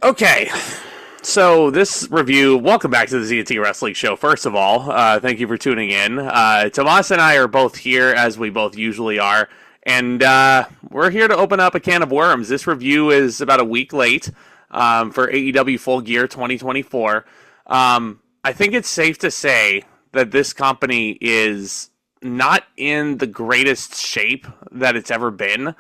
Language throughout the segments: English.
Okay, so this review, welcome back to the ZNT Wrestling Show, first of all. Thank you for tuning in. Tomas and I are both here, as we both usually are, and we're here to open up a can of worms. This review is about a week late for AEW Full Gear 2024. I think it's safe to say that this company is not in the greatest shape that it's ever been.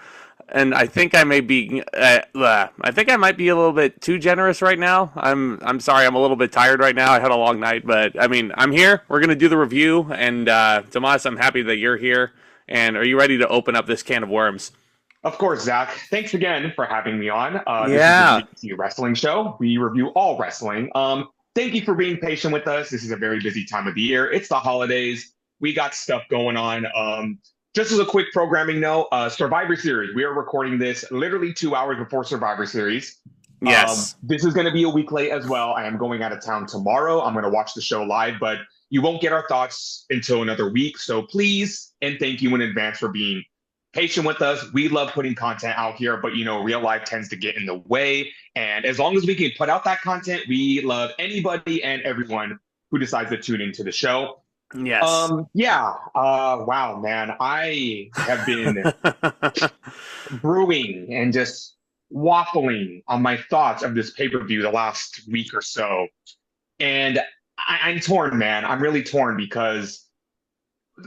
And I think I may be, I think I might be a little bit too generous right now. I'm sorry, I'm a little bit tired right now. I had a long night, but I mean, I'm here. We're gonna do the review, and Tomas, I'm happy that you're here. And are you ready to open up this can of worms? Of course, Zach. Thanks again for having me on. Yeah. This is the Wrestling Show. We review all wrestling. Thank you for being patient with us. This is a very busy time of the year. It's the holidays. We got stuff going on. Just as a quick programming note, Survivor Series. We are recording this literally 2 hours before Survivor Series. Yes. This is going to be a week late as well. I am going out of town tomorrow. I'm going to watch the show live, but you won't get our thoughts until another week. So please, and thank you in advance for being patient with us. We love putting content out here, but real life tends to get in the way. And as long as we can put out that content, we love anybody and everyone who decides to tune into the show. Yes. Wow, man. I have been brewing and just waffling on my thoughts of this pay-per-view the last week or so. And I'm torn, man. I'm really torn because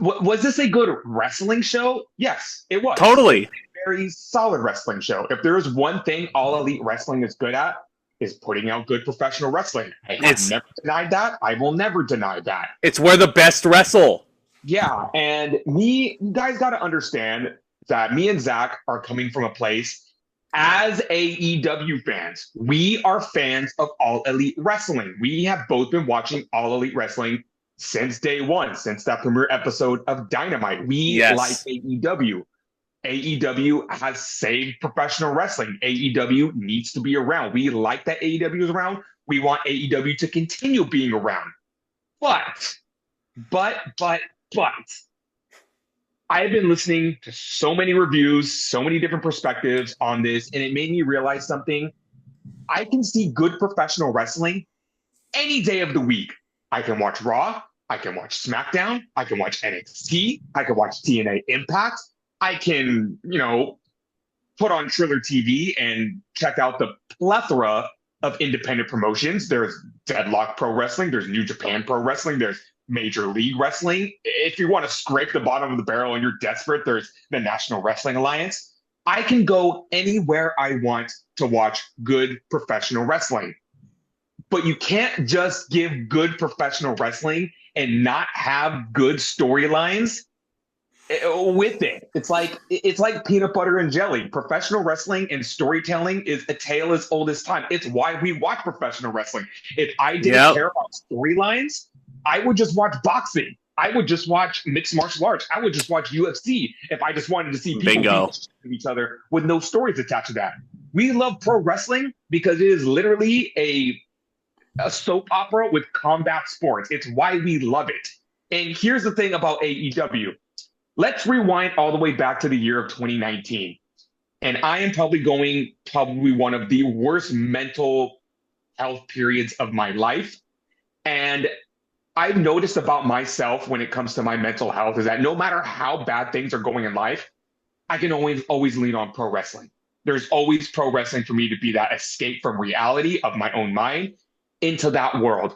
was this a good wrestling show? Yes, it was. Totally. A very solid wrestling show. If there is one thing All Elite Wrestling is good at, is putting out good professional wrestling. I have never denied that. I will never deny that. It's where the best wrestle. Yeah, and you guys got to understand that me and Zack are coming from a place as AEW fans. We are fans of All Elite Wrestling. We have both been watching All Elite Wrestling since day one, since that premiere episode of Dynamite. We like AEW. AEW has saved professional wrestling. AEW needs to be around. We like that AEW is around. We want AEW to continue being around. But, I've been listening to so many reviews, so many different perspectives on this, and it made me realize something. I can see good professional wrestling any day of the week. I can watch Raw. I can watch SmackDown. I can watch NXT. I can watch TNA Impact. I can, put on Triller TV and check out the plethora of independent promotions. There's Deadlock Pro Wrestling. There's New Japan Pro Wrestling. There's Major League Wrestling. If you want to scrape the bottom of the barrel and you're desperate, there's the National Wrestling Alliance. I can go anywhere I want to watch good professional wrestling. But you can't just give good professional wrestling and not have good storylines with it. It's like peanut butter and jelly. Professional wrestling and storytelling is a tale as old as time. It's why we watch professional wrestling. If I didn't care about storylines, I would just watch boxing. I would just watch mixed martial arts. I would just watch UFC if I just wanted to see people beat each other with no stories attached to that. We love pro wrestling because it is literally a soap opera with combat sports. It's why we love it. And here's the thing about AEW. Let's rewind all the way back to the year of 2019. And I am probably one of the worst mental health periods of my life. And I've noticed about myself when it comes to my mental health is that no matter how bad things are going in life, I can always lean on pro wrestling. There's always pro wrestling for me to be that escape from reality of my own mind into that world.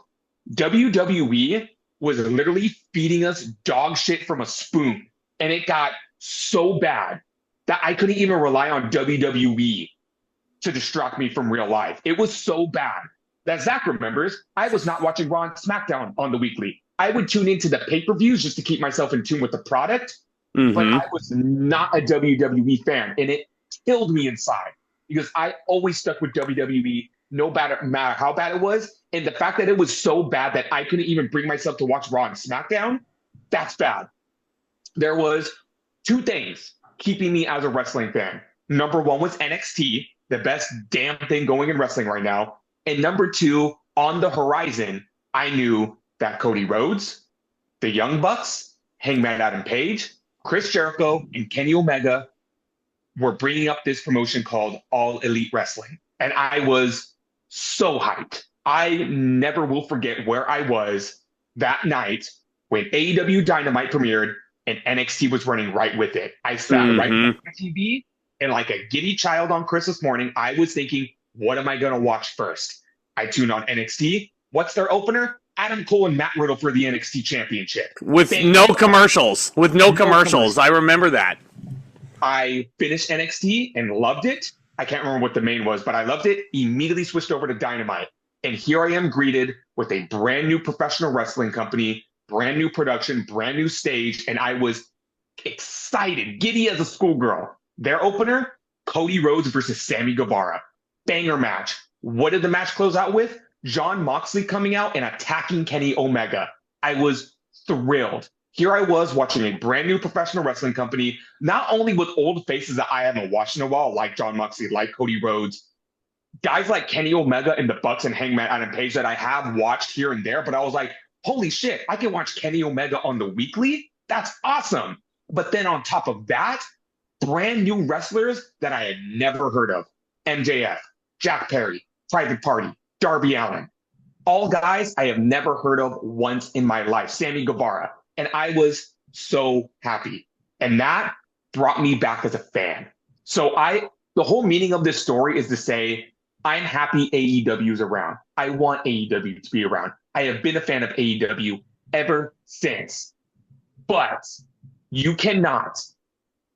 WWE was literally feeding us dog shit from a spoon. And it got so bad that I couldn't even rely on WWE to distract me from real life. It was so bad that Zack remembers I was not watching Raw and SmackDown on the weekly. I would tune into the pay-per-views just to keep myself in tune with the product. Mm-hmm. But I was not a WWE fan. And it killed me inside because I always stuck with WWE no matter how bad it was. And the fact that it was so bad that I couldn't even bring myself to watch Raw and SmackDown, that's bad. There was two things keeping me as a wrestling fan. Number one was NXT, the best damn thing going in wrestling right now. And number two, on the horizon, I knew that Cody Rhodes, the Young Bucks, Hangman Adam Page, Chris Jericho, and Kenny Omega were bringing up this promotion called All Elite Wrestling. And I was so hyped. I never will forget where I was that night when AEW Dynamite premiered and NXT was running right with it. I sat right in front of the TV, and like a giddy child on Christmas morning, I was thinking, what am I going to watch first? I tuned on NXT. What's their opener? Adam Cole and Matt Riddle for the NXT Championship. With no commercials. With no commercials. I remember that. I finished NXT and loved it. I can't remember what the main was, but I loved it. Immediately switched over to Dynamite. And here I am greeted with a brand new professional wrestling company, brand new production, brand new stage. And I was excited, giddy as a schoolgirl. Their opener, Cody Rhodes versus Sammy Guevara. Banger match. What did the match close out with? Jon Moxley coming out and attacking Kenny Omega. I was thrilled. Here I was watching a brand new professional wrestling company, not only with old faces that I haven't watched in a while, like Jon Moxley, like Cody Rhodes, guys like Kenny Omega and the Bucks and Hangman Adam Page that I have watched here and there, but I was like, holy shit, I can watch Kenny Omega on the weekly? That's awesome. But then on top of that, brand new wrestlers that I had never heard of. MJF, Jack Perry, Private Party, Darby Allin. All guys I have never heard of once in my life. Sammy Guevara. And I was so happy. And that brought me back as a fan. So the whole meaning of this story is to say, I'm happy AEW is around. I want AEW to be around. I have been a fan of AEW ever since. But you cannot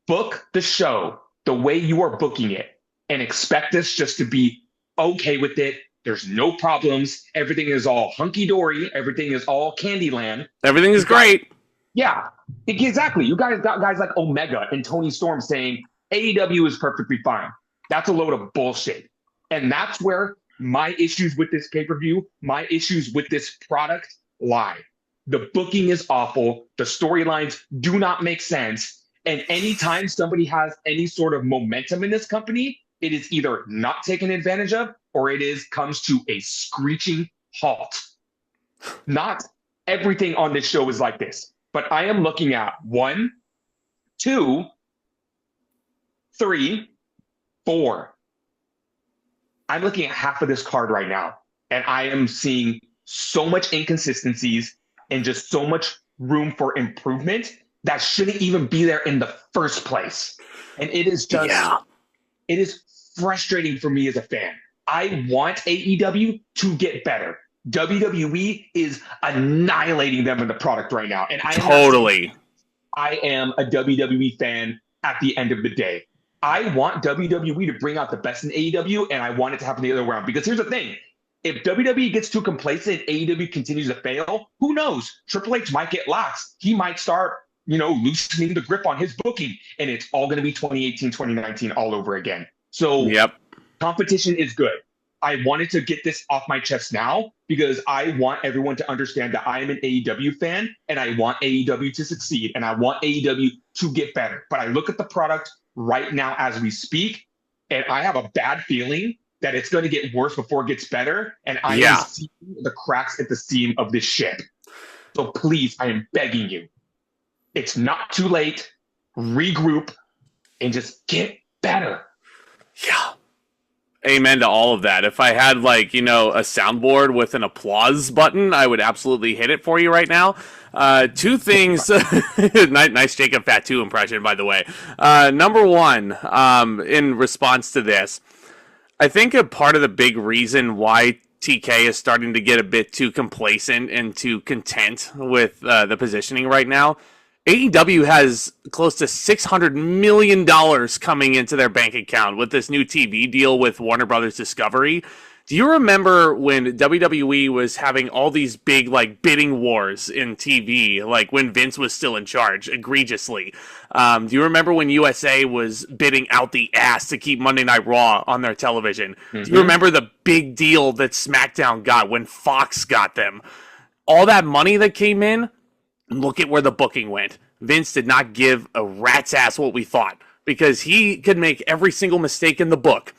book the show the way you are booking it and expect us just to be okay with it. There's no problems. Everything is all hunky-dory. Everything is all Candyland. Everything is great. Yeah, exactly. You guys got guys like Omega and Tony Storm saying AEW is perfectly fine. That's a load of bullshit. And that's where my issues with this pay-per-view, my issues with this product lie. The booking is awful. The storylines do not make sense. And anytime somebody has any sort of momentum in this company, it is either not taken advantage of or comes to a screeching halt. Not everything on this show is like this, but I am looking at 1, 2, 3, 4. I'm looking at half of this card right now, and I am seeing so much inconsistencies and just so much room for improvement that shouldn't even be there in the first place. And it is just, It is frustrating for me as a fan. I want AEW to get better. WWE is annihilating them in the product right now. And I am a WWE fan at the end of the day. I want WWE to bring out the best in AEW, and I want it to happen the other way around. Because here's the thing. If WWE gets too complacent and AEW continues to fail, who knows? Triple H might get lax. He might start, loosening the grip on his booking, and it's all going to be 2018, 2019 all over again. So competition is good. I wanted to get this off my chest now because I want everyone to understand that I am an AEW fan and I want AEW to succeed and I want AEW to get better. But I look at the product right now as we speak, and I have a bad feeling that it's going to get worse before it gets better. And I am seeing the cracks at the seam of this ship. So please, I am begging you. It's not too late. Regroup and just get better. Yeah. Amen to all of that. If I had a soundboard with an applause button, I would absolutely hit it for you right now. Two things. Nice Jacob Fatu impression, by the way. Number one, in response to this, I think a part of the big reason why TK is starting to get a bit too complacent and too content with the positioning right now, AEW has close to $600 million coming into their bank account with this new TV deal with Warner Brothers Discovery. Do you remember when WWE was having all these big bidding wars in TV, when Vince was still in charge, egregiously? Do you remember when USA was bidding out the ass to keep Monday Night Raw on their television? Mm-hmm. Do you remember the big deal that SmackDown got when Fox got them? All that money that came in, look at where the booking went. Vince did not give a rat's ass what we thought because he could make every single mistake in the book.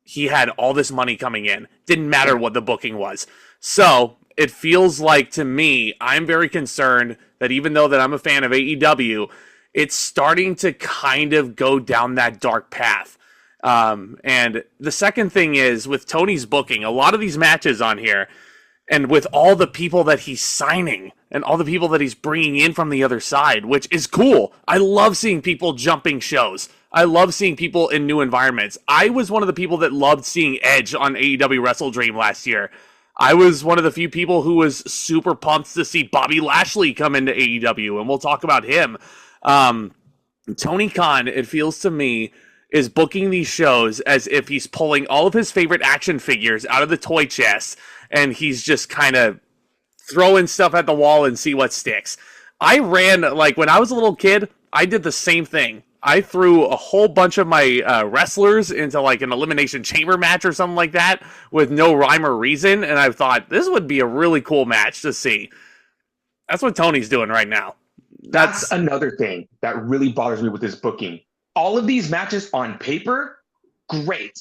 He had all this money coming in. Didn't matter what the booking was. So it feels like, to me, I'm very concerned that even though that I'm a fan of AEW, it's starting to kind of go down that dark path. And the second thing is with Tony's booking, a lot of these matches on here, and with all the people that he's signing and all the people that he's bringing in from the other side, which is cool. I love seeing people jumping shows. I love seeing people in new environments. I was one of the people that loved seeing Edge on AEW Wrestle Dream last year. I was one of the few people who was super pumped to see Bobby Lashley come into AEW, and we'll talk about him. Tony Khan, it feels to me, is booking these shows as if he's pulling all of his favorite action figures out of the toy chest, and he's just kind of throwing stuff at the wall and see what sticks. I ran, like, when I was a little kid, I did the same thing. I threw a whole bunch of my wrestlers into, like, an Elimination Chamber match or something like that with no rhyme or reason, and I thought, this would be a really cool match to see. That's what Tony's doing right now. That's another thing that really bothers me with this booking. All of these matches on paper, great.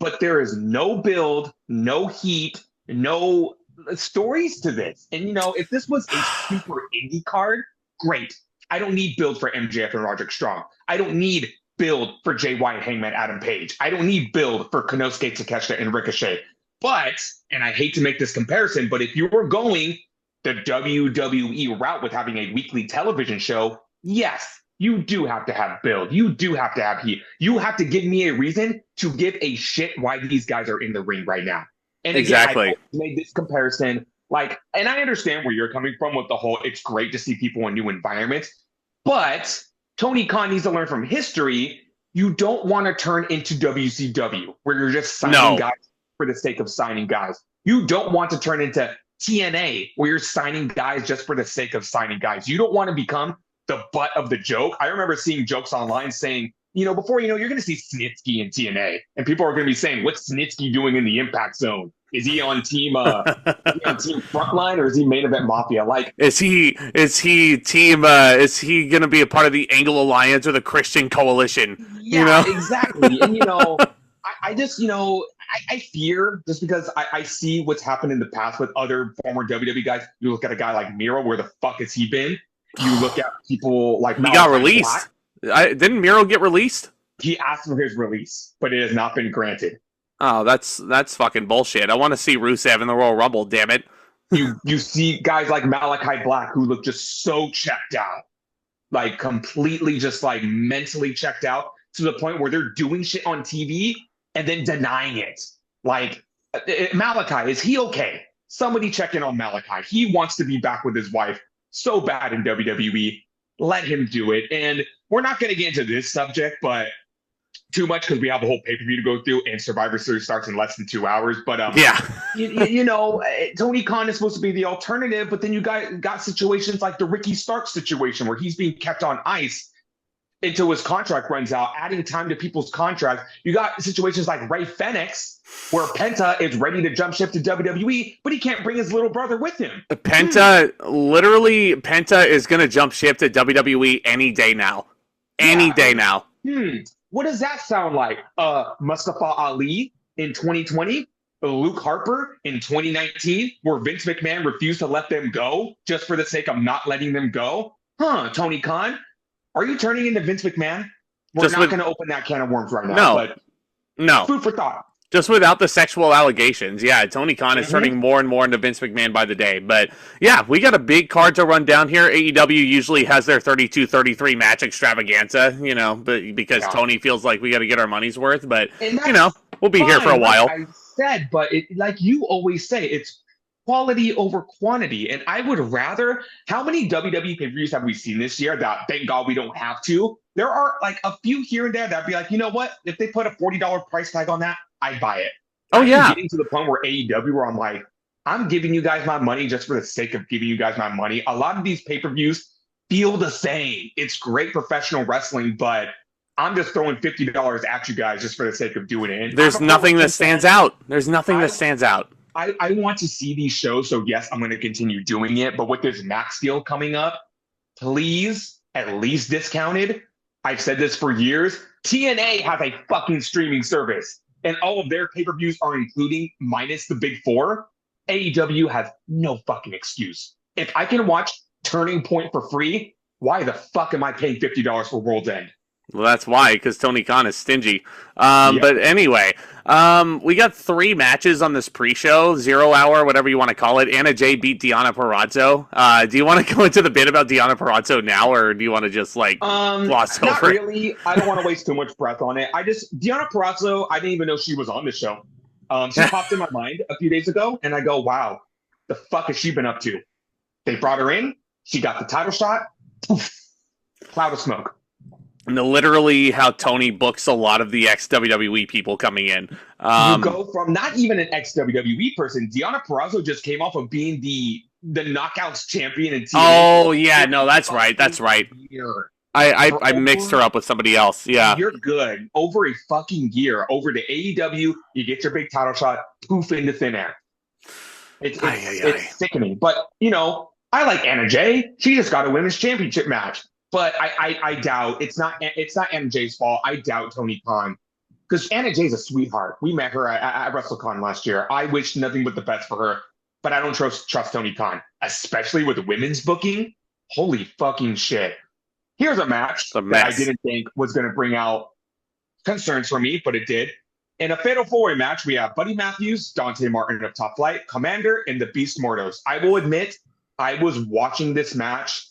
But there is no build, no heat, no stories to this. And, if this was a super indie card, great. I don't need build for MJF and Roderick Strong. I don't need build for Jay White, Hangman, Adam Page. I don't need build for Konosuke, Takeshita, and Ricochet. But, and I hate to make this comparison, but if you were going the WWE route with having a weekly television show, yes, you do have to have build. You do have to have heat. You have to give me a reason to give a shit why these guys are in the ring right now. And exactly. Again, I made this comparison, and I understand where you're coming from with the whole, it's great to see people in new environments, but Tony Khan needs to learn from history. You don't want to turn into WCW, where you're just signing guys for the sake of signing guys. You don't want to turn into TNA, where you're signing guys just for the sake of signing guys. You don't want to become the butt of the joke. I remember seeing jokes online saying, before you're going to see Snitsky in TNA, and people are going to be saying, what's Snitsky doing in the Impact Zone? Is he on team Frontline, or is he Main Event Mafia? Like, is he team? Is he going to be a part of the Angle Alliance or the Christian Coalition? Yeah, exactly. And I just I fear, just because I see what's happened in the past with other former WWE guys. You look at a guy like Miro, where the fuck has he been? You look at people like he got released. Didn't Miro get released? He asked for his release, but it has not been granted. Oh, that's fucking bullshit. I want to see Rusev in the Royal Rumble, damn it. You see guys like Malachi Black who look just so checked out. Like completely just like mentally checked out to the point where they're doing shit on TV and then denying it. Like Malachi, is he okay? Somebody check in on Malachi. He wants to be back with his wife so bad in WWE. Let him do it. And we're not going to get into this subject, but too much, because we have a whole pay-per-view to go through, and Survivor Series starts in less than 2 hours. But yeah, Tony Khan is supposed to be the alternative, but then you got situations like the Ricky Starks situation where he's being kept on ice until his contract runs out, adding time to people's contracts. You got situations like Ray Fenix, where Penta is ready to jump ship to WWE, but he can't bring his little brother with him. Penta is going to jump ship to WWE any day now. Any day now. What does that sound like? Mustafa Ali in 2020? Luke Harper in 2019, where Vince McMahon refused to let them go just for the sake of not letting them go? Tony Khan? Are you turning into Vince McMahon? We're not going to open that can of worms right now. No. Food for thought. Just without the sexual allegations. Yeah, Tony Khan is turning more and more into Vince McMahon by the day. But yeah, we got a big card to run down here. AEW usually has their 32-33 match extravaganza, but because Tony feels like we got to get our money's worth. But, we'll be here for a while. Like I said, but like you always say, it's quality over quantity. And I would rather, how many WWE pay-per-views have we seen this year that, thank God, we don't have to? There are like a few here and there that'd be like, you know what? If they put a $40 price tag on that, I'd buy it. Oh, yeah. Getting to the point where AEW, where I'm like, I'm giving you guys my money just for the sake of giving you guys my money. A lot of these pay-per-views feel the same. It's great professional wrestling, but I'm just throwing $50 at you guys just for the sake of doing it. There's nothing that stands out. There's nothing that stands out. I want to see these shows, so yes, I'm going to continue doing it. But with this Max deal coming up, please, at least discounted. I've said this for years. TNA has a fucking streaming service, and all of their pay-per-views are including minus the big four. AEW has no fucking excuse. If I can watch Turning Point for free, why the fuck am I paying $50 for World's End? Well, that's why, because Tony Khan is stingy. Yep. But anyway, we got 3 matches on this pre-show, 0 hour, whatever you want to call it. Anna Jay beat Deonna Purrazzo. Do you want to go into the bit about Deonna Purrazzo now, or do you want to just gloss over not really. I don't want to waste too much breath on it. Deonna Purrazzo, I didn't even know she was on the show. She popped in my mind a few days ago, and I go, wow, the fuck has she been up to? They brought her in. She got the title shot. Poof, cloud of smoke. Literally how Tony books a lot of the ex-WWE people coming in. You go from not even an ex-WWE person. Deonna Purrazzo just came off of being the Knockouts champion in TNT. Oh, yeah, no, that's right. That's right. I mixed her up with somebody else. Yeah. You're good. Over a fucking year, over to AEW, you get your big title shot, poof into thin air. It's sickening. But, I like Anna Jay. She just got a women's championship match. But I doubt it's not Anna Jay's fault. I doubt Tony Khan, because Anna Jay's a sweetheart. We met her at WrestleCon last year. I wish nothing but the best for her, but I don't trust Tony Khan, especially with women's booking. Holy fucking shit! Here's a match that I didn't think was going to bring out concerns for me, but it did. In a fatal 4-way match, we have Buddy Matthews, Dante Martin of Top Flight, Commander, and the Beast Mortos. I will admit, I was watching this match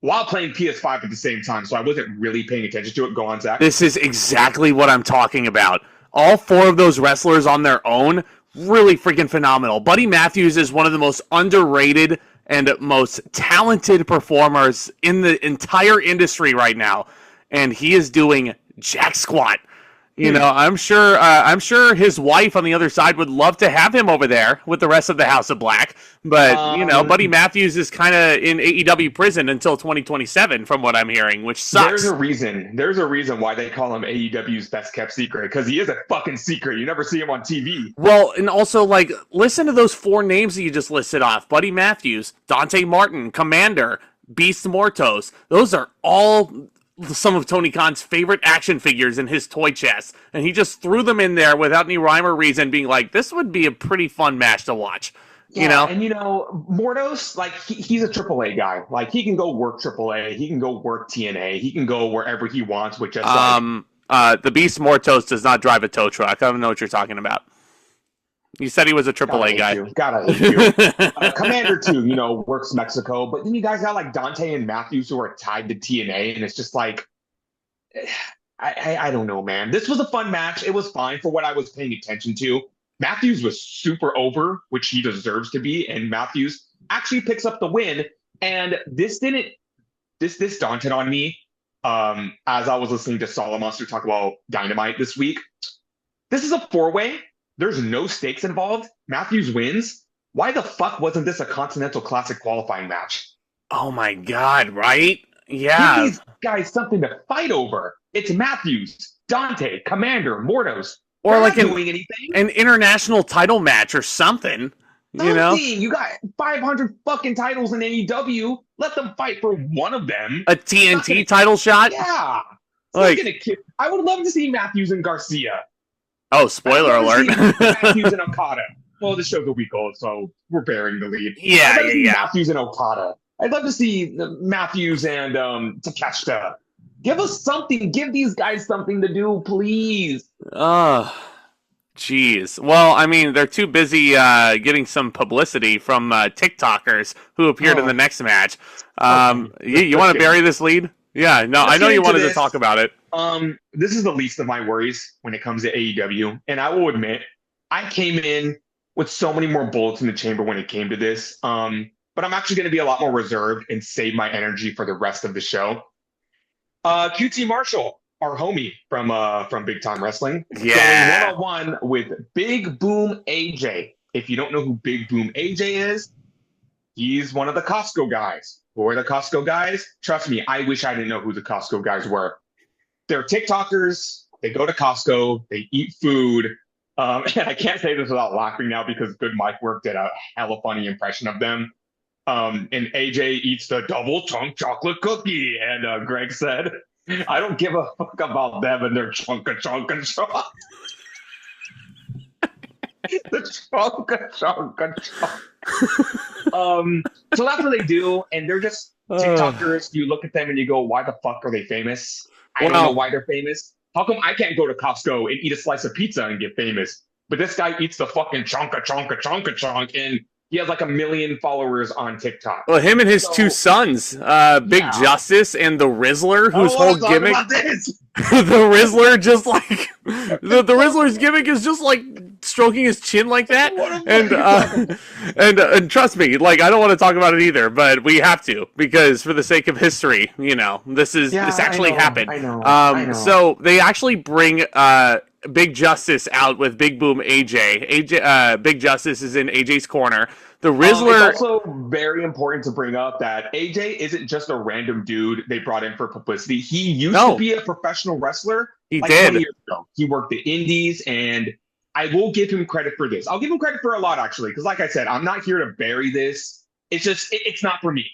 while playing PS5 at the same time, so I wasn't really paying attention to it. Go on, Zack. This is exactly what I'm talking about. All 4 of those wrestlers on their own, really freaking phenomenal. Buddy Matthews is one of the most underrated and most talented performers in the entire industry right now, and he is doing jack squat. I'm sure his wife on the other side would love to have him over there with the rest of the House of Black. But, Buddy Matthews is kind of in AEW prison until 2027, from what I'm hearing, which sucks. There's a reason why they call him AEW's best kept secret, because he is a fucking secret. You never see him on TV. Well, and also, listen to those 4 names that you just listed off. Buddy Matthews, Dante Martin, Commander, Beast Mortos. Those are all some of Tony Khan's favorite action figures in his toy chest, and he just threw them in there without any rhyme or reason, being like, this would be a pretty fun match to watch. And Mortos, he's a AAA guy. He can go work AAA, he can go work TNA, he can go wherever he wants with just the Beast Mortos does not drive a tow truck. I don't know what you're talking about. You said he was a AAA guy. Gotta hate you. Commander too, works Mexico, but then you guys got Dante and Matthews who are tied to TNA, and it's just I don't know, man. This was a fun match. It was fine for what I was paying attention to. Matthews was super over, which he deserves to be, and Matthews actually picks up the win. And this daunted on me as I was listening to Solomonster talk about Dynamite this week. This is a 4-way. There's no stakes involved. Matthews wins. Why the fuck wasn't this a Continental Classic qualifying match? Oh my God, right? Yeah. Give these guys something to fight over. It's Matthews, Dante, Commander, Mortos. Or not doing anything. An international title match or something. You got 500 fucking titles in AEW. Let them fight for one of them. A TNT title shot? Yeah. I would love to see Matthews and Garcia. Oh, spoiler alert. Matthews and Okada. Well, the show's a week old, so we're bearing the lead. Yeah. Matthews and Okada. I'd love to see Matthews and Takeshita. Give us something. Give these guys something to do, please. Oh, jeez. Well, I mean, they're too busy getting some publicity from TikTokers who appeared in the next match. You want to bury this lead? Yeah, no, I know you wanted to talk about it. This is the least of my worries when it comes to AEW. And I will admit, I came in with so many more bullets in the chamber when it came to this. But I'm actually going to be a lot more reserved and save my energy for the rest of the show. QT Marshall, our homie from Big Time Wrestling, yeah, going one-on-one with Big Boom AJ. If you don't know who Big Boom AJ is, he's one of the Costco guys. Who are the Costco guys? Trust me, I wish I didn't know who the Costco guys were. They're TikTokers. They go to Costco. They eat food. And I can't say this without laughing now because Good Mike Work did a hella funny impression of them. And AJ eats the double chunk chocolate cookie. And Greg said, I don't give a fuck about them and their chunk. The chunk. So that's what they do. And they're just TikTokers, you look at them and you go, why the fuck are they famous? I don't know why they're famous. How come I can't go to Costco and eat a slice of pizza and get famous? But this guy eats the fucking chonk, and he has like 1 million followers on TikTok. Well, him and his two sons, Big Justice and the Rizzler, whose whole gimmick, the Rizzler, just like the Rizzler's gimmick is just like stroking his chin like that, and trust me, like I don't want to talk about it either, but we have to because for the sake of history, this actually happened. I know. So they actually bring Big Justice out with Big Boom AJ. Big Justice is in AJ's corner. The Rizzler. It's also very important to bring up that AJ isn't just a random dude they brought in for publicity. He used to be a professional wrestler. He did. 20 years ago. He worked the indies, and I will give him credit for this. I'll give him credit for a lot, actually, because like I said, I'm not here to bury this. It's just, it's not for me.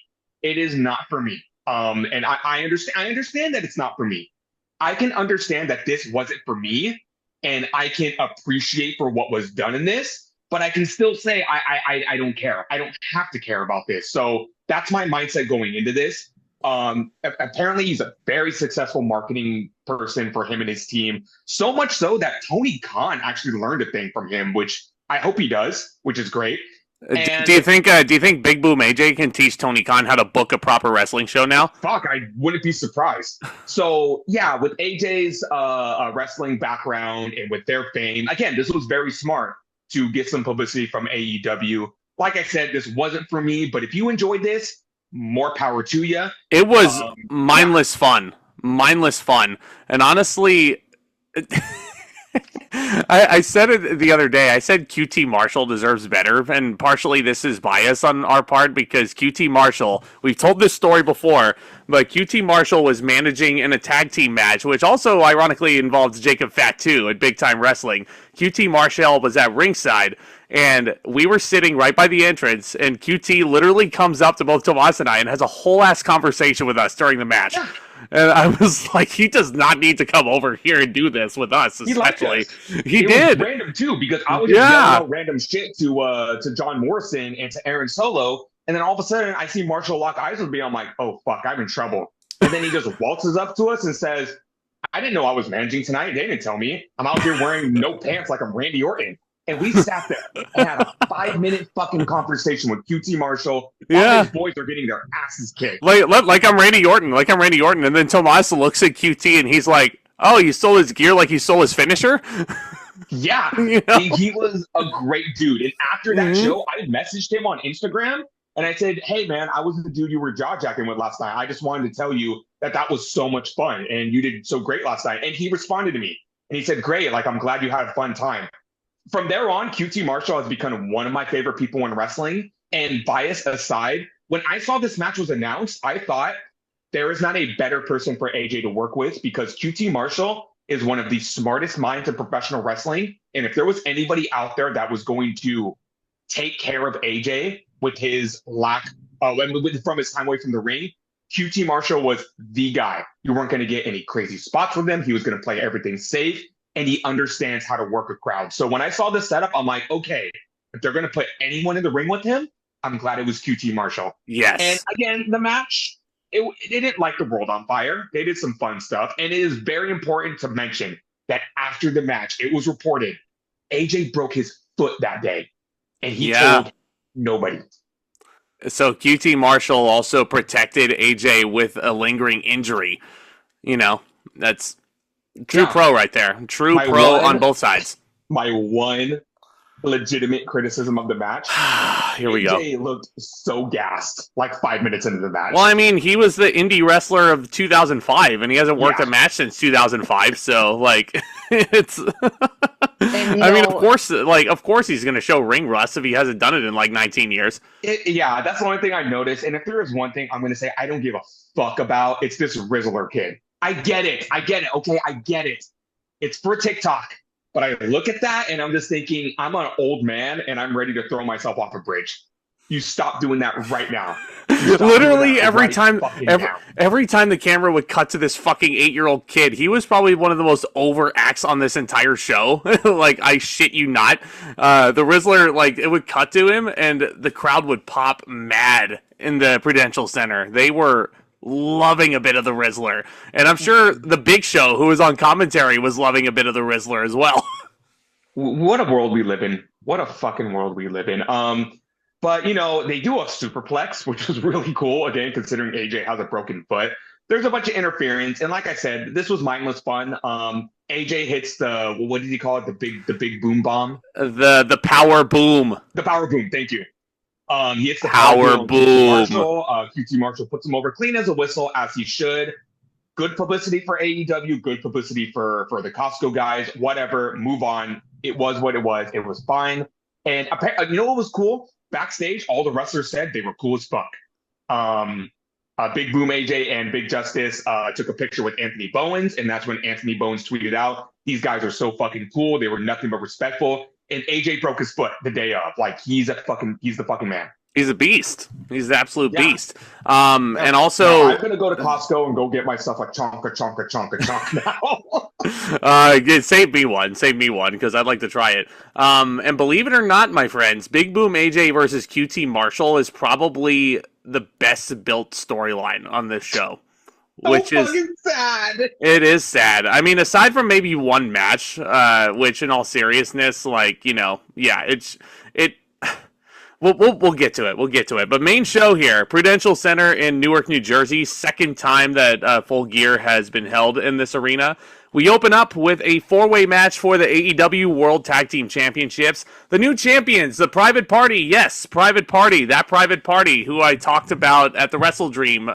It is not for me. And I understand that it's not for me. I can understand that this wasn't for me, and I can appreciate for what was done in this. But I can still say I don't care. I don't have to care about this. So that's my mindset going into this. Apparently, he's a very successful marketing person for him and his team. So much so that Tony Khan actually learned a thing from him, which I hope he does, which is great. Do you think Big Boom AJ can teach Tony Khan how to book a proper wrestling show now? Fuck, I wouldn't be surprised. So yeah, with AJ's wrestling background and with their fame, again, this was very smart to get some publicity from AEW. Like I said, this wasn't for me, but if you enjoyed this, more power to you. It was mindless fun. And honestly, I said it the other day. I said QT Marshall deserves better, and partially this is bias on our part because QT Marshall, we've told this story before, but QT Marshall was managing in a tag team match, which also ironically involves Jacob Fatu at Big Time Wrestling. QT Marshall was at ringside, and we were sitting right by the entrance, and QT literally comes up to both Tomas and I and has a whole ass conversation with us during the match. Yeah. And I was like, he does not need to come over here and do this with us, especially. He did. Was random, too, because I was just yelling out random shit to John Morrison and to Aaron Solo, and then all of a sudden, I see Marshall lock eyes with me. I'm like, oh, fuck, I'm in trouble. And then he just waltzes up to us and says, I didn't know I was managing tonight. They didn't tell me. I'm out here wearing no pants like I'm Randy Orton. And we sat there and had a 5-minute fucking conversation with QT Marshall. While his boys are getting their asses kicked. Like I'm Randy Orton. And then Tomas looks at QT and he's like, oh, you stole his gear like you stole his finisher? Yeah. He was a great dude. And after that show, I messaged him on Instagram. And I said, hey, man, I was the dude you were jaw-jacking with last night. I just wanted to tell you that was so much fun. And you did so great last night. And he responded to me. And he said, great. Like, I'm glad you had a fun time. From there on, QT Marshall has become one of my favorite people in wrestling. And bias aside, when I saw this match was announced, I thought there is not a better person for AJ to work with because QT Marshall is one of the smartest minds in professional wrestling. And if there was anybody out there that was going to take care of AJ with his lack from his time away from the ring, QT Marshall was the guy. You weren't going to get any crazy spots with him. He was going to play everything safe, and he understands how to work a crowd. So when I saw this setup, I'm like, okay, if they're going to put anyone in the ring with him, I'm glad it was QT Marshall. Yes. And again, the match, it didn't light the world on fire. They did some fun stuff. And it is very important to mention that after the match, it was reported AJ broke his foot that day. And he told nobody. So QT Marshall also protected AJ with a lingering injury. That's true pro right there. True pro on both sides. My one legitimate criticism of the match. Here we go. AJ looked so gassed like 5 minutes into the match. Well, I mean, he was the indie wrestler of 2005, and he hasn't worked a match since 2005. So, it's. I mean, of course, he's going to show ring rust if he hasn't done it in 19 years. That's the only thing I noticed. And if there is one thing I'm going to say I don't give a fuck about, it's this Rizzler kid. I get it. Okay, I get it. It's for TikTok. But I look at that and I'm just thinking, I'm an old man and I'm ready to throw myself off a bridge. you stop doing that right now. Literally every time Now. every time the camera would cut to this fucking 8-year-old kid, he was probably one of the most over acts on this entire show. Like, I shit you not. The Rizzler, like, it would cut to him and the crowd would pop mad in the Prudential Center. They were loving a bit of the Rizzler. And I'm sure the Big Show, who was on commentary, was loving a bit of the Rizzler as well. What a world we live in. What a fucking world we live in. But, you know, they do a superplex, which was really cool, again, considering AJ has a broken foot. There's a bunch of interference. And like I said, this was mindless fun. AJ hits what did he call it? The big boom bomb? The power boom. The power boom, thank you. He hits the power boom. QT Marshall puts him over clean as a whistle, as he should. Good publicity for AEW, good publicity for the Costco guys, whatever, move on. It was what it was. It was fine. And you know what was cool? Backstage, all the wrestlers said they were cool as fuck. Big Boom AJ and Big Justice took a picture with Anthony Bowens, and that's when Anthony Bowens tweeted out, "These guys are so fucking cool. They were nothing but respectful." And AJ broke his foot the day of. Like, he's the fucking man. He's a beast. He's the absolute beast. And also, I'm gonna go to Costco and go get myself a chonka now. Save me one, because I'd like to try it. And believe it or not, my friends, Big Boom AJ versus QT Marshall is probably the best built storyline on this show. Which is sad. It is sad. I mean, aside from maybe one match, which in all seriousness, like, you know, yeah, We'll get to it. We'll get to it. But main show here, Prudential Center in Newark, New Jersey. Second time that Full Gear has been held in this arena. We open up with a 4-way match for the AEW World Tag Team Championships. The new champions, the Private Party. Yes, Private Party. That Private Party who I talked about at the Wrestle Dream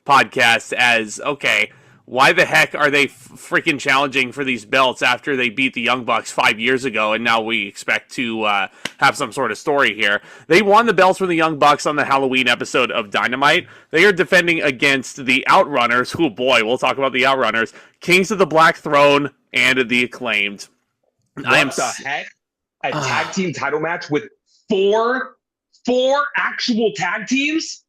podcast as, okay, why the heck are they freaking challenging for these belts after they beat the Young Bucks 5 years ago, and now we expect to have some sort of story here? They won the belts from the Young Bucks on the Halloween episode of Dynamite. They are defending against the Outrunners. Oh boy, we'll talk about the Outrunners. Kings of the Black Throne and the Acclaimed. What the heck? A tag team title match with four actual tag teams?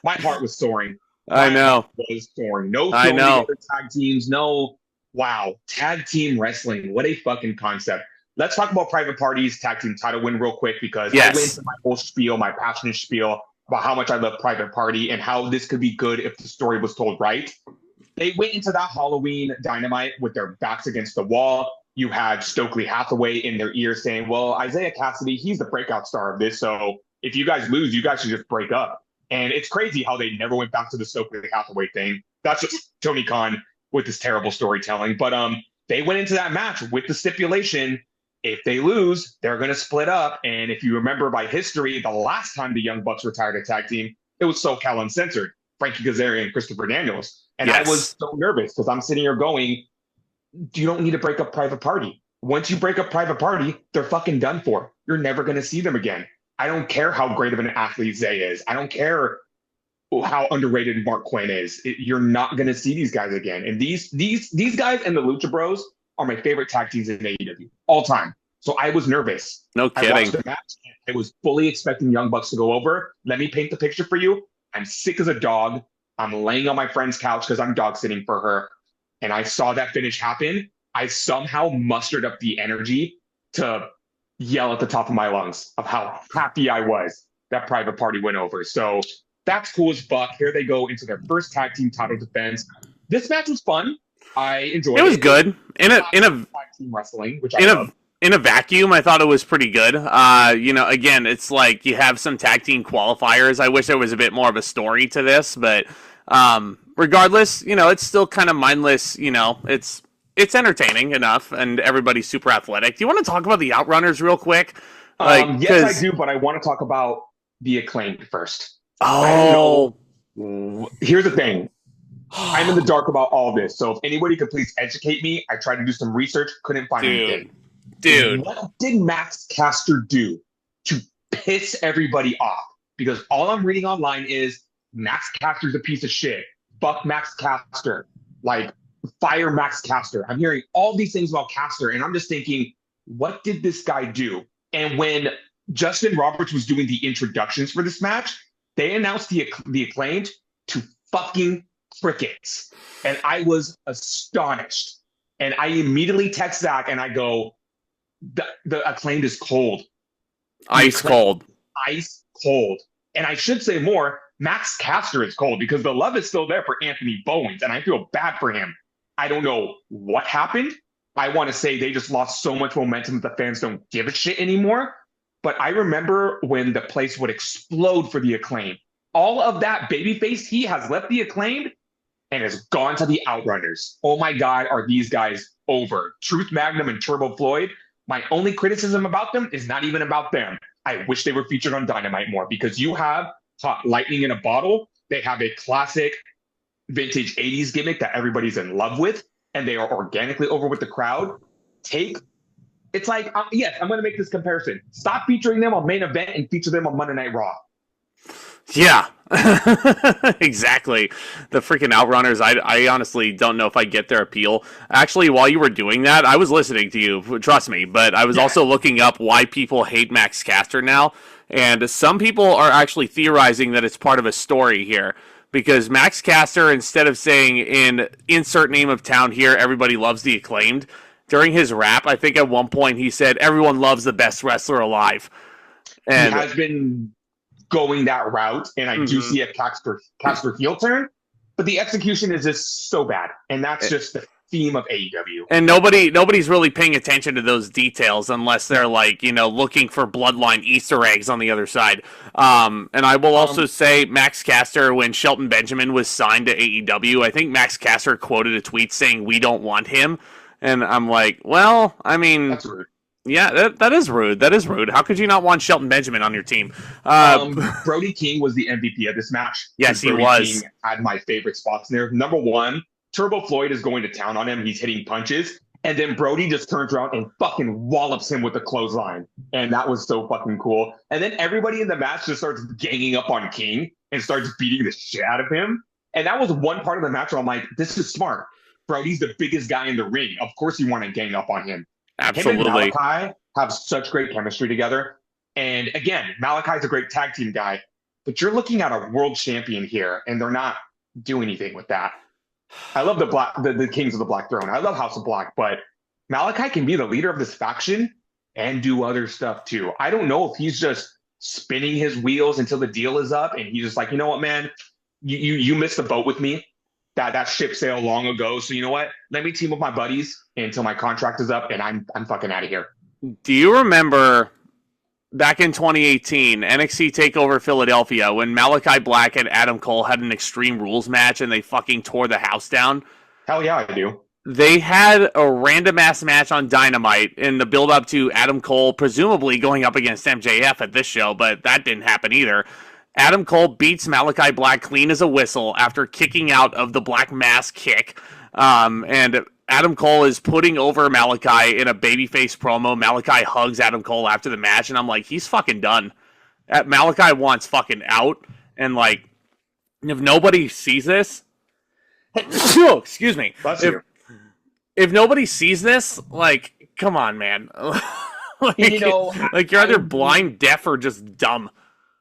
My heart was soaring. I know. No other tag teams. No. Wow. Tag team wrestling. What a fucking concept. Let's talk about Private Party's tag team title win real quick, because I went into my whole spiel, my passionate spiel about how much I love Private Party and how this could be good if the story was told right. They went into that Halloween Dynamite with their backs against the wall. You had Stokely Hathaway in their ear saying, well, Isaiah Cassidy, he's the breakout star of this. So if you guys lose, you guys should just break up. And it's crazy how they never went back to the Stokely Hathaway thing. That's just Tony Khan with his terrible storytelling. But they went into that match with the stipulation, if they lose, they're going to split up. And if you remember by history, the last time the Young Bucks retired a tag team, it was SoCal Uncensored, Frankie Kazarian and Christopher Daniels. And I was so nervous because I'm sitting here going, you don't need to break up Private Party. Once you break up Private Party, they're fucking done for. You're never going to see them again. I don't care how great of an athlete Zay is. I don't care how underrated Mark Quinn is. You're not going to see these guys again. And these guys and the Lucha Bros are my favorite tag teams in AEW all time. So I was nervous. No kidding. I watched the match. I was fully expecting Young Bucks to go over. Let me paint the picture for you. I'm sick as a dog. I'm laying on my friend's couch because I'm dog sitting for her. And I saw that finish happen. I somehow mustered up the energy to yell at the top of my lungs of how happy I was that Private Party went over. So that's cool as fuck. Here they go into their first tag team title defense. This match was fun. I enjoyed it. It was good. In a tag team wrestling, which I love. In a vacuum, I thought it was pretty good. You know, again, it's like you have some tag team qualifiers. I wish there was a bit more of a story to this, but regardless, you know, it's still kind of mindless. You know, it's entertaining enough, and everybody's super athletic. Do you want to talk about the Outrunners real quick? Yes, I do, but I want to talk about the Acclaimed first. Oh. Here's the thing. I'm in the dark about all this, so if anybody could please educate me. I tried to do some research, couldn't find anything. Dude. What did Max Caster do to piss everybody off? Because all I'm reading online is Max Caster's a piece of shit. Fuck Max Caster. Like, fire Max Caster. I'm hearing all these things about Caster, and I'm just thinking, what did this guy do? And when Justin Roberts was doing the introductions for this match, they announced the Acclaimed to fucking crickets. And I was astonished. And I immediately text Zack and I go, the Acclaimed is cold. Ice cold. Ice cold. And I should say more, Max Caster is cold because the love is still there for Anthony Bowens, and I feel bad for him. I don't know what happened. I want to say they just lost so much momentum that the fans don't give a shit anymore. But I remember when the place would explode for the Acclaim. All of that babyface, he has left the Acclaimed and has gone to the Outrunners. Oh my God, are these guys over? Truth Magnum and Turbo Floyd, my only criticism about them is not even about them. I wish they were featured on Dynamite more because you have Hot Lightning in a bottle. They have a classic vintage 80s gimmick that everybody's in love with, and they are organically over with the crowd. It's like, yes, I'm going to make this comparison. Stop featuring them on Main Event and feature them on Monday Night Raw. Yeah, exactly. The freaking Outrunners, I honestly don't know if I get their appeal. Actually, while you were doing that, I was listening to you, trust me, but I was also looking up why people hate Max Caster now, and some people are actually theorizing that it's part of a story here, because Max Caster, instead of saying in insert name of town here, everybody loves the Acclaimed, during his rap, I think at one point he said, everyone loves the best wrestler alive. And he has been going that route, and I do see a Caster heel turn, but the execution is just so bad, and that's just the theme of AEW. And nobody's really paying attention to those details unless they're like, looking for bloodline Easter eggs on the other side. And I will also say Max Caster, when Shelton Benjamin was signed to AEW, I think Max Caster quoted a tweet saying, "We don't want him," and I'm like, well, I mean, that's rude. Yeah, that is rude. That is rude. How could you not want Shelton Benjamin on your team? Brody King was the MVP of this match. Yes, he Brody was. King had my favorite spots in there. Number one, Turbo Floyd is going to town on him. He's hitting punches. And then Brody just turns around and fucking wallops him with a clothesline. And that was so fucking cool. And then everybody in the match just starts ganging up on King and starts beating the shit out of him. And that was one part of the match where I'm like, this is smart. Brody's the biggest guy in the ring. Of course you want to gang up on him. Absolutely. Him and Malachi have such great chemistry together. And again, Malachi's a great tag team guy, but you're looking at a world champion here, and they're not doing anything with that. I love the Kings of the Black Throne. I love House of Black, but Malachi can be the leader of this faction and do other stuff too. I don't know if he's just spinning his wheels until the deal is up, and he's just like, you know what, man, you missed the boat with me. That ship sailed long ago. So you know what? Let me team with my buddies until my contract is up, and I'm fucking out of here. Do you remember back in 2018, NXT TakeOver Philadelphia, when Malachi Black and Adam Cole had an Extreme Rules match and they fucking tore the house down? Hell yeah, I do. They had a random ass match on Dynamite in the build up to Adam Cole presumably going up against MJF at this show, but that didn't happen either. Adam Cole beats Malachi Black clean as a whistle after kicking out of the Black Mass kick. And Adam Cole is putting over Malachi in a babyface promo. Malachi hugs Adam Cole after the match, and I'm like, he's fucking done. Malachi wants fucking out, and like, if nobody sees this, excuse me. If nobody sees this, like, come on, man. like you're either blind, deaf, or just dumb.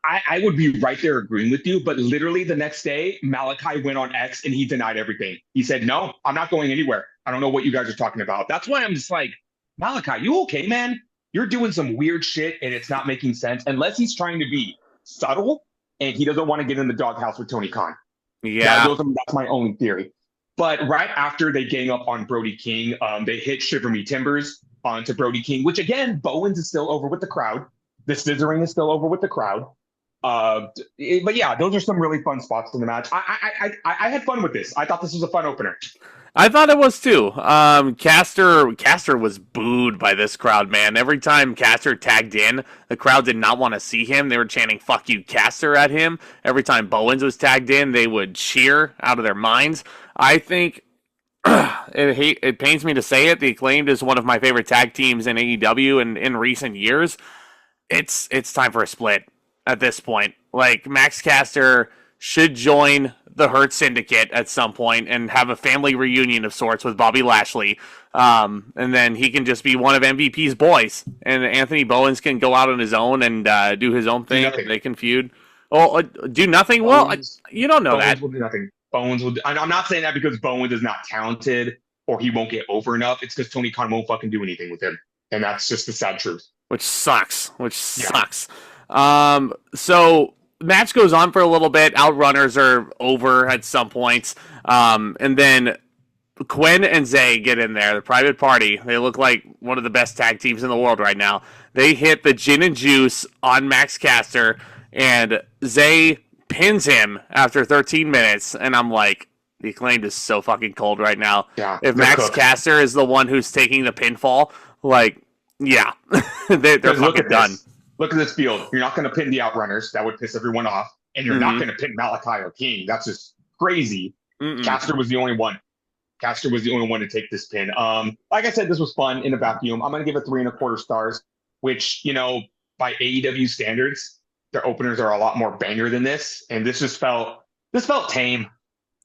I would be right there agreeing with you, but literally the next day, Malachi went on X and he denied everything. He said, no, I'm not going anywhere. I don't know what you guys are talking about. That's why I'm just like, Malachi, you okay, man? You're doing some weird shit and it's not making sense unless he's trying to be subtle and he doesn't want to get in the doghouse with Tony Khan. Yeah. That's my only theory. But right after they gang up on Brody King, they hit Shiver Me Timbers onto Brody King, which again, Bowens is still over with the crowd. The scissoring is still over with the crowd. But yeah, those are some really fun spots in the match. I had fun with this. I thought this was a fun opener. I thought it was too. Caster was booed by this crowd, man. Every time Caster tagged in, the crowd did not want to see him. They were chanting "fuck you, Caster" at him. Every time Bowens was tagged in, they would cheer out of their minds. I think it pains me to say it. The Acclaimed is one of my favorite tag teams in AEW and in recent years. It's time for a split. At this point, like, Max Caster should join the Hurt Syndicate at some point and have a family reunion of sorts with Bobby Lashley. And then he can just be one of MVP's boys, and Anthony Bowens can go out on his own and do his own thing. They can feud. Oh, do nothing? Bowens, you don't know Bowens that. Will do nothing. Bowens will. I'm not saying that because Bowens is not talented or he won't get over enough. It's because Tony Khan won't fucking do anything with him, and that's just the sad truth. Which sucks. So match goes on for a little bit. Outrunners are over at some points, and then Quinn and Zay get in there. The Private Party. They look like one of the best tag teams in the world right now. They hit the gin and juice on Max Caster, and Zay pins him after 13 minutes. And I'm like, the Acclaimed is so fucking cold right now. Yeah, if Max Caster is the one who's taking the pinfall, like, yeah, they're fucking done. Look at this field. You're not going to pin the Outrunners. That would piss everyone off. And you're not going to pin Malachi or King. That's just crazy. Caster was the only one. Caster was the only one to take this pin. Like I said, this was fun in a vacuum. I'm going to give it 3.25 stars, which, by AEW standards, their openers are a lot more banger than this. And this felt tame.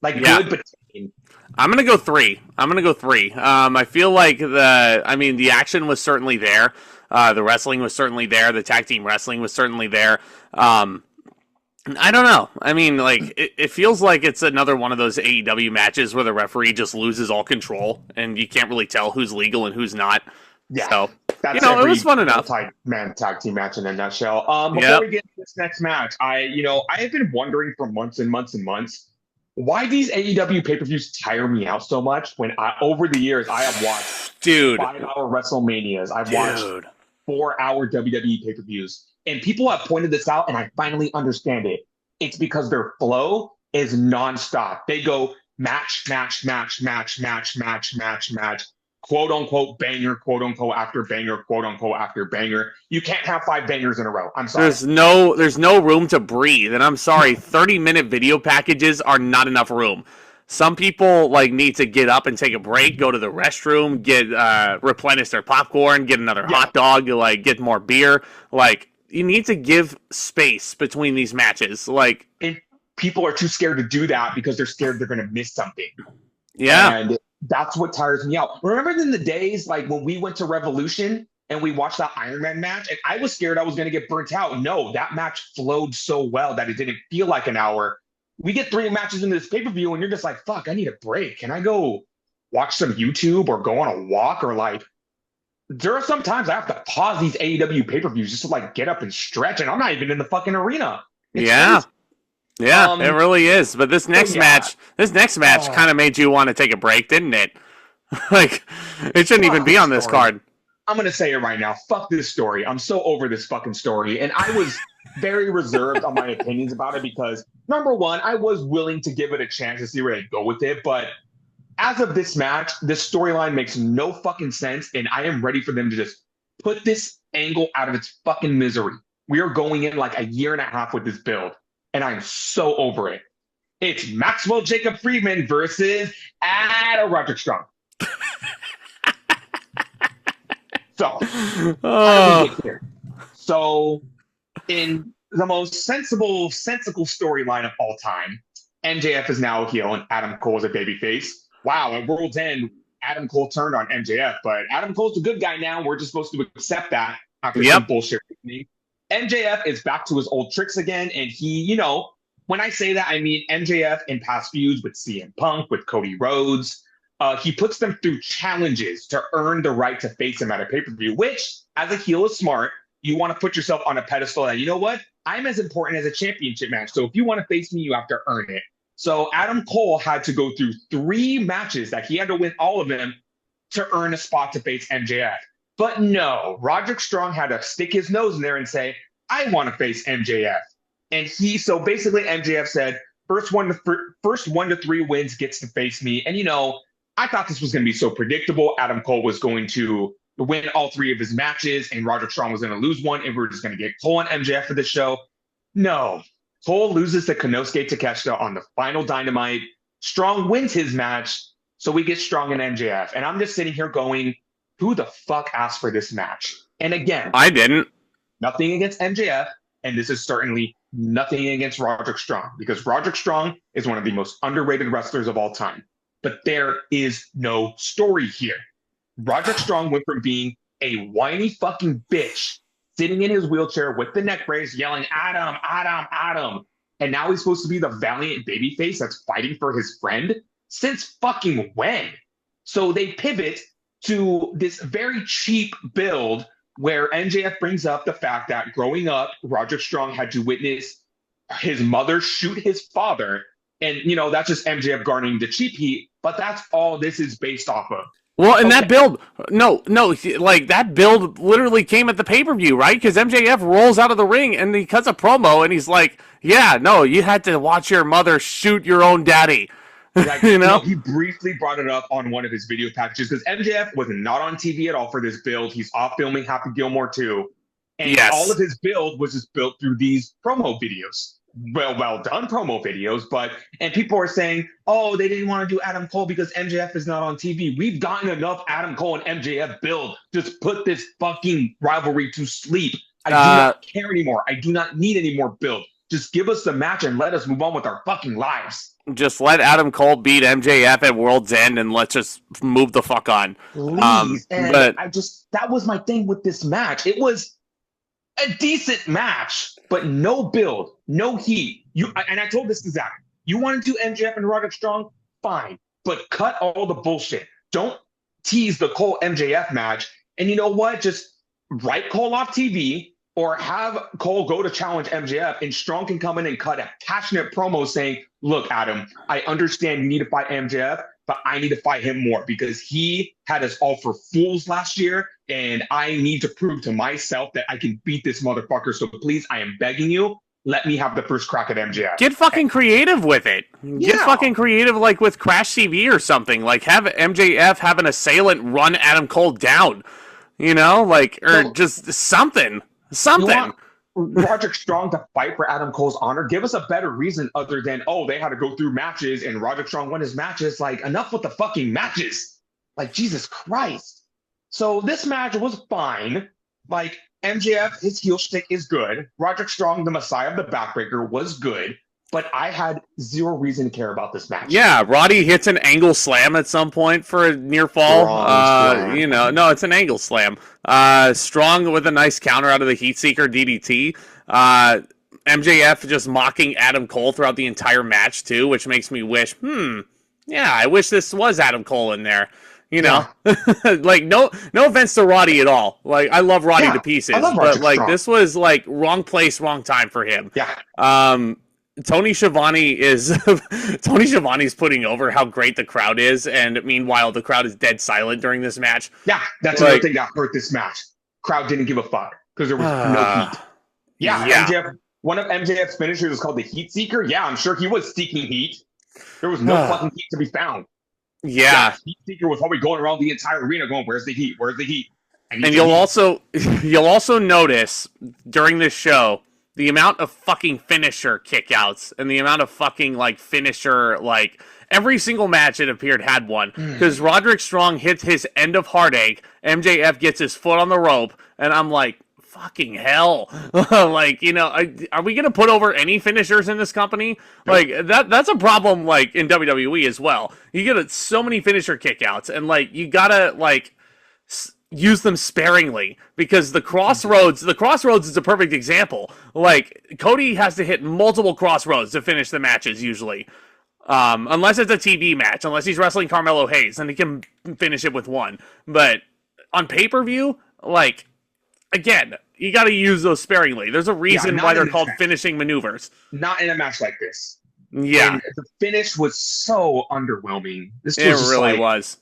Good, but tame. I'm going to go 3. I feel like the action was certainly there. The wrestling was certainly there. The tag team wrestling was certainly there. I don't know. I mean, it feels like it's another one of those AEW matches where the referee just loses all control and you can't really tell who's legal and who's not. Yeah. So, that's it was fun enough. Man tag team match in a nutshell. Before we get to this next match, I have been wondering for months and months and months why these AEW pay-per-views tire me out so much when over the years I have watched 5-hour WrestleManias. I've watched 4-hour WWE pay-per-views. And people have pointed this out, and I finally understand it. It's because their flow is nonstop. They go match, quote unquote banger, quote unquote after banger, quote unquote after banger. You can't have 5 bangers in a row. I'm sorry. There's no room to breathe, and I'm sorry. 30-minute video packages are not enough room. Some people need to get up and take a break, go to the restroom, get replenish their popcorn, get another hot dog, get more beer. You need to give space between these matches. And people are too scared to do that because they're scared they're going to miss something. Yeah. And that's what tires me out. Remember in the days when we went to Revolution and we watched that Iron Man match and I was scared I was going to get burnt out. No, that match flowed so well that it didn't feel like an hour. We get 3 matches into this pay-per-view and you're just like, fuck, I need a break. Can I go watch some YouTube or go on a walk or there are some times I have to pause these AEW pay-per-views just to get up and stretch, and I'm not even in the fucking arena. It's crazy. Yeah, it really is. But this next match kind of made you want to take a break, didn't it? It shouldn't even be on this card. I'm going to say it right now. Fuck this story. I'm so over this fucking story. And I was very reserved on my opinions about it because, number one, I was willing to give it a chance to see where they'd go with it. But as of this match, this storyline makes no fucking sense. And I am ready for them to just put this angle out of its fucking misery. We are going in a year and a half with this build. And I'm so over it. It's Maxwell Jacob Friedman versus Roderick Strong. So, how do we get here? So, in the most sensible storyline of all time, MJF is now a heel and Adam Cole is a babyface. Wow, at World's End, Adam Cole turned on MJF, but Adam Cole's a good guy now. We're just supposed to accept that after some bullshit. MJF is back to his old tricks again, and he, when I say that, I mean MJF in past feuds with CM Punk, with Cody Rhodes. He puts them through challenges to earn the right to face him at a pay-per-view, which, as a heel, is smart. You want to put yourself on a pedestal that, you know what? I'm as important as a championship match. So if you want to face me, you have to earn it. So Adam Cole had to go through 3 matches that he had to win all of them to earn a spot to face MJF. But no, Roderick Strong had to stick his nose in there and say, I want to face MJF. And so basically MJF said, first 1 to 3 wins gets to face me. And, I thought this was going to be so predictable. Adam Cole was going to win all 3 of his matches, and Roderick Strong was going to lose one, and we were just going to get Cole and MJF for the show. No. Cole loses to Konosuke Takeshita on the final Dynamite. Strong wins his match, so we get Strong and MJF. And I'm just sitting here going, who the fuck asked for this match? And again, I didn't. Nothing against MJF, and this is certainly nothing against Roderick Strong, because Roderick Strong is one of the most underrated wrestlers of all time. But there is no story here. Roderick Strong went from being a whiny fucking bitch sitting in his wheelchair with the neck brace yelling, Adam, Adam, Adam. And now he's supposed to be the valiant babyface that's fighting for his friend? Since fucking when? So they pivot to this very cheap build where MJF brings up the fact that growing up, Roderick Strong had to witness his mother shoot his father. And, that's just MJF garnering the cheap heat, but that's all this is based off of. Well, and that build, that build literally came at the pay-per-view, right? Because MJF rolls out of the ring and he cuts a promo and he's like, yeah, no, you had to watch your mother shoot your own daddy. Like, he briefly brought it up on one of his video packages because MJF was not on TV at all for this build. He's off filming Happy Gilmore 2. And all of his build was just built through these promo videos. Well done promo videos, and people are saying, oh, they didn't want to do Adam Cole because MJF is not on TV. We've gotten enough Adam Cole and MJF build. Just put this fucking rivalry to sleep. I do not care anymore. I do not need any more build. Just give us the match and let us move on with our fucking lives. Just let Adam Cole beat MJF at World's End and let's just move the fuck on. Please. That was my thing with this match. It was a decent match, but no build, no heat. And I told this to Zack. You want to do MJF and Roderick Strong? Fine. But cut all the bullshit. Don't tease the Cole MJF match. And you know what? Just write Cole off TV or have Cole go to challenge MJF and Strong can come in and cut a passionate promo saying, look, Adam, I understand you need to fight MJF, but I need to fight him more because he had us all for fools last year. And I need to prove to myself that I can beat this motherfucker. So please, I am begging you, let me have the first crack at MJF. Get fucking creative with it. Get fucking creative like with Crash TV or something. Like have MJF have an assailant run Adam Cole down. Just something. Something. You want Roderick Strong to fight for Adam Cole's honor? Give us a better reason other than, they had to go through matches and Roderick Strong won his matches. Like, enough with the fucking matches. Like, Jesus Christ. So this match was fine. Like, MJF, his heel shtick is good. Roderick Strong, the Messiah of the Backbreaker, was good. But I had zero reason to care about this match. Yeah, Roddy hits an angle slam at some point for a near fall. No, it's an angle slam. Strong with a nice counter out of the Heat Seeker DDT. MJF just mocking Adam Cole throughout the entire match, too, which makes me wish, I wish this was Adam Cole in there. Like no offense to Roddy at all. Like I love Roddy to pieces, but like Strong. This was like wrong place, wrong time for him. Yeah. Tony Schiavone's putting over how great the crowd is, and meanwhile the crowd is dead silent during this match. Yeah, that's another thing that hurt this match. Crowd didn't give a fuck because there was no heat. Yeah. MJF, one of MJF's finishers is called the Heat Seeker. Yeah, I'm sure he was seeking heat. There was no fucking heat to be found. Yeah. Heat Seeker was probably going around the entire arena going, where's the heat? Where's the heat? And you'll also notice during this show the amount of fucking finisher kickouts and the amount of fucking like finisher, like every single match it appeared had one. Because Roderick Strong hits his end of heartache, MJF gets his foot on the rope, and I'm like, fucking hell. Like, are we gonna put over any finishers in this company? Like that's a problem like in WWE as well. You get so many finisher kickouts and like you gotta like use them sparingly because the crossroads is a perfect example. Like Cody has to hit multiple crossroads to finish the matches usually. Unless it's a TV match, unless he's wrestling Carmelo Hayes, and he can finish it with one. But on pay-per-view, like, again, you got to use those sparingly. There's a reason why they're called finishing maneuvers. Not in a match like this. Yeah. And the finish was so underwhelming. This was it really was.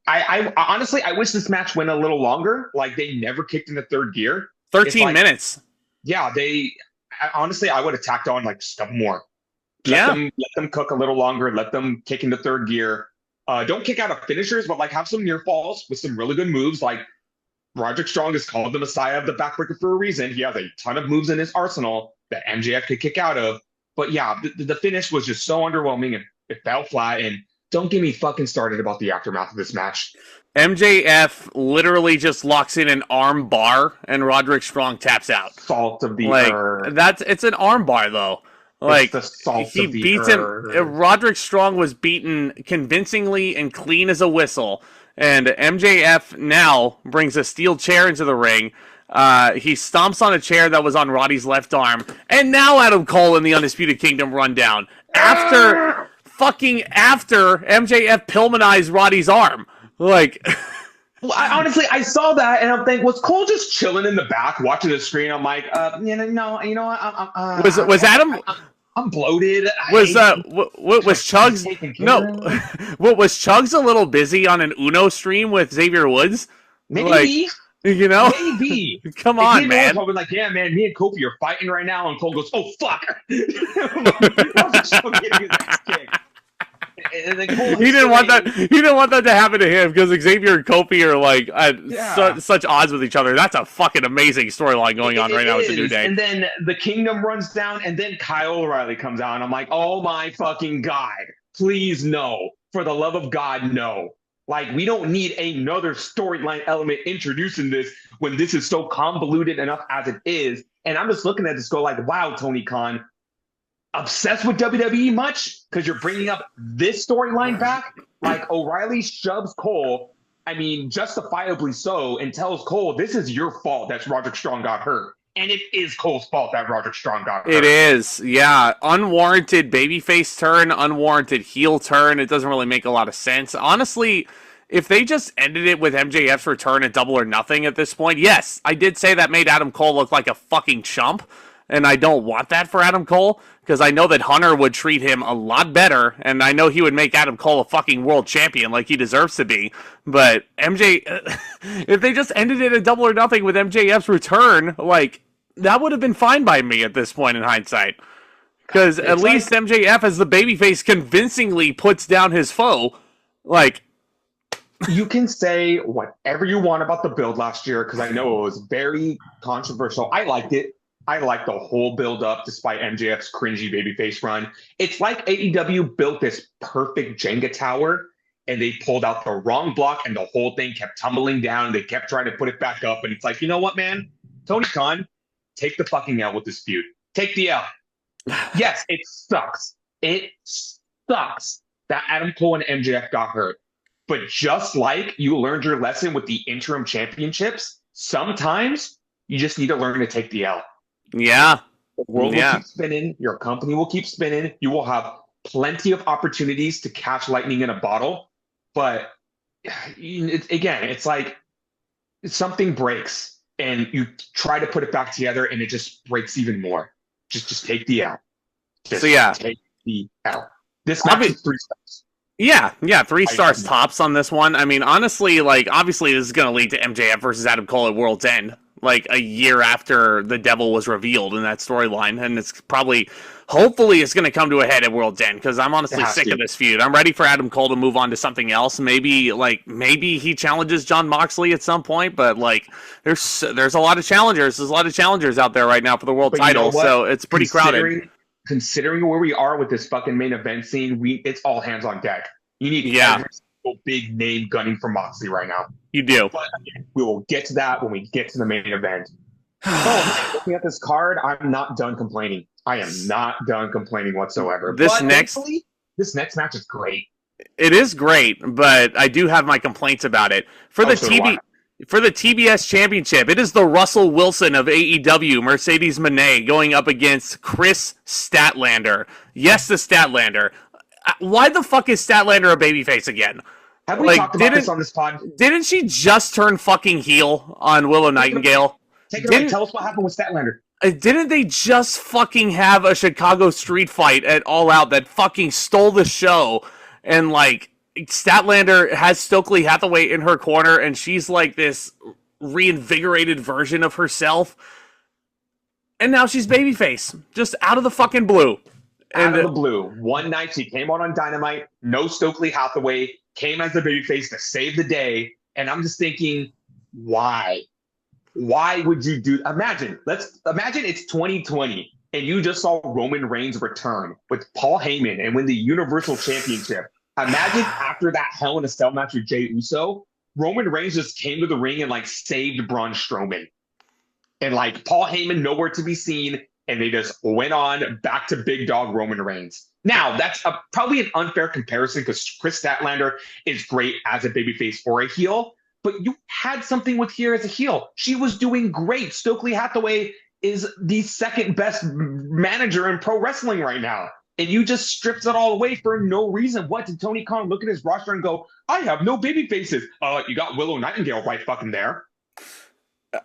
I honestly, I wish this match went a little longer. Like, they never kicked into third gear. 13 minutes. Yeah, I would have tacked on like just a couple more. Let them cook a little longer. Let them kick into third gear. Don't kick out of finishers, but like have some near falls with some really good moves. Like Roderick Strong is called the Messiah of the Backbreaker for a reason. He has a ton of moves in his arsenal that MJF could kick out of. But yeah, the finish was just so underwhelming and it fell flat. And don't get me fucking started about the aftermath of this match. MJF literally just locks in an arm bar and Roderick Strong taps out. Salt of the earth. It's an arm bar though. Like, he beats him. Roderick Strong was beaten convincingly and clean as a whistle. And MJF now brings a steel chair into the ring. He stomps on a chair that was on Roddy's left arm. And now Adam Cole in the Undisputed Kingdom rundown. After MJF Pillmanized Roddy's arm. Like... Well, I saw that and I'm thinking, was Cole just chilling in the back watching the screen? I'm like, was Adam... I'm bloated. Was Chugs? No, was Chugs a little busy on an Uno stream with Xavier Woods? Maybe. Like, Maybe. Come on, man. I'll be like, yeah, man, me and Kofi are fighting right now, and Cole goes, oh fuck. He didn't want that. He didn't want that to happen to him because Xavier and Kofi are like at such odds with each other. That's a fucking amazing storyline going on right now with the New Day. And then the Kingdom runs down, and then Kyle O'Reilly comes out, and I'm like, oh my fucking god, please no, for the love of God, no. Like, we don't need another storyline element introducing this when this is so convoluted enough as it is. And I'm just looking at this, go like, wow, Tony Khan. Obsessed with WWE much? Because you're bringing up this storyline back? Like, O'Reilly shoves Cole, I mean, justifiably so, and tells Cole, this is your fault that Roderick Strong got hurt. And it is Cole's fault that Roderick Strong got hurt. It is, yeah. Unwarranted babyface turn, unwarranted heel turn. It doesn't really make a lot of sense. Honestly, if they just ended it with MJF's return at Double or Nothing at this point, yes, I did say that made Adam Cole look like a fucking chump. And I don't want that for Adam Cole, because I know that Hunter would treat him a lot better, and I know he would make Adam Cole a fucking world champion like he deserves to be. But if they just ended it at Double or Nothing with MJF's return, like, that would have been fine by me at this point in hindsight. Because at least MJF as the babyface convincingly puts down his foe. Like... You can say whatever you want about the build last year, because I know it was very controversial. I liked it. I like the whole build-up despite MJF's cringy babyface run. It's like AEW built this perfect Jenga tower, and they pulled out the wrong block, and the whole thing kept tumbling down, and they kept trying to put it back up, and it's like, you know what, man? Tony Khan, take the fucking L with this feud. Take the L. Yes, it sucks. It sucks that Adam Cole and MJF got hurt. But just like you learned your lesson with the interim championships, sometimes you just need to learn to take the L. Yeah. The world will keep spinning. Your company will keep spinning. You will have plenty of opportunities to catch lightning in a bottle. But it's like something breaks and you try to put it back together and it just breaks even more. Just take the L. Take the L. This match is 3 stars. Yeah, 3 stars tops on this one. I mean, honestly, like, obviously this is going to lead to MJF versus Adam Cole at World's End. Like, a year after the Devil was revealed in that storyline. And it's hopefully it's going to come to a head at World's End, because I'm honestly sick of this feud. I'm ready for Adam Cole to move on to something else. Maybe he challenges Jon Moxley at some point, but, like, there's a lot of challengers. There's a lot of challengers out there right now for the world title, so it's pretty crowded. Considering where we are with this fucking main event scene, it's all hands on deck. You need every single big name gunning for Moxley right now. You do. But again, we will get to that when we get to the main event. Looking at this card, I'm not done complaining. I am not done complaining whatsoever. This next match is great. It is great, but I do have my complaints about it. For the TBS Championship, it is the Russell Wilson of AEW, Mercedes Moné, going up against Kris Statlander. Yes, the Statlander. Why the fuck is Statlander a babyface again? Have we talked about this on this pod? Didn't she just turn fucking heel on Willow Nightingale? Tell us what happened with Statlander. Didn't they just fucking have a Chicago street fight at All Out that fucking stole the show? And, like, Statlander has Stokely Hathaway in her corner, and she's like this reinvigorated version of herself. And now she's babyface. Just out of the fucking blue. Out of the blue. One night she came out on Dynamite, no Stokely Hathaway, came as a babyface to save the day. And I'm just thinking, why? Why would you do? Imagine it's 2020 and you just saw Roman Reigns return with Paul Heyman and win the Universal Championship. Imagine after that Hell in a Cell match with Jey Uso, Roman Reigns just came to the ring and like saved Braun Strowman. And like Paul Heyman nowhere to be seen, and they just went on back to big dog Roman Reigns. Now, that's probably an unfair comparison because Kris Statlander is great as a babyface or a heel, but you had something with her as a heel. She was doing great. Stokely Hathaway is the second best manager in pro wrestling right now. And you just stripped it all away for no reason. What did Tony Khan look at his roster and go, I have no baby faces? You got Willow Nightingale right fucking there.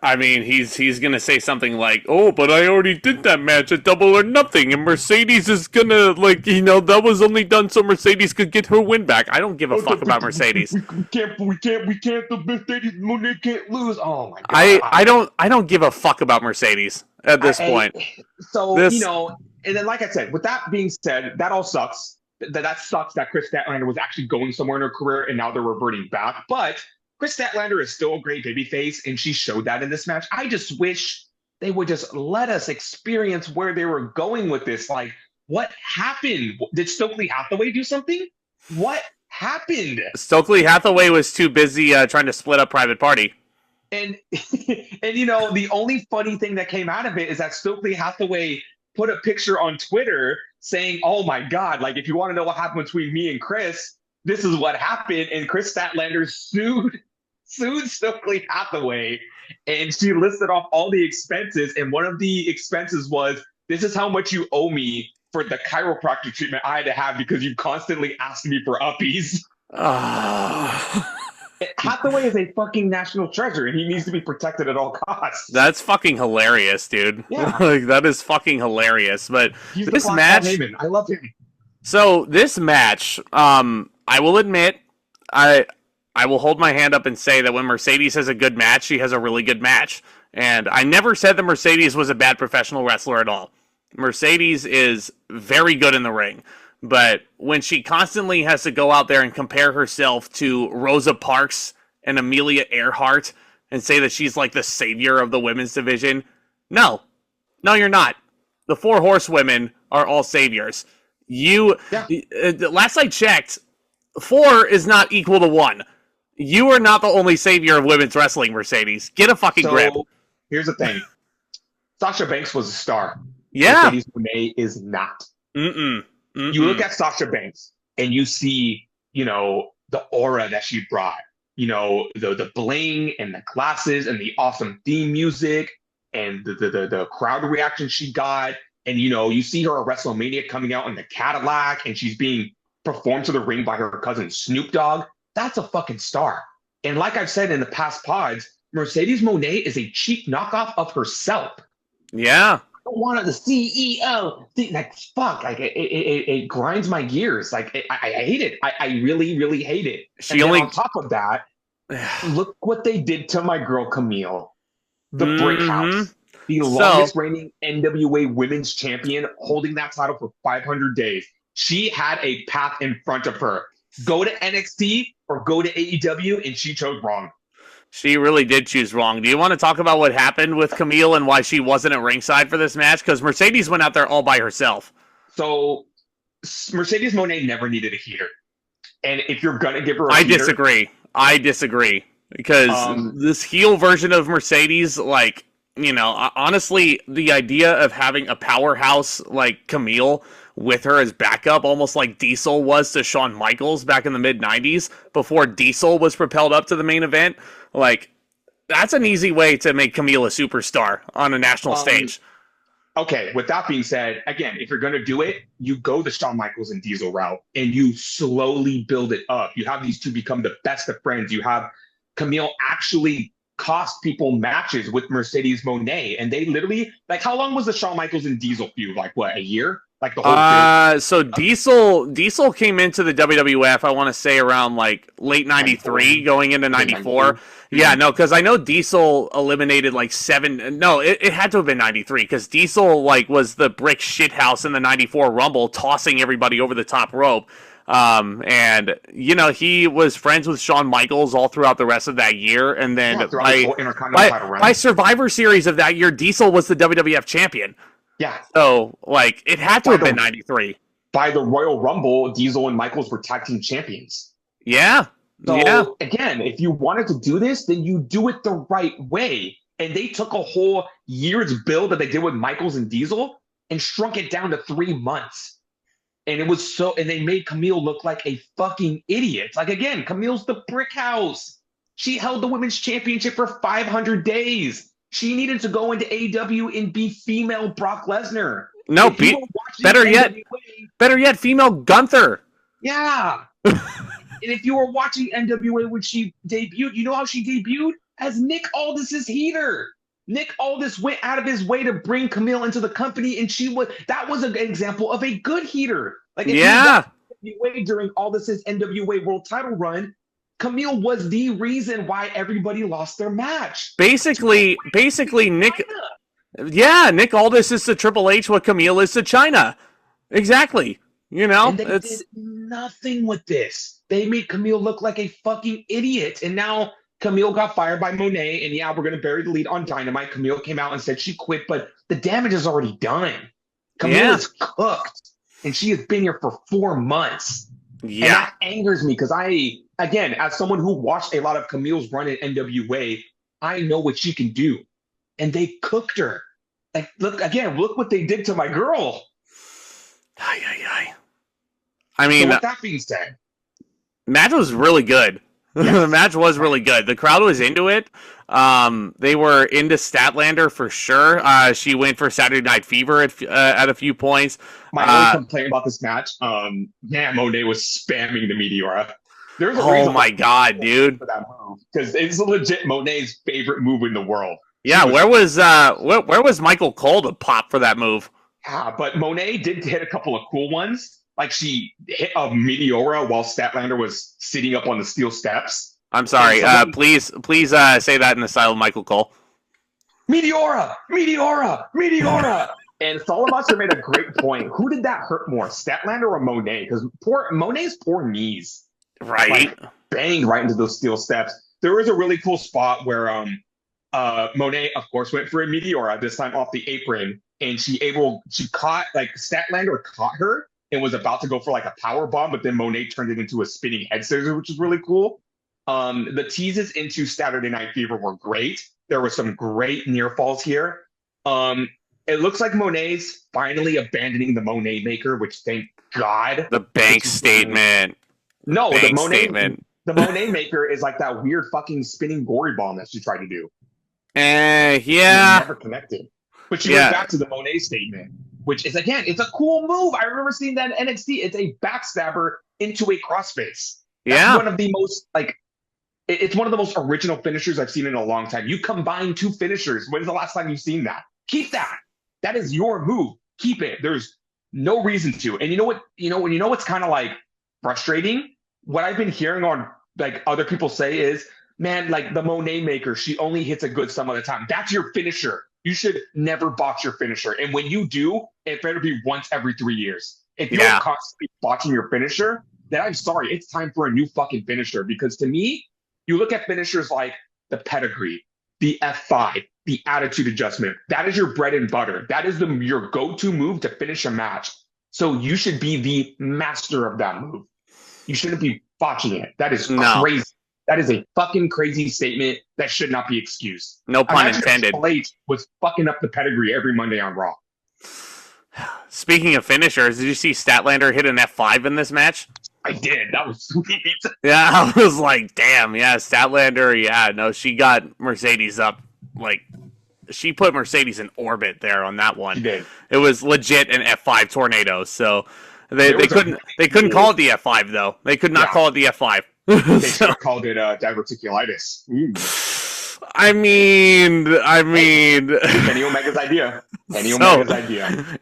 I mean, he's gonna say something like, "Oh, but I already did that match at Double or Nothing, and Mercedes is gonna that was only done so Mercedes could get her win back." I don't give a fuck about Mercedes. We can't. The Mercedes Moné can't lose. Oh my god. I don't give a fuck about Mercedes at this point. So and then like I said, with that being said, that all sucks. That sucks that Kris Statlander was actually going somewhere in her career, and now they're reverting back, but. Kris Statlander is still a great babyface, and she showed that in this match. I just wish they would just let us experience where they were going with this. Like, what happened? Did Stokely Hathaway do something? What happened? Stokely Hathaway was too busy trying to split up Private Party. And the only funny thing that came out of it is that Stokely Hathaway put a picture on Twitter saying, "Oh my God, like if you want to know what happened between me and Kris, this is what happened." And Kris Statlander sued Stokely Hathaway, and she listed off all the expenses, and one of the expenses was, "This is how much you owe me for the chiropractic treatment I had to have because you constantly asked me for uppies." Hathaway is a fucking national treasure, and he needs to be protected at all costs. That's fucking hilarious, dude. Yeah. That is fucking hilarious. But He's this match, Heyman. I love him. So this match, I will admit, I will hold my hand up and say that when Mercedes has a good match, she has a really good match. And I never said that Mercedes was a bad professional wrestler at all. Mercedes is very good in the ring. But when she constantly has to go out there and compare herself to Rosa Parks and Amelia Earhart and say that she's like the savior of the women's division, no, you're not. The Four Horsewomen are all saviors. Last I checked, 4 is not equal to 1. You are not the only savior of women's wrestling, Mercedes. Get a fucking grip. Here's the thing. Sasha Banks was a star. Yeah. Mercedes Moné is not. You look at Sasha Banks and you see, the aura that she brought, the bling and the glasses and the awesome theme music and the crowd reaction she got. And, you see her at WrestleMania coming out in the Cadillac and she's being performed to the ring by her cousin Snoop Dogg. That's a fucking star. And like I've said in the past pods, Mercedes Moné is a cheap knockoff of herself. Yeah. I don't want the CEO. Like, fuck. Like, it grinds my gears. Like, I hate it. I really, really hate it. On top of that, look what they did to my girl Camille. The Brick House. The longest reigning NWA Women's Champion, holding that title for 500 days. She had a path in front of her. Go to NXT or go to AEW, and she chose wrong. She really did choose wrong. Do you want to talk about what happened with Camille and why she wasn't at ringside for this match? Because Mercedes went out there all by herself. So Mercedes Moné never needed a heater. And if you're going to give her a heater... I disagree. Because this heel version of Mercedes, honestly, the idea of having a powerhouse like Camille with her as backup, almost like Diesel was to Shawn Michaels back in the mid-90s, before Diesel was propelled up to the main event, that's an easy way to make Camille a superstar on a national stage. Okay, with that being said, again, if you're going to do it, you go the Shawn Michaels and Diesel route, and you slowly build it up. You have these two become the best of friends. You have Camille actually cost people matches with Mercedes Moné, and they literally, how long was the Shawn Michaels and Diesel feud? A year? The whole so Diesel came into the WWF, I want to say around late 93 going into 94. Yeah, no, because I know Diesel eliminated 7. No, it had to have been 93 because Diesel was the brick shithouse in the 94 Rumble, tossing everybody over the top rope. And he was friends with Shawn Michaels all throughout the rest of that year, and then by Survivor Series of that year, Diesel was the WWF champion. Yeah. So, it had to have been 93. By the Royal Rumble, Diesel and Michaels were tag team champions. Yeah. So, again, if you wanted to do this, then you do it the right way. And they took a whole year's build that they did with Michaels and Diesel and shrunk it down to 3 months. And and they made Camille look like a fucking idiot. Like, again, Camille's the brick house. She held the women's championship for 500 days. She needed to go into AEW and be female Brock Lesnar. No, better yet, female Gunther. Yeah. And if you were watching NWA when she debuted, you know how she debuted? As Nick Aldis's heater. Nick Aldis went out of his way to bring Camille into the company, and that was an example of a good heater. Like, if you NWA during Aldis's NWA World Title run, Camille was the reason why everybody lost their match. Basically, Nick Aldis is to Triple H what Camille is to China. Exactly. And they did nothing with this. They made Camille look like a fucking idiot, and now Camille got fired by Moné, and we're going to bury the lead on Dynamite. Camille came out and said she quit, but the damage is already done. Camille is cooked, and she has been here for 4 months. Yeah. And that angers me because again, as someone who watched a lot of Camille's run in NWA, I know what she can do. And they cooked her. Like, look what they did to my girl. I mean, so with that being said, match was really good. Yes. The match was really good. The crowd was into it. They were into Statlander for sure. She went for Saturday Night Fever at a few points. My only complaint about this match, Moné was spamming the Meteora. There's a reason my god, dude! For that move, because it's legit Moné's favorite move in the world. Yeah, where was Michael Cole to pop for that move? Yeah, but Moné did hit a couple of cool ones. Like, she hit a Meteora while Statlander was sitting up on the steel steps. I'm sorry. Please say that in the style of Michael Cole. Meteora! And Solomon made a great point. Who did that hurt more, Statlander or Moné? Because Moné's poor knees, right, banged right into those steel steps. There was a really cool spot where Moné, of course, went for a Meteora, this time off the apron, and she caught, like, Statlander caught her and was about to go for like a power bomb, but then Moné turned it into a spinning head scissors, which is really cool. The teases into Saturday Night Fever were great. There were some great near falls here. It looks like Moné's finally abandoning the Moné Maker, which, thank God. The bank statement. No, the Moné Maker is like that weird fucking spinning gory bomb that she tried to do. Yeah. Never connected. But she went back to the Moné statement, which is, again, it's a cool move. I remember seeing that in NXT. It's a backstabber into a crossface. That's one of the most, like, it's one of the most original finishers I've seen in a long time. You combine two finishers. When's the last time you've seen that? Keep that. That is your move. Keep it. There's no reason to. And you know what's kind of like frustrating? What I've been hearing on, like, other people say is, man, like, the Moné Maker, she only hits a good some of the time. That's your finisher. You should never botch your finisher. And when you do, it better be once every 3 years. If you're constantly botching your finisher, then I'm sorry, it's time for a new fucking finisher. Because to me, you look at finishers like the pedigree, the F5, the attitude adjustment. That is your bread and butter. That is your go-to move to finish a match. So you should be the master of that move. You shouldn't be botching it. That is crazy. That is a fucking crazy statement that should not be excused. No pun intended. Triple H was fucking up the pedigree every Monday on Raw. Speaking of finishers, did you see Statlander hit an F5 in this match? I did. That was sweet. Yeah, I was like, damn, yeah, Statlander, she got Mercedes up. Like, she put Mercedes in orbit there on that one. She did. It was legit an F5 tornado, so they couldn't call it the F5, though. They could not call it the F5. They should have called it diverticulitis. I mean, Kenny Omega's idea.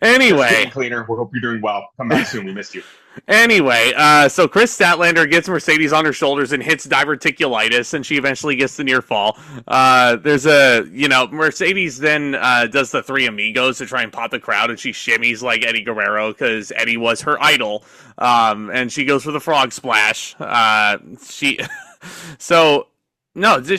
Anyway, cleaner. We hope you're doing well. Come back soon. We missed you. Anyway, so Kris Statlander gets Mercedes on her shoulders and hits diverticulitis, and she eventually gets the near fall. There's Mercedes then does the Three Amigos to try and pop the crowd, and she shimmies like Eddie Guerrero because Eddie was her idol. And she goes for the frog splash. Did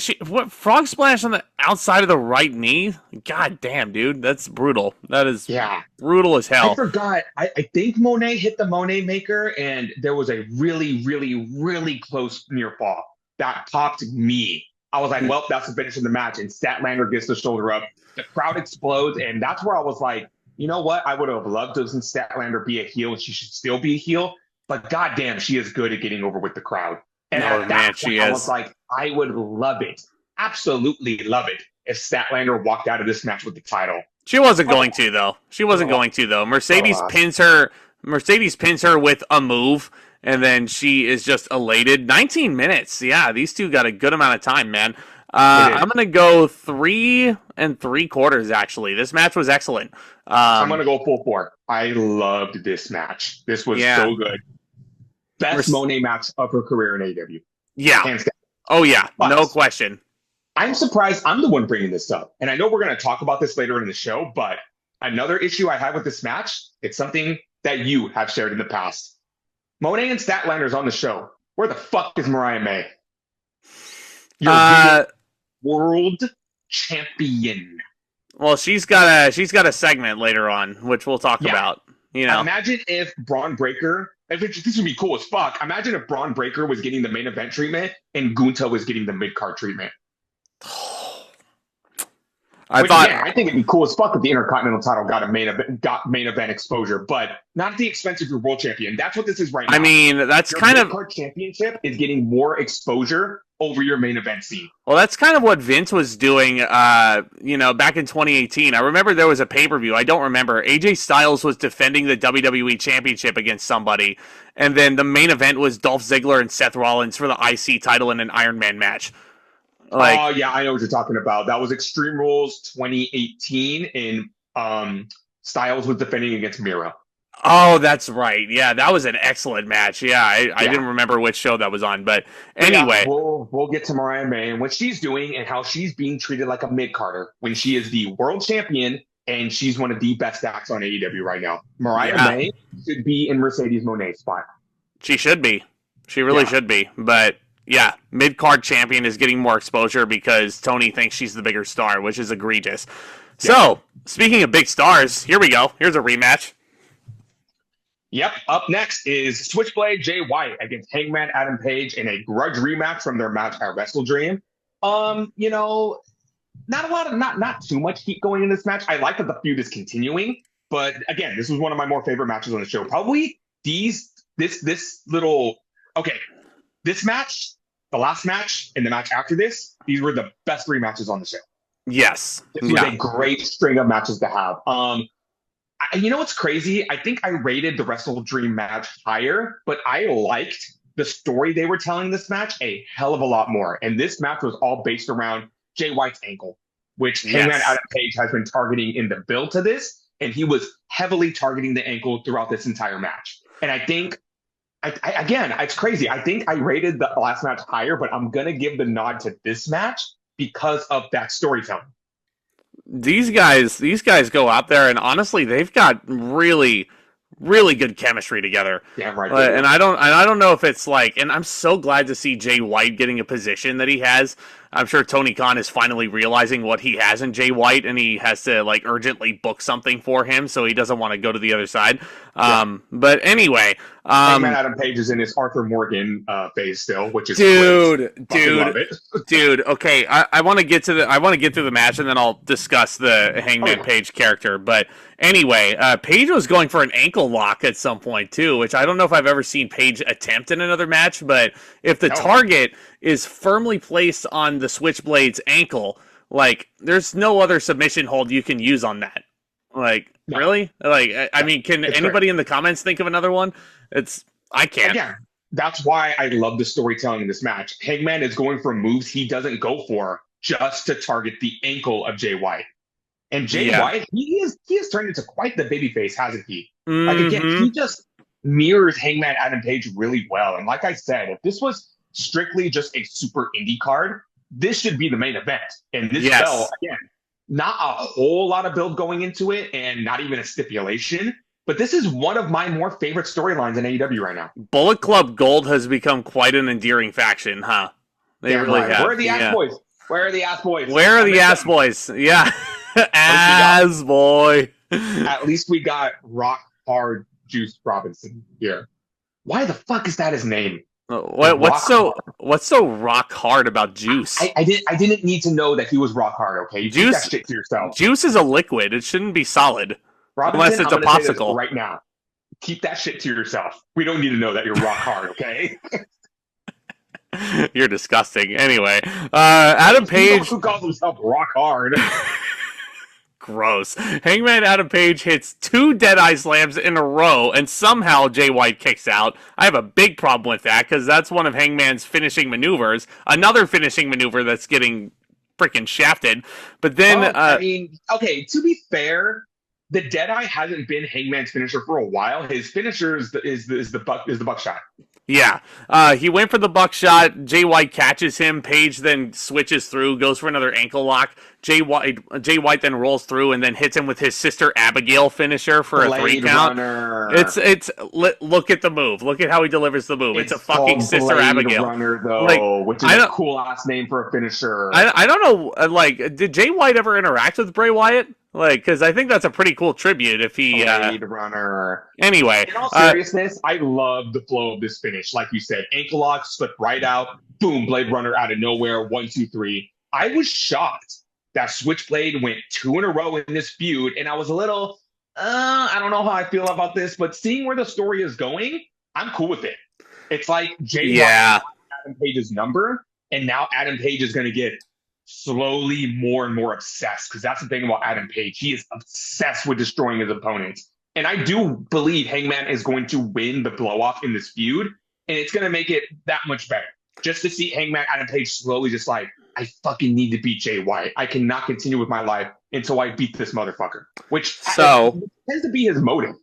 she frog splash on the outside of the right knee? God damn, dude, that's brutal. That is brutal as hell. I forgot. I think Moné hit the Moné Maker, and there was a really, really, really close near fall that popped me. I was like, well, that's the finish of the match, and Statlander gets the shoulder up. The crowd explodes, and that's where I was like, you know what? I would have loved to have seen Statlander be a heel, and she should still be a heel. But goddamn, she is good at getting over with the crowd. And Oh at man, that she point, I is. was like, I would love it, absolutely love it, if Statlander walked out of this match with the title. She wasn't going to though. She wasn't going to though. Mercedes pins her. Mercedes pins her with a move, and then she is just elated. 19 minutes. Yeah, these two got a good amount of time, man. I'm gonna go 3 3/4. Actually, this match was excellent. I'm gonna go full 4. I loved this match. This was so good. Best Moné match of her career in AEW. Yeah. Hands down. Oh yeah, no question. I'm surprised I'm the one bringing this up. And I know we're going to talk about this later in the show, but another issue I had with this match, it's something that you have shared in the past. Moné and Statlander's on the show. Where the fuck is Mariah May? You're world champion. Well, she's got a segment later on, which we'll talk about. You know, imagine if Braun Breaker. This would be cool as fuck. Imagine if Braun Breaker was getting the main event treatment and Gunta was getting the mid card treatment. I think it'd be cool as fuck if the Intercontinental title got main event exposure, but not at the expense of your world champion. That's what this is right now. I mean, that's your kind of mid-card championship is getting more exposure over your main event scene. Well, that's kind of what Vince was doing, back in 2018. I remember there was a pay-per-view. I don't remember. AJ Styles was defending the WWE Championship against somebody, and then the main event was Dolph Ziggler and Seth Rollins for the IC title in an Iron Man match. Oh, yeah, I know what you're talking about. That was Extreme Rules 2018, and Styles was defending against Miro. Oh, that's right. Yeah, that was an excellent match. Yeah, I didn't remember which show that was on, but anyway. Yeah, we'll get to Mariah May and what she's doing and how she's being treated like a mid-carder when she is the world champion and she's one of the best acts on AEW right now. Mariah May should be in Mercedes Moné's spot. She should be. She really should be, but... Yeah, mid-card champion is getting more exposure because Tony thinks she's the bigger star, which is egregious. Yeah. So, speaking of big stars, here we go. Here's a rematch. Yep, up next is Switchblade Jay White against Hangman Adam Page in a grudge rematch from their match at Wrestle Dream. Not too much heat going in this match. I like that the feud is continuing, but again, this was one of my more favorite matches on the show. Probably this match, the last match, and the match after this, these were the best 3 matches on the show. Yes. This was a great string of matches to have. You know what's crazy? I think I rated the Wrestle Dream match higher, but I liked the story they were telling this match a hell of a lot more. And this match was all based around Jay White's ankle, which Hangman Adam Page has been targeting in the build to this, and he was heavily targeting the ankle throughout this entire match. And I think again, it's crazy. I think I rated the last match higher, but I'm going to give the nod to this match because of that storytelling. These guys go out there, and honestly, they've got really, really good chemistry together. Yeah, right. And I don't know if it's like, and I'm so glad to see Jay White getting a position that he has. I'm sure Tony Khan is finally realizing what he has in Jay White, and he has to urgently book something for him, so he doesn't want to go to the other side. But anyway, Hangman Adam Page is in his Arthur Morgan phase still, which is dude. Okay, I want to get to the match, and then I'll discuss the Hangman Page character. But anyway, Page was going for an ankle lock at some point too, which I don't know if I've ever seen Page attempt in another match. But if the target is firmly placed on the Switchblade's ankle, there's no other submission hold you can use on that. Really? I mean, can anybody in the comments think of another one? I can't. Yeah, that's why I love the storytelling in this match. Hangman is going for moves he doesn't go for just to target the ankle of Jay White. And Jay White, he has turned into quite the babyface, hasn't he? Mm-hmm. Again, he just mirrors Hangman Adam Page really well. And like I said, if this was strictly just a super indie card, this should be the main event. And this fell, again, not a whole lot of build going into it and not even a stipulation. But this is one of my more favorite storylines in AEW right now. Bullet Club Gold has become quite an endearing faction, huh? They really have. Where are the ass boys? Where are the ass boys? Where are the ass boys? Yeah. Ass boy. At least we got Rock Hard Juice Robinson here. Why the fuck is that his name? What's so rock hard about Juice? I didn't need to know that he was rock hard. Okay, you keep that shit to yourself. Juice is a liquid. It shouldn't be solid. Unless Robinson, it's a I'm going to say this popsicle. right now. Keep that shit to yourself. We don't need to know that you're rock hard, okay? You're disgusting. Anyway, Adam Page. Who calls himself rock hard? Gross. Hangman Adam Page hits 2 Deadeye slams in a row, and somehow Jay White kicks out. I have a big problem with that, because that's one of Hangman's finishing maneuvers. Another finishing maneuver that's getting freaking shafted. But then... I mean, okay, to be fair, the Deadeye hasn't been Hangman's finisher for a while. His finisher is the buckshot. Yeah, he went for the buckshot. Jay White catches him. Page then switches through, goes for another ankle lock. Jay White then rolls through and then hits him with his Sister Abigail finisher for a 3 count. It's look at the move. Look at how he delivers the move. It's a fucking Sister Blade Abigail Runner, though, which is a cool ass name for a finisher. I don't know. Like, did Jay White ever interact with Bray Wyatt? Like, because I think that's a pretty cool tribute if he... Blade Runner. Anyway. In all seriousness, I love the flow of this finish. Like you said, ankle lock, slip right out, boom, Blade Runner out of nowhere, 1, 2, 3. I was shocked that Switchblade went 2 in a row in this feud, and I was a little, I don't know how I feel about this, but seeing where the story is going, I'm cool with it. It's like Jay White Adam Page's number, and now Adam Page is going to get slowly more and more obsessed, because that's the thing about Adam Page. He is obsessed with destroying his opponents. And I do believe Hangman is going to win the blow-off in this feud, and it's going to make it that much better. Just to see Hangman Adam Page slowly just like, I fucking need to beat Jay White. I cannot continue with my life until I beat this motherfucker. Which tends to be his motive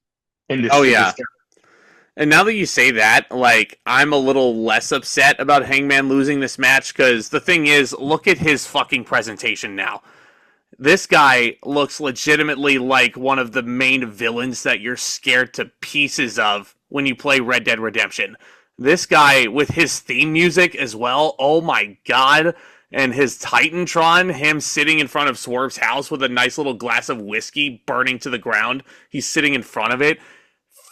in this. And now that you say that, like, I'm a little less upset about Hangman losing this match, because the thing is, look at his fucking presentation now. This guy looks legitimately like one of the main villains that you're scared to pieces of when you play Red Dead Redemption. This guy, with his theme music as well, oh my god, and his Titantron, him sitting in front of Swerve's house with a nice little glass of whiskey burning to the ground, he's sitting in front of it,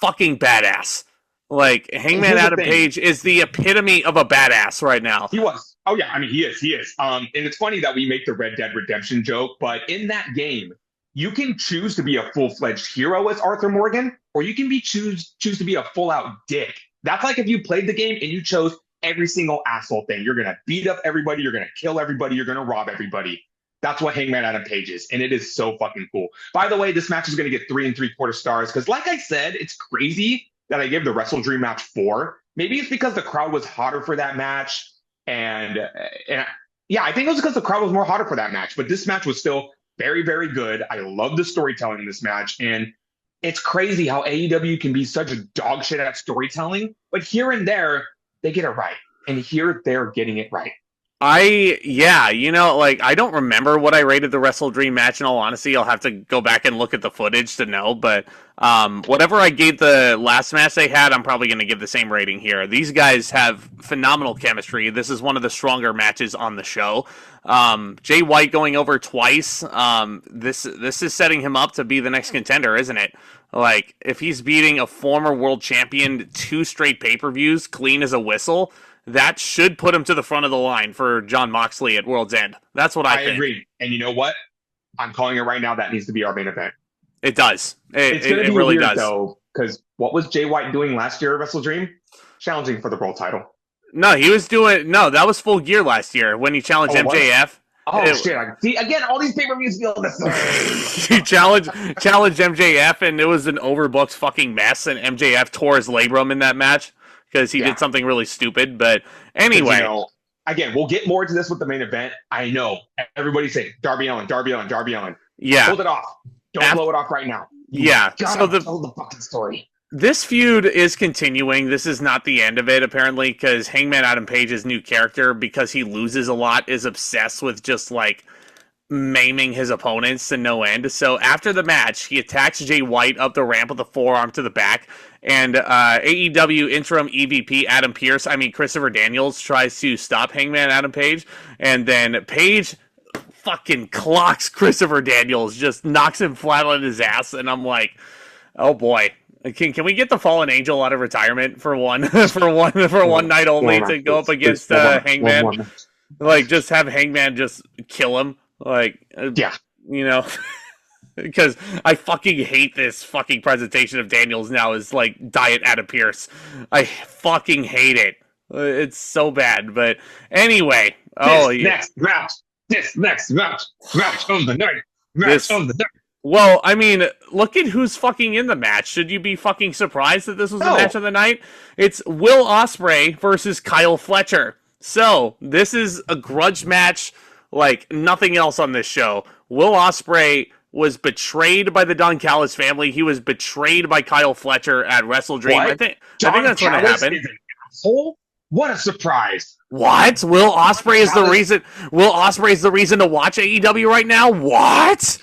fucking badass. Like, Hangman Adam Page is the epitome of a badass right now. He was. Oh, yeah. I mean, he is. And it's funny that we make the Red Dead Redemption joke, but in that game, you can choose to be a full-fledged hero as Arthur Morgan, or you can choose to be a full-out dick. That's like if you played the game and you chose every single asshole thing. You're going to beat up everybody. You're going to kill everybody. You're going to rob everybody. That's what Hangman Adam Page is, and it is so fucking cool. By the way, this match is going to get 3 3/4 stars, because like I said, it's crazy that I gave the Wrestle Dream match 4. Maybe it's because the crowd was hotter for that match. And yeah, I think it was because the crowd was more hotter for that match. But this match was still very, very good. I love the storytelling in this match. And it's crazy how AEW can be such a dog shit at storytelling. But here and there, they get it right. And here they're getting it right. I don't remember what I rated the Wrestle Dream match, in all honesty. I'll have to go back and look at the footage to know, but whatever I gave the last match they had, I'm probably going to give the same rating here. These guys have phenomenal chemistry. This is one of the stronger matches on the show. Jay White going over twice, this is setting him up to be the next contender, isn't it? Like, if he's beating a former world champion 2 straight pay-per-views clean as a whistle, that should put him to the front of the line for Jon Moxley at World's End. That's what I think. I agree. And you know what? I'm calling it right now. That needs to be our main event. It does. It weird, really does. Though, because what was Jay White doing last year at Wrestle Dream? Challenging for the world title. No, that was Full Gear last year when he challenged MJF. Shit. See, again, all these pay-per-views feel the same. He challenged MJF, and it was an overbooked fucking mess, and MJF tore his labrum in that match, because he did something really stupid. But anyway. Again, we'll get more to this with the main event. I know. Everybody's saying, Darby Allin. Yeah. Hold it off. Don't blow it off right now. Tell the fucking story. This feud is continuing. This is not the end of it, apparently, because Hangman Adam Page's new character, because he loses a lot, is obsessed with just, like, maiming his opponents to no end. So after the match, he attacks Jay White up the ramp with a forearm to the back, and AEW interim EVP Christopher Daniels tries to stop Hangman Adam Page, and then Page fucking clocks Christopher Daniels, just knocks him flat on his ass, and I'm like, oh boy. Can we get the Fallen Angel out of retirement for one night only to go up against Hangman? Like, just have Hangman just kill him. Like, yeah, you know. because I fucking hate this fucking presentation of Daniels now as like Diet Adam Pierce. I fucking hate it. It's so bad. But anyway, Next match. This next match. Match of the night. This- of the night. Well, I mean, look at who's fucking in the match. Should you be fucking surprised that this was the match of the night? It's Will Ospreay versus Kyle Fletcher. So, this is a grudge match like nothing else on this show. Will Ospreay was betrayed by the Don Callis family. He was betrayed by Kyle Fletcher at Wrestle Dream. What? I think that's what happened. Is an asshole? What a surprise. What? Will Ospreay is the reason to watch AEW right now? What?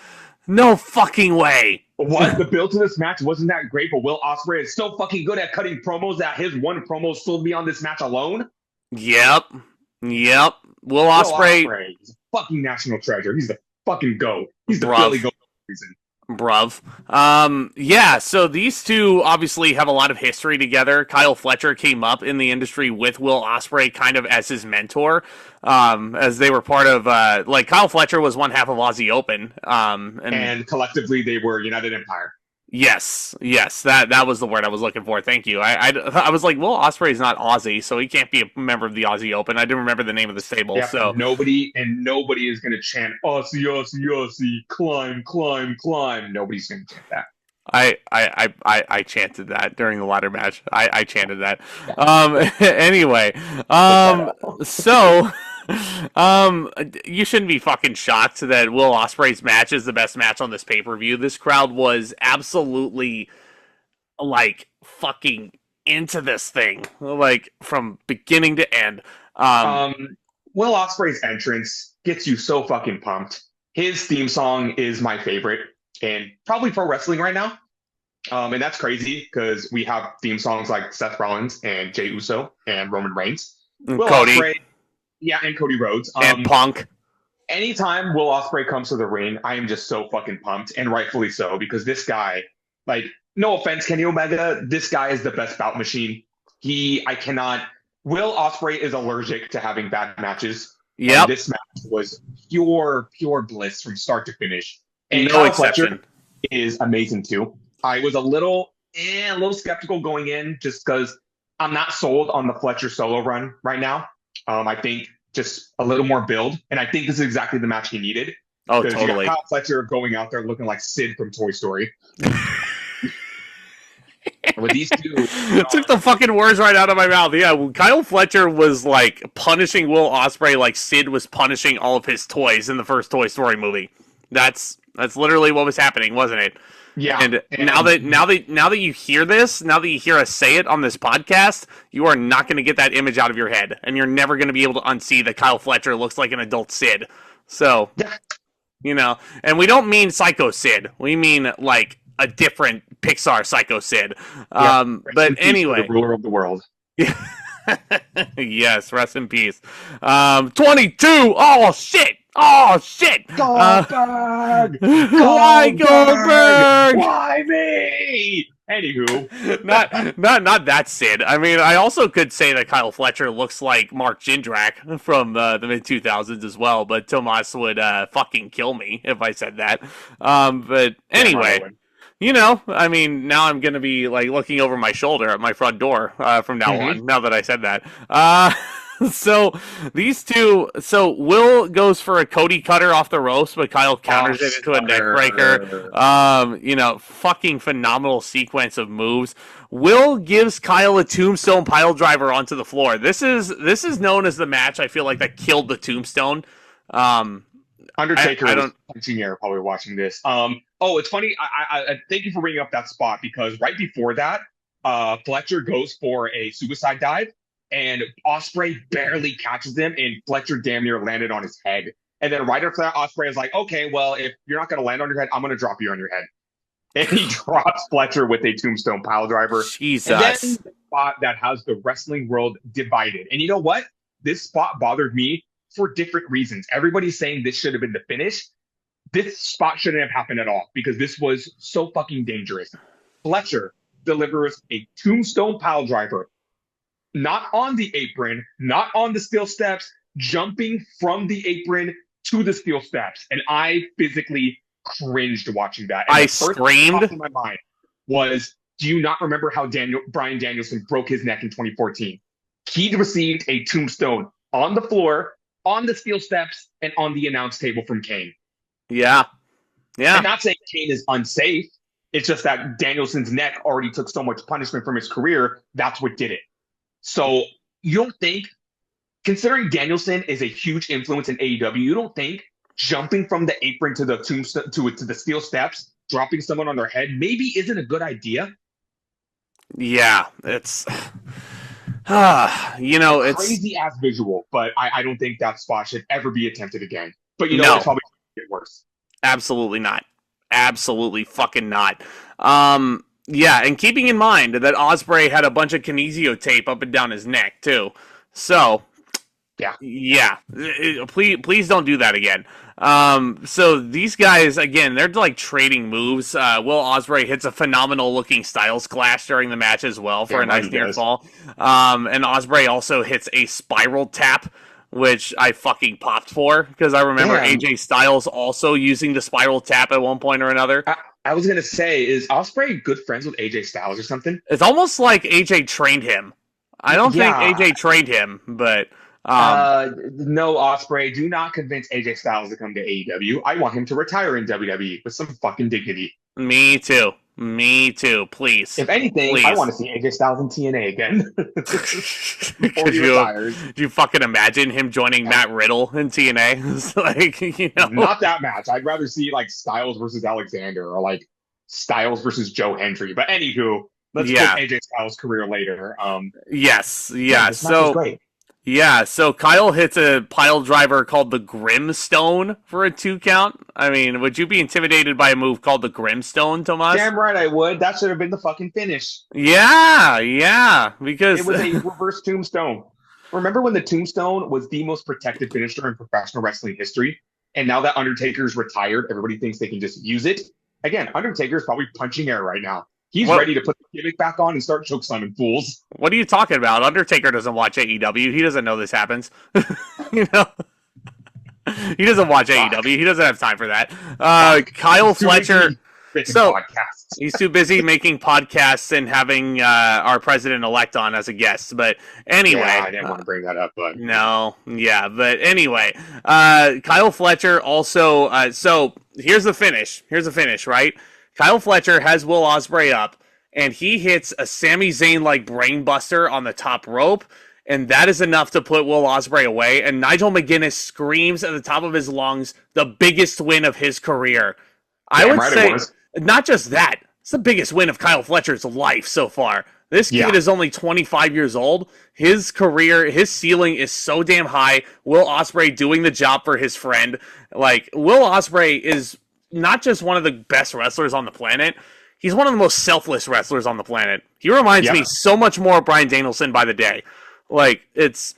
No fucking way. What? The build to this match wasn't that great, but Will Ospreay is so fucking good at cutting promos that his one promo sold me on this match alone. Yep. Will Ospreay is a fucking national treasure. He's the fucking GOAT. He's the Billy GOAT reason. Bruv. Yeah, so these two obviously have a lot of history together. Kyle Fletcher came up in the industry with Will Ospreay kind of as his mentor, as they were part of, like, Kyle Fletcher was one half of Aussie Open. And collectively they were United Empire. Yes, that was the word I was looking for. Thank you. I was like, Will Ospreay's not Aussie, so he can't be a member of the Aussie Open. I didn't remember the name of the stable. Yeah, so nobody is going to chant Aussie, Aussie, Aussie, climb, climb, climb. Nobody's going to chant that. I chanted that during the ladder match. I chanted that. Yeah. Anyway, so you shouldn't be fucking shocked that Will Ospreay's match is the best match on this pay-per-view. This crowd was absolutely like fucking into this thing, like from beginning to end. Will Ospreay's entrance gets you so fucking pumped. His theme song is my favorite and probably pro wrestling right now. And that's crazy because we have theme songs like Seth Rollins and Jey Uso and Roman Reigns. And Cody. Ospreay, yeah, and Cody Rhodes. And Punk. Anytime Will Ospreay comes to the ring, I am just so fucking pumped, and rightfully so, because this guy, like, no offense, Kenny Omega, this guy is the best bout machine. Will Ospreay is allergic to having bad matches. Yeah. This match was pure bliss from start to finish. And no exception. Fletcher is amazing too. I was a little skeptical going in just because I'm not sold on the Fletcher solo run right now. I think just a little more build, and I think this is exactly the match he needed. Oh, totally. You got Kyle Fletcher going out there looking like Sid from Toy Story. With these two, took the fucking words right out of my mouth. Yeah, Kyle Fletcher was like punishing Will Ospreay like Sid was punishing all of his toys in the first Toy Story movie. That's literally what was happening, wasn't it? Yeah. And now that you hear this, now that you hear us say it on this podcast, you are not going to get that image out of your head, and you're never going to be able to unsee that Kyle Fletcher looks like an adult Sid. So, and we don't mean Psycho Sid. We mean like a different Pixar Psycho Sid. But anyway, the ruler of the world. Yes, rest in peace. 22. Oh shit! Goldberg! Why Goldberg? Why me? Anywho, not that Sid. I mean, I also could say that Kyle Fletcher looks like Mark Jindrak from the mid 2000s as well. But Tomas would fucking kill me if I said that. But anyway. I mean, now I'm going to be like looking over my shoulder at my front door from now on, now that I said that. So these two, Will goes for a Cody cutter off the ropes, but Kyle counters it into a neck breaker. Fucking phenomenal sequence of moves. Will gives Kyle a tombstone pile driver onto the floor. This is known as the match, I feel like, that killed the tombstone. Undertaker is punching air while we're watching this. It's funny. I thank you for bringing up that spot, because right before that, Fletcher goes for a suicide dive, and Ospreay barely catches him, and Fletcher damn near landed on his head. And then right after that, Ospreay is like, okay, well, if you're not going to land on your head, I'm going to drop you on your head. And he drops Fletcher with a tombstone pile driver. Jesus. And then the spot that has the wrestling world divided. And you know what? This spot bothered me for different reasons. Everybody's saying this should have been the finish. This spot shouldn't have happened at all, because this was so fucking dangerous. Fletcher delivers a tombstone pile driver, not on the apron, not on the steel steps, jumping from the apron to the steel steps. And I physically cringed watching that. And I the first thing that screamed. popped in my mind was, do you not remember how Bryan Danielson broke his neck in 2014? He received a tombstone on the floor, on the steel steps, and on the announce table from Kane. Yeah. I'm not saying Kane is unsafe. It's just that Danielson's neck already took so much punishment from his career. That's what did it. So you don't think, considering Danielson is a huge influence in AEW, you don't think jumping from the apron to the tombstone to the steel steps, dropping someone on their head, maybe isn't a good idea? Yeah, it's it's crazy ass visual, but I don't think that spot should ever be attempted again. But No. It's probably going to get worse. Absolutely not. Absolutely fucking not. Yeah, and keeping in mind that Ospreay had a bunch of kinesio tape up and down his neck too. So yeah. Please don't do that again. So these guys, again, they're like trading moves. Will Ospreay hits a phenomenal looking Styles Clash during the match as well for a nice near fall. And Ospreay also hits a spiral tap, which I fucking popped for because I remember AJ Styles also using the spiral tap at one point or another. I was gonna say, is Ospreay good friends with AJ Styles or something? It's almost like AJ trained him. I don't think AJ trained him, but no, Ospreay, do not convince AJ Styles to come to AEW. I want him to retire in WWE with some fucking dignity. Me too, please. If anything, I want to see AJ Styles in TNA again. Before he retires. Do you fucking imagine him joining Matt Riddle in TNA? It's like, Not that match. I'd rather see like Styles versus Alexander or like Styles versus Joe Hendry. But anywho, let's put AJ Styles' career later. Yes. This match is great. Yeah, so Kyle hits a pile driver called the Grimstone for a 2 count. I mean, would you be intimidated by a move called the Grimstone, Tomas? Damn right I would. That should have been the fucking finish. Yeah, because it was a reverse tombstone. Remember when the tombstone was the most protected finisher in professional wrestling history? And now that Undertaker's retired, everybody thinks they can just use it. Again, Undertaker's probably punching air right now. He's ready to put the gimmick back on and start chokeslamming fools. What are you talking about? Undertaker doesn't watch AEW. He doesn't know this happens. He doesn't watch AEW. He doesn't have time for that. Kyle Fletcher. So he's too busy making podcasts and having our president-elect on as a guest. But anyway, I didn't want to bring that up, but but anyway, Kyle Fletcher also. So here's the finish. Right? Kyle Fletcher has Will Ospreay up, and he hits a Sami Zayn-like brainbuster on the top rope, and that is enough to put Will Ospreay away. And Nigel McGuinness screams at the top of his lungs, the biggest win of his career. I would say, not just that, it's the biggest win of Kyle Fletcher's life so far. This kid is only 25 years old. His career, his ceiling is so damn high. Will Ospreay doing the job for his friend. Like, Will Ospreay is not just one of the best wrestlers on the planet, he's one of the most selfless wrestlers on the planet. He reminds me so much more of Bryan Danielson by the day. Like, it's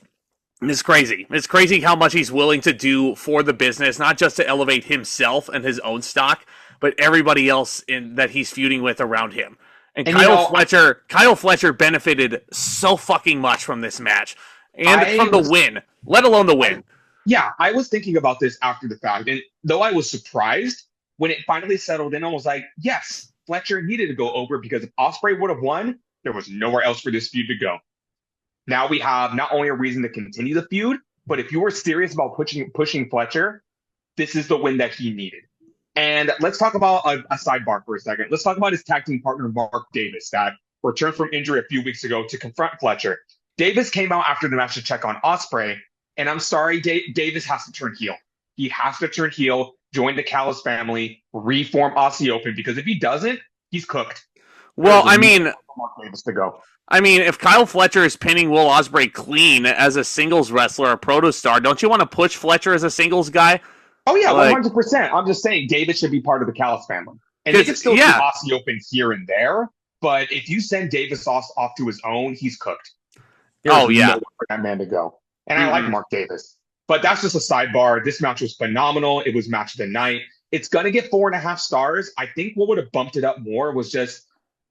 crazy. It's crazy how much he's willing to do for the business, not just to elevate himself and his own stock, but everybody else that he's feuding with around him. And Kyle Fletcher benefited so fucking much from this match. And from the win, let alone the win. I was thinking about this after the fact, and though I was surprised, when it finally settled in, I was like, yes, Fletcher needed to go over because if Ospreay would have won, there was nowhere else for this feud to go. Now we have not only a reason to continue the feud, but if you were serious about pushing Fletcher, this is the win that he needed. And let's talk about a sidebar for a second. Let's talk about his tag team partner, Mark Davis, that returned from injury a few weeks ago to confront Fletcher. Davis came out after the match to check on Ospreay, and I'm sorry, Davis has to turn heel. He has to turn heel, join the Callis family, reform Aussie Open, because if he doesn't, he's cooked. Well, I mean, Mark Davis to go. I mean, if Kyle Fletcher is pinning Will Ospreay clean as a singles wrestler, a protostar, don't you want to push Fletcher as a singles guy? Oh, yeah, 100%. I'm just saying Davis should be part of the Callis family. And they can still do Aussie Open here and there, but if you send Davis off to his own, he's cooked. There's nowhere for that man to go. And I like Mark Davis. But that's just a sidebar. This match was phenomenal. It was match of the night. It's going to get 4.5 stars. I think what would have bumped it up more was just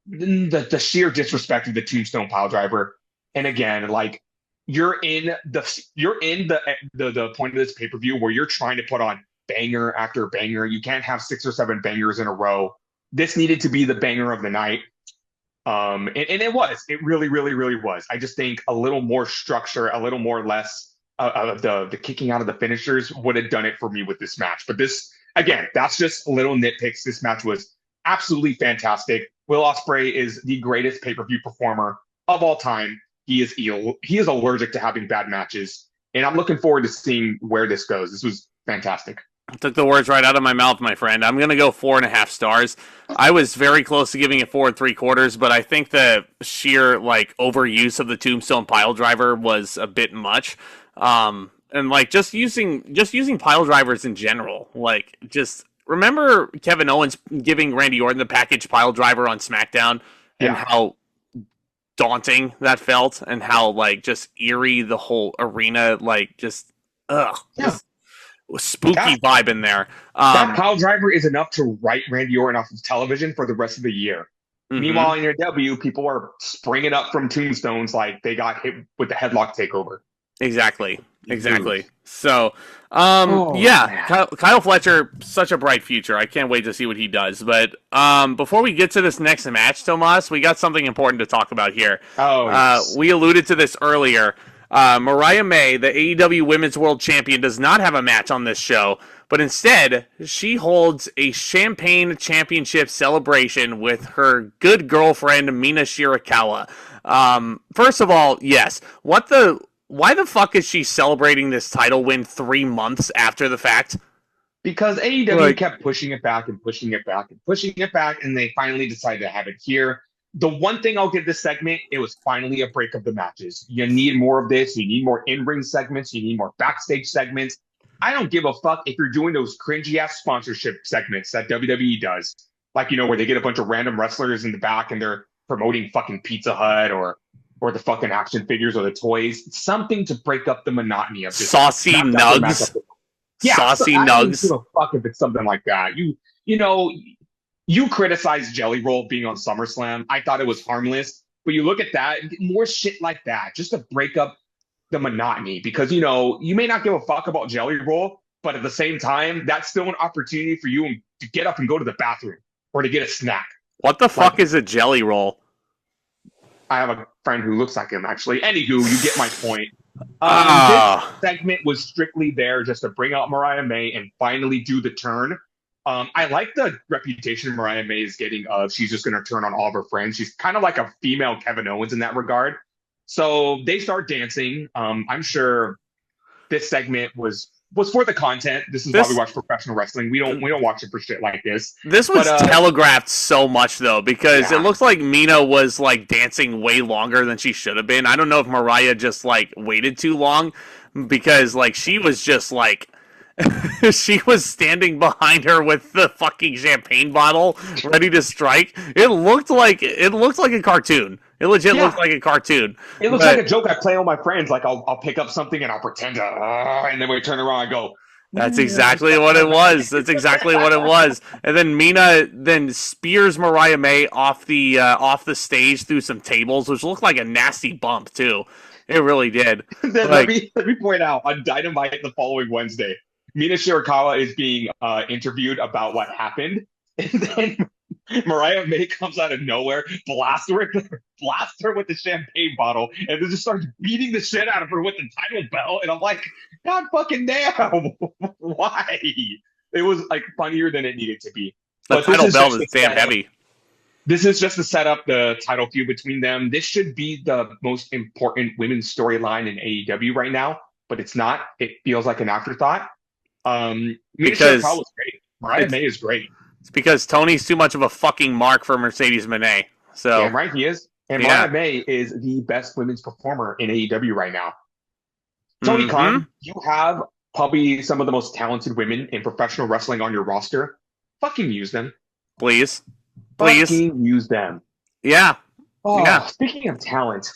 the sheer disrespect of the Tombstone Piledriver. And again, like, you're in the point of this pay-per-view where you're trying to put on banger after banger. You can't have 6 or 7 bangers in a row. This needed to be the banger of the night. And it was. It really, really, really was. I just think a little more structure, a little more less of the kicking out of the finishers would have done it for me with this match. But this, again, that's just little nitpicks. This match was absolutely fantastic. Will Ospreay is the greatest pay-per-view performer of all time. He is allergic to having bad matches. And I'm looking forward to seeing where this goes. This was fantastic. Took the words right out of my mouth, my friend. I'm going to go 4.5 stars. I was very close to giving it 4 3/4, but I think the sheer overuse of the Tombstone pile driver was a bit much. And just using pile drivers in general. Just remember Kevin Owens giving Randy Orton the package pile driver on SmackDown and how daunting that felt, and how just eerie the whole arena spooky vibe in there. That pile driver is enough to write Randy Orton off of television for the rest of the year. Mm-hmm. Meanwhile, in AEW, people are springing up from tombstones like they got hit with the headlock takeover. Exactly. So, Kyle Fletcher, such a bright future. I can't wait to see what he does. But before we get to this next match, Tomas, we got something important to talk about here. We alluded to this earlier. Mariah May, the AEW Women's World Champion, does not have a match on this show, but instead, she holds a Champagne Championship celebration with her good girlfriend, Mina Shirakawa. First of all, yes, why the fuck is she celebrating this title win 3 months after the fact? Because AEW kept pushing it back and pushing it back and pushing it back, and they finally decided to have it here. The one thing I'll give this segment, it was finally a break of the matches. You need more of this. You need more in-ring segments. You need more backstage segments. I don't give a fuck if you're doing those cringy-ass sponsorship segments that WWE does. Where they get a bunch of random wrestlers in the back and they're promoting fucking Pizza Hut or the fucking action figures or the toys. Something to break up the monotony of this. Saucy nugs. Saucy nugs. I don't give a fuck if it's something like that. You criticized Jelly Roll being on SummerSlam. I thought it was harmless. But you look at that, more shit like that, just to break up the monotony. Because, you may not give a fuck about Jelly Roll, but at the same time, that's still an opportunity for you to get up and go to the bathroom or to get a snack. What the fuck is a Jelly Roll? I have a friend who looks like him, actually. Anywho, you get my point. This segment was strictly there just to bring out Mariah May and finally do the turn. I like the reputation Mariah May is getting of she's just going to turn on all of her friends. She's kind of like a female Kevin Owens in that regard. So they start dancing. I'm sure this segment was for the content. This is why we watch professional wrestling. We don't watch it for shit like this. This was telegraphed so much though, because it looks like Mina was dancing way longer than she should have been. I don't know if Mariah just waited too long, because she was just she was standing behind her with the fucking champagne bottle ready to strike. It looked like a cartoon. It legit looked like a cartoon. It looks like a joke I play with my friends. I'll pick up something and I'll pretend to, and then when we turn around, I go. That's exactly what it was. That's exactly what it was. And then Mina then spears Mariah May off the stage through some tables, which looked like a nasty bump too. It really did. Then let me point out on Dynamite the following Wednesday, Mina Shirakawa is being interviewed about what happened, and then Mariah May comes out of nowhere, blasts her with the champagne bottle, and then just starts beating the shit out of her with the title belt. And I'm like, God fucking damn, why? It was funnier than it needed to be. The title belt is damn heavy. This is just to set up the title feud between them. This should be the most important women's storyline in AEW right now, but it's not. It feels like an afterthought. Because was great. Mariah May is great. It's because Tony's too much of a fucking mark for Mercedes Moné. So damn right he is. And Mariah May is the best women's performer in AEW right now. Tony Khan, you have probably some of the most talented women in professional wrestling on your roster. Fucking use them. Please. Fucking use them. Yeah. Oh, yeah. Speaking of talent,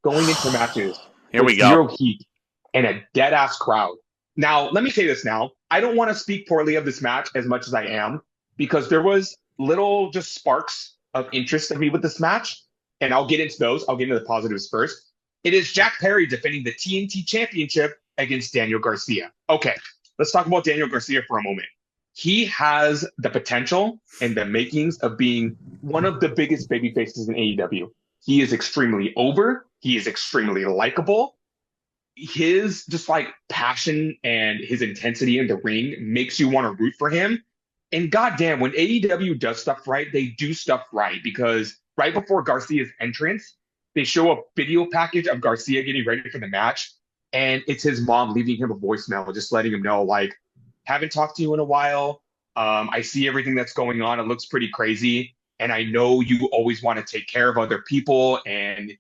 going into matches. Here we go. Zero heat and a dead ass crowd. Now, let me say this now. I don't want to speak poorly of this match as much as I am, because there was little just sparks of interest in me with this match, and I'll get into those. I'll get into the positives first. It is Jack Perry defending the TNT Championship against Daniel Garcia. Okay, let's talk about Daniel Garcia for a moment. He has the potential and the makings of being one of the biggest baby faces in AEW. He is extremely over. He is extremely likable. His just like passion and his intensity in the ring makes you want to root for him. And goddamn, when AEW does stuff right, they do stuff right, because right before Garcia's entrance, they show a video package of Garcia getting ready for the match, and it's his mom leaving him a voicemail, just letting him know, like, haven't talked to you in a while. I see everything that's going on. It looks pretty crazy. And I know you always want to take care of other people and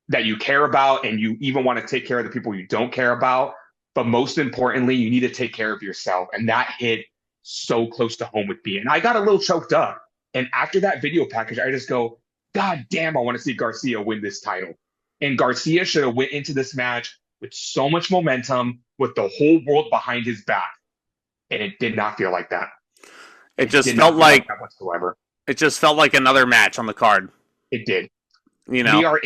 that you care about, and you even want to take care of the people you don't care about. But most importantly, you need to take care of yourself. And that hit so close to home with me. And I got a little choked up. And after that video package, I just go, God damn, I want to see Garcia win this title. And Garcia should have went into this match with so much momentum, with the whole world behind his back. And it did not feel like that. It just felt like that whatsoever. It just felt like another match on the card. It did. You know,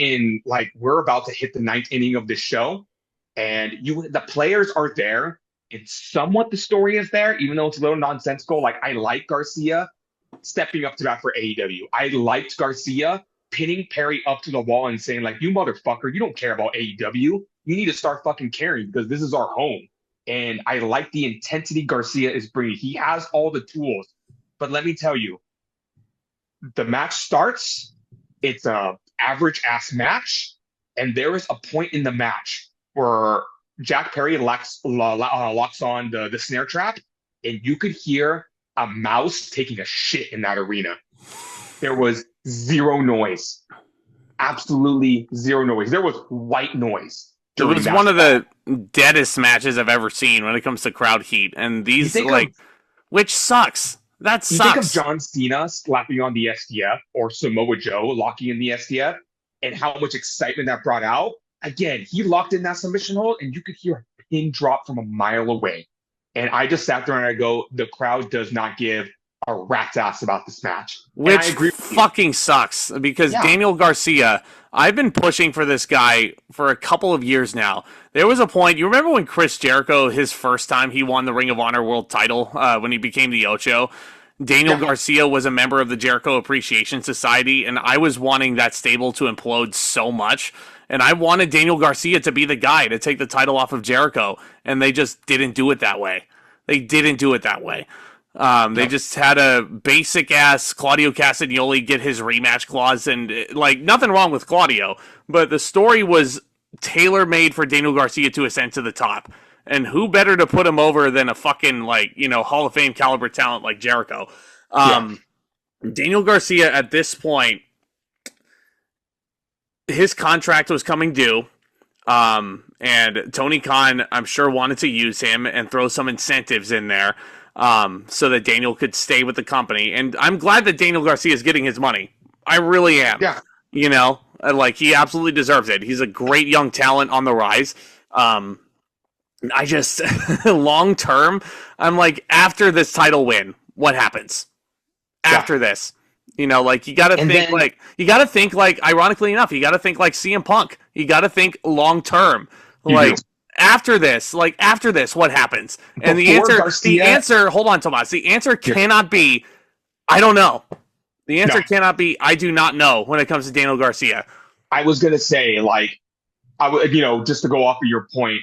we're about to hit the 9th inning of this show, and the players are there. It's somewhat the story is there, even though it's a little nonsensical. Like, I like Garcia stepping up to bat for AEW. I liked Garcia pinning Perry up to the wall and saying, like, you motherfucker, you don't care about AEW. You need to start fucking caring, because this is our home. And I like the intensity Garcia is bringing. He has all the tools. But let me tell you, the match starts. It's a average-ass match. And there is a point in the match where Jack Perry locks on the snare trap, and you could hear a mouse taking a shit in that arena. There was zero noise. Absolutely zero noise. There was white noise. It was one of the deadest matches I've ever seen when it comes to crowd heat. And these, which sucks. That sucks. You think of John Cena slapping on the SDF, or Samoa Joe locking in the SDF, and how much excitement that brought out. Again, he locked in that submission hold, and you could hear a pin drop from a mile away. And I just sat there and I go, the crowd does not give a rat's ass about this match. Which fucking sucks, because Daniel Garcia, I've been pushing for this guy for a couple of years now. There was a point, you remember when Chris Jericho, his first time he won the Ring of Honor World title, when he became the Ocho, Daniel Garcia was a member of the Jericho Appreciation Society, and I was wanting that stable to implode so much. And I wanted Daniel Garcia to be the guy to take the title off of Jericho, and they just didn't do it that way. They didn't do it that way. They just had a basic-ass Claudio Castagnoli get his rematch clause, and, like, nothing wrong with Claudio, but the story was tailor-made for Daniel Garcia to ascend to the top. And who better to put him over than a fucking, like, you know, Hall of Fame caliber talent like Jericho? Daniel Garcia, at this point, his contract was coming due, and Tony Khan, I'm sure, wanted to use him and throw some incentives in there, so that Daniel could stay with the company. And I'm glad that Daniel Garcia is getting his money. I really am. Yeah. You know, like, he absolutely deserves it. He's a great young talent on the rise. I just, long term, I'm like, after this title win, what happens? After this? You know, like, you gotta think, ironically enough, you gotta think like CM Punk. You gotta think long term. Like, after this, what happens? And the answer, hold on, Tomas. The answer cannot be, I don't know. The answer cannot be, I do not know, when it comes to Daniel Garcia. I was gonna say, like, just to go off of your point,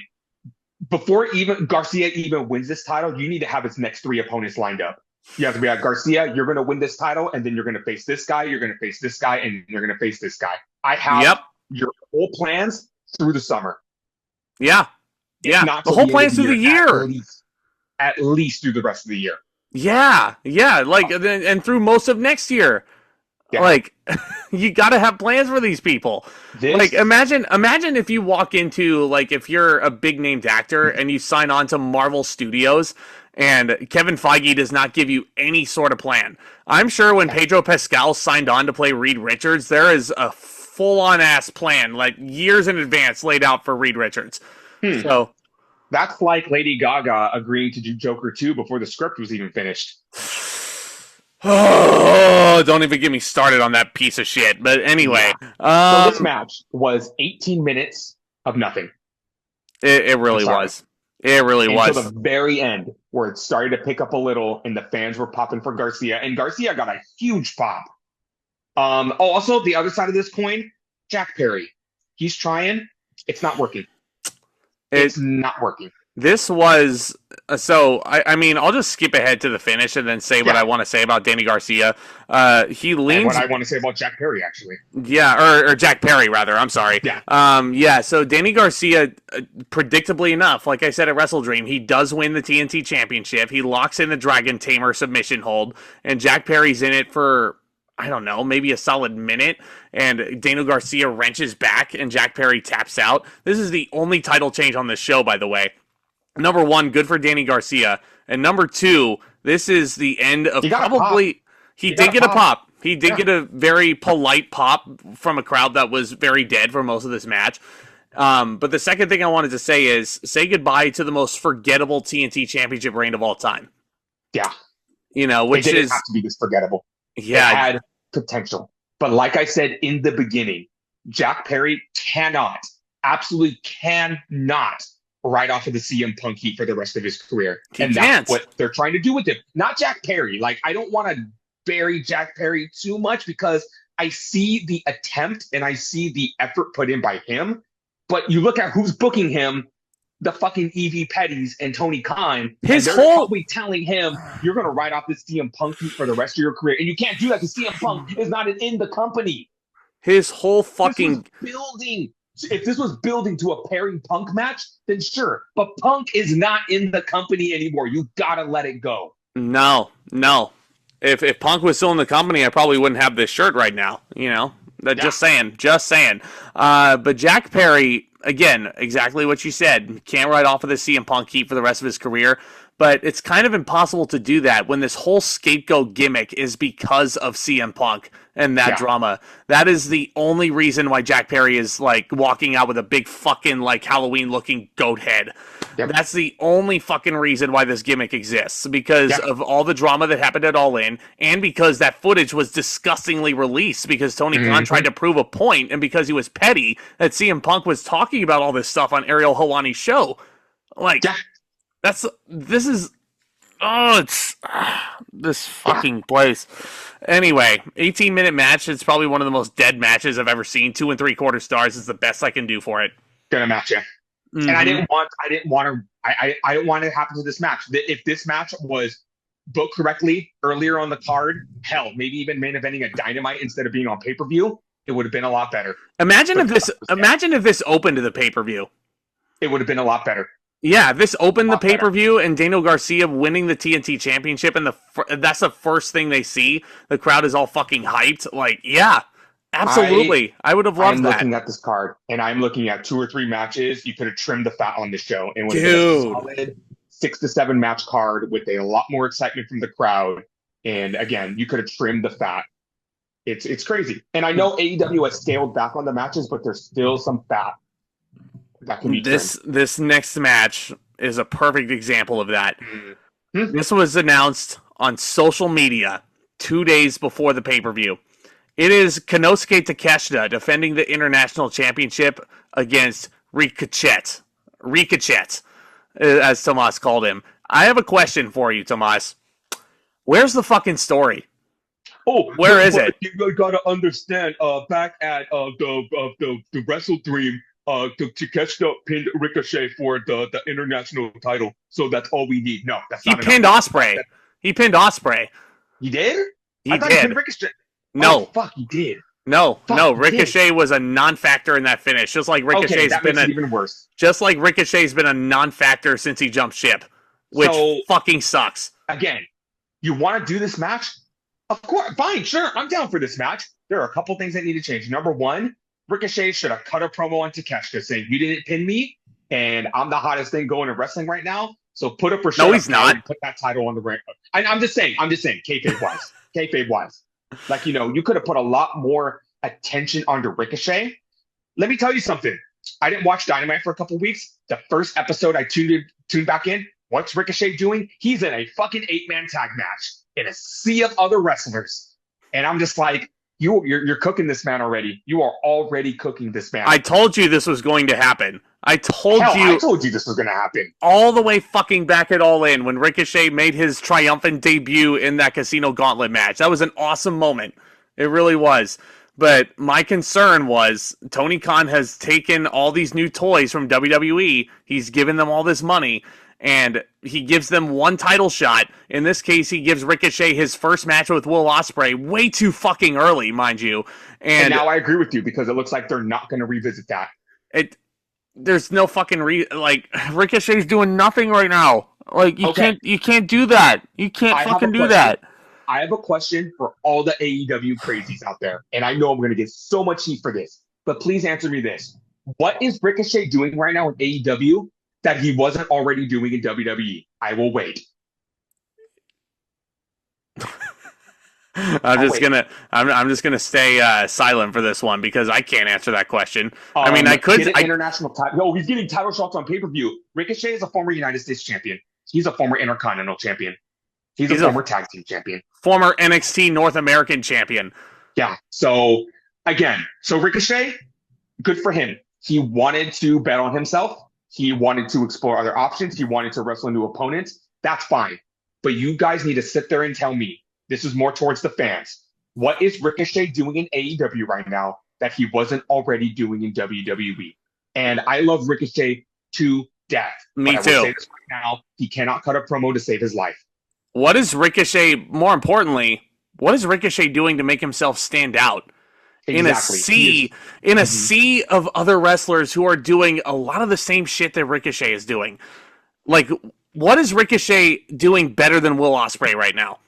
before even Garcia even wins this title, you need to have his next 3 opponents lined up. You have to be like, Garcia, you're going to win this title, and then you're going to face this guy, you're going to face this guy, and you're going to face this guy. I have your whole plans through the summer. Yeah. Yeah. The whole plan's through the year. At least through the rest of the year. Yeah. Yeah. Like, and through most of next year. Yeah. Like, you got to have plans for these people. Like, imagine if you walk into, like, if you're a big named actor and you sign on to Marvel Studios and Kevin Feige does not give you any sort of plan. I'm sure when Pedro Pascal signed on to play Reed Richards, there is a full-on ass plan, like, years in advance laid out for Reed Richards. So that's like Lady Gaga agreeing to do Joker 2 before the script was even finished. Oh, don't even get me started on that piece of shit. But anyway. So this match was 18 minutes of nothing. It really was. It really until was. the very end, where it started to pick up a little, and the fans were popping for Garcia, and Garcia got a huge pop. Also, the other side of this coin, Jack Perry. He's trying. It's not working. It's not working. This was I mean, I'll just skip ahead to the finish and then say what I want to say about Danny Garcia. He leans. And what I want to say about Jack Perry, actually. Yeah, or Jack Perry rather. I'm sorry. Yeah. So Danny Garcia, predictably enough, like I said at Wrestle Dream, he does win the TNT Championship. He locks in the Dragon Tamer submission hold, and Jack Perry's in it for, I don't know, maybe a solid minute, and Daniel Garcia wrenches back, and Jack Perry taps out. This is the only title change on this show, by the way. Number one, good for Danny Garcia. And number two, this is the end of probably... He did get a pop. He did get a very polite pop from a crowd that was very dead for most of this match. But the second thing I wanted to say is, say goodbye to the most forgettable TNT Championship reign of all time. Yeah. You know, which it didn't have to be this forgettable. Yeah. It had potential. But like I said in the beginning, Jack Perry absolutely cannot right off of the CM Punk heat for the rest of his career. That's what they're trying to do with him. Not Jack Perry. Like, I don't want to bury Jack Perry too much because I see the attempt and I see the effort put in by him. But you look at who's booking him, the fucking Evie Petties and Tony Khan. They're probably telling him, you're going to write off this CM Punk heat for the rest of your career. And you can't do that because CM Punk is not in the company. His whole fucking... building. If this was building to a Perry Punk match, then sure. But Punk is not in the company anymore. You gotta let it go. No. If Punk was still in the company, I probably wouldn't have this shirt right now. You know, just saying. But Jack Perry, again, exactly what you said. Can't write off of the CM Punk heat for the rest of his career. But it's kind of impossible to do that when this whole scapegoat gimmick is because of CM Punk and that drama. That is the only reason why Jack Perry is like walking out with a big fucking like Halloween looking goat head. Yep. That's the only fucking reason why this gimmick exists, because of all the drama that happened at All In, and because that footage was disgustingly released because Tony Khan tried to prove a point, and because he was petty that CM Punk was talking about all this stuff on Ariel Helwani's show. Like, this fucking place. Anyway, 18-minute match. It's probably one of the most dead matches I've ever seen. 2 3/4 stars is the best I can do for it. Gonna match, yeah. Mm-hmm. And I didn't want it to happen to this match. If this match was booked correctly earlier on the card, hell, maybe even main eventing a Dynamite instead of being on pay-per-view, it would have been a lot better. Imagine if this opened to the pay-per-view. It would have been a lot better. Yeah, this opened the pay-per-view and Daniel Garcia winning the TNT Championship, and that's the first thing they see. The crowd is all fucking hyped. Like, yeah, absolutely. I would have loved that. I'm looking at this card, and I'm looking at 2 or 3 matches. You could have trimmed the fat on the show and would have been a solid 6 to 7 match card with a lot more excitement from the crowd. And again, you could have trimmed the fat. It's crazy. And I know AEW has scaled back on the matches, but there's still some fat. This next match is a perfect example of that. Mm-hmm. This was announced on social media 2 days before the pay-per-view. It is Konosuke Takeshita defending the International Championship against Ricochet, as Tomas called him. I have a question for you, Tomas. Where's the fucking story? Where is it? You gotta understand, back at the Wrestle Dream, Takeshita pinned Ricochet for the international title, so that's all we need. No, that's not enough. He pinned Ospreay. He did? I thought he pinned Ricochet. No. Oh, fuck, he did. No. Ricochet was a non-factor in that finish, just like Ricochet's been even worse. Just like Ricochet's been a non-factor since he jumped ship, which fucking sucks. Again, you want to do this match? Of course, fine, sure, I'm down for this match. There are a couple things that need to change. Number one, Ricochet should have cut a promo on Takeshita saying, you didn't pin me, and I'm the hottest thing going in wrestling right now, so put up or shut up. No, he's not. And put that title on the ring. I'm just saying, kayfabe-wise. Like, you could have put a lot more attention onto Ricochet. Let me tell you something. I didn't watch Dynamite for a couple weeks. The first episode I tuned back in. What's Ricochet doing? He's in a fucking 8-man tag match in a sea of other wrestlers. And I'm just like, you're cooking this man already. You are already cooking this man. I told you this was going to happen. I told Hell, you I told you this was going to happen. all the way fucking back at All In when Ricochet made his triumphant debut in that Casino Gauntlet match. That was an awesome moment. It really was. But my concern was Tony Khan has taken all these new toys from WWE. He's given them all this money, and he gives them one title shot. In this case, he gives Ricochet his first match with Will Ospreay way too fucking early, mind you. And now I agree with you because it looks like they're not going to revisit that. There's no fucking Ricochet's doing nothing right now. Like you can't do that. You can't fucking do that. I have a question for all the AEW crazies out there, and I know I'm going to get so much heat for this, but please answer me this. What is Ricochet doing right now in AEW that he wasn't already doing in WWE? I will wait. I'm just gonna stay silent for this one because I can't answer that question. I mean, I could. International title. No, he's getting title shots on pay-per-view. Ricochet is a former United States champion. He's a former Intercontinental champion. He's a former tag team champion. Former NXT North American champion. Yeah. So Ricochet, good for him. He wanted to bet on himself. He wanted to explore other options. He wanted to wrestle new opponents. That's fine. But you guys need to sit there and tell me, this is more towards the fans. What is Ricochet doing in AEW right now that he wasn't already doing in WWE? And I love Ricochet to death. Me too. I will say this right now, he cannot cut a promo to save his life. What is Ricochet, more importantly, what is Ricochet doing to make himself stand out? Exactly. In a sea of other wrestlers who are doing a lot of the same shit that Ricochet is doing. Like, what is Ricochet doing better than Will Ospreay right now?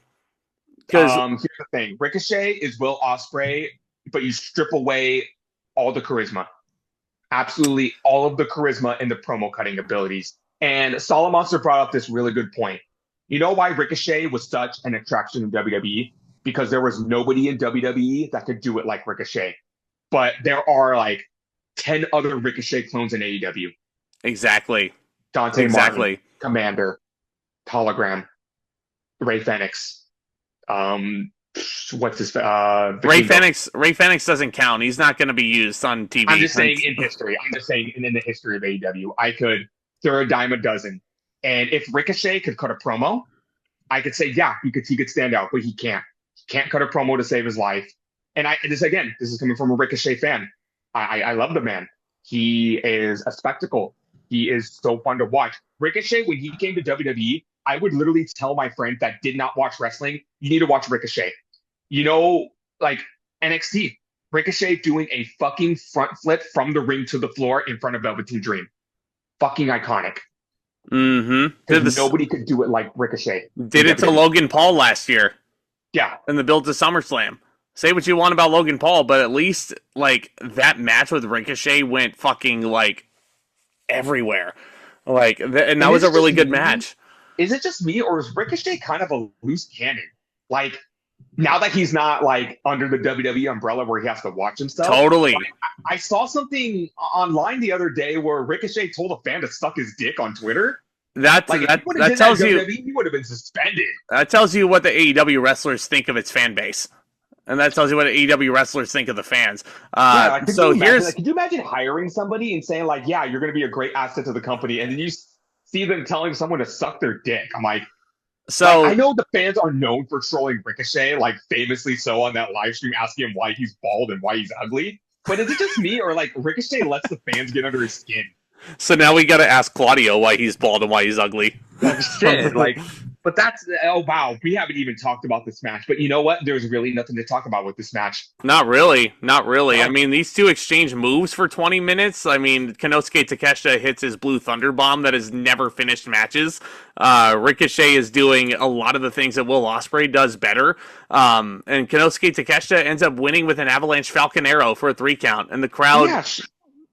Because here's the thing. Ricochet is Will Ospreay, but you strip away all the charisma. Absolutely all of the charisma and the promo cutting abilities. And Solomonster brought up this really good point. You know why Ricochet was such an attraction in WWE? Because there was nobody in WWE that could do it like Ricochet. But there are like 10 other Ricochet clones in AEW. Exactly. Dante Martin, Commander, Hologram, Ray Fenix. What's his Ray Fenix doesn't count. He's not going to be used on TV. I'm just saying in history. I'm just saying in the history of AEW. I could throw a dime a dozen. And if Ricochet could cut a promo, I could say, yeah, he could stand out, but he can't. He can't cut a promo to save his life. And this is coming from a Ricochet fan. I love the man. He is a spectacle. He is so fun to watch. Ricochet, when he came to WWE, I would literally tell my friend that did not watch wrestling, you need to watch Ricochet. You know, like NXT, Ricochet doing a fucking front flip from the ring to the floor in front of Velveteen Dream. Fucking iconic. Mm-hmm. Nobody could do it like Ricochet. Did it to Logan Paul last year. Yeah. In the build to SummerSlam. Say what you want about Logan Paul, but at least, like, that match with Ricochet went fucking, like, everywhere. Like, and that was a really good match. Is it just me, or is Ricochet kind of a loose cannon? Like, now that he's not, like, under the WWE umbrella where he has to watch himself. Totally. I saw something online the other day where Ricochet told a fan to suck his dick on Twitter. That tells you he would have been suspended. That tells you what the AEW wrestlers think of its fan base, and that tells you what AEW wrestlers think of the fans. Could you imagine hiring somebody and saying like, "Yeah, you're going to be a great asset to the company," and then you see them telling someone to suck their dick? I'm like, I know the fans are known for trolling Ricochet, like famously so on that live stream, asking him why he's bald and why he's ugly. But is it just me, or like Ricochet lets the fans get under his skin? So now we got to ask Claudio why he's bald and why he's ugly. Shit, but that's wow. We haven't even talked about this match. But you know what? There's really nothing to talk about with this match. Not really. I mean, these two exchange moves for 20 minutes. I mean, Konosuke Takeshita hits his Blue Thunder Bomb that has never finished matches. Ricochet is doing a lot of the things that Will Ospreay does better. And Konosuke Takeshita ends up winning with an Avalanche Falcon Arrow for a 3 count, and the crowd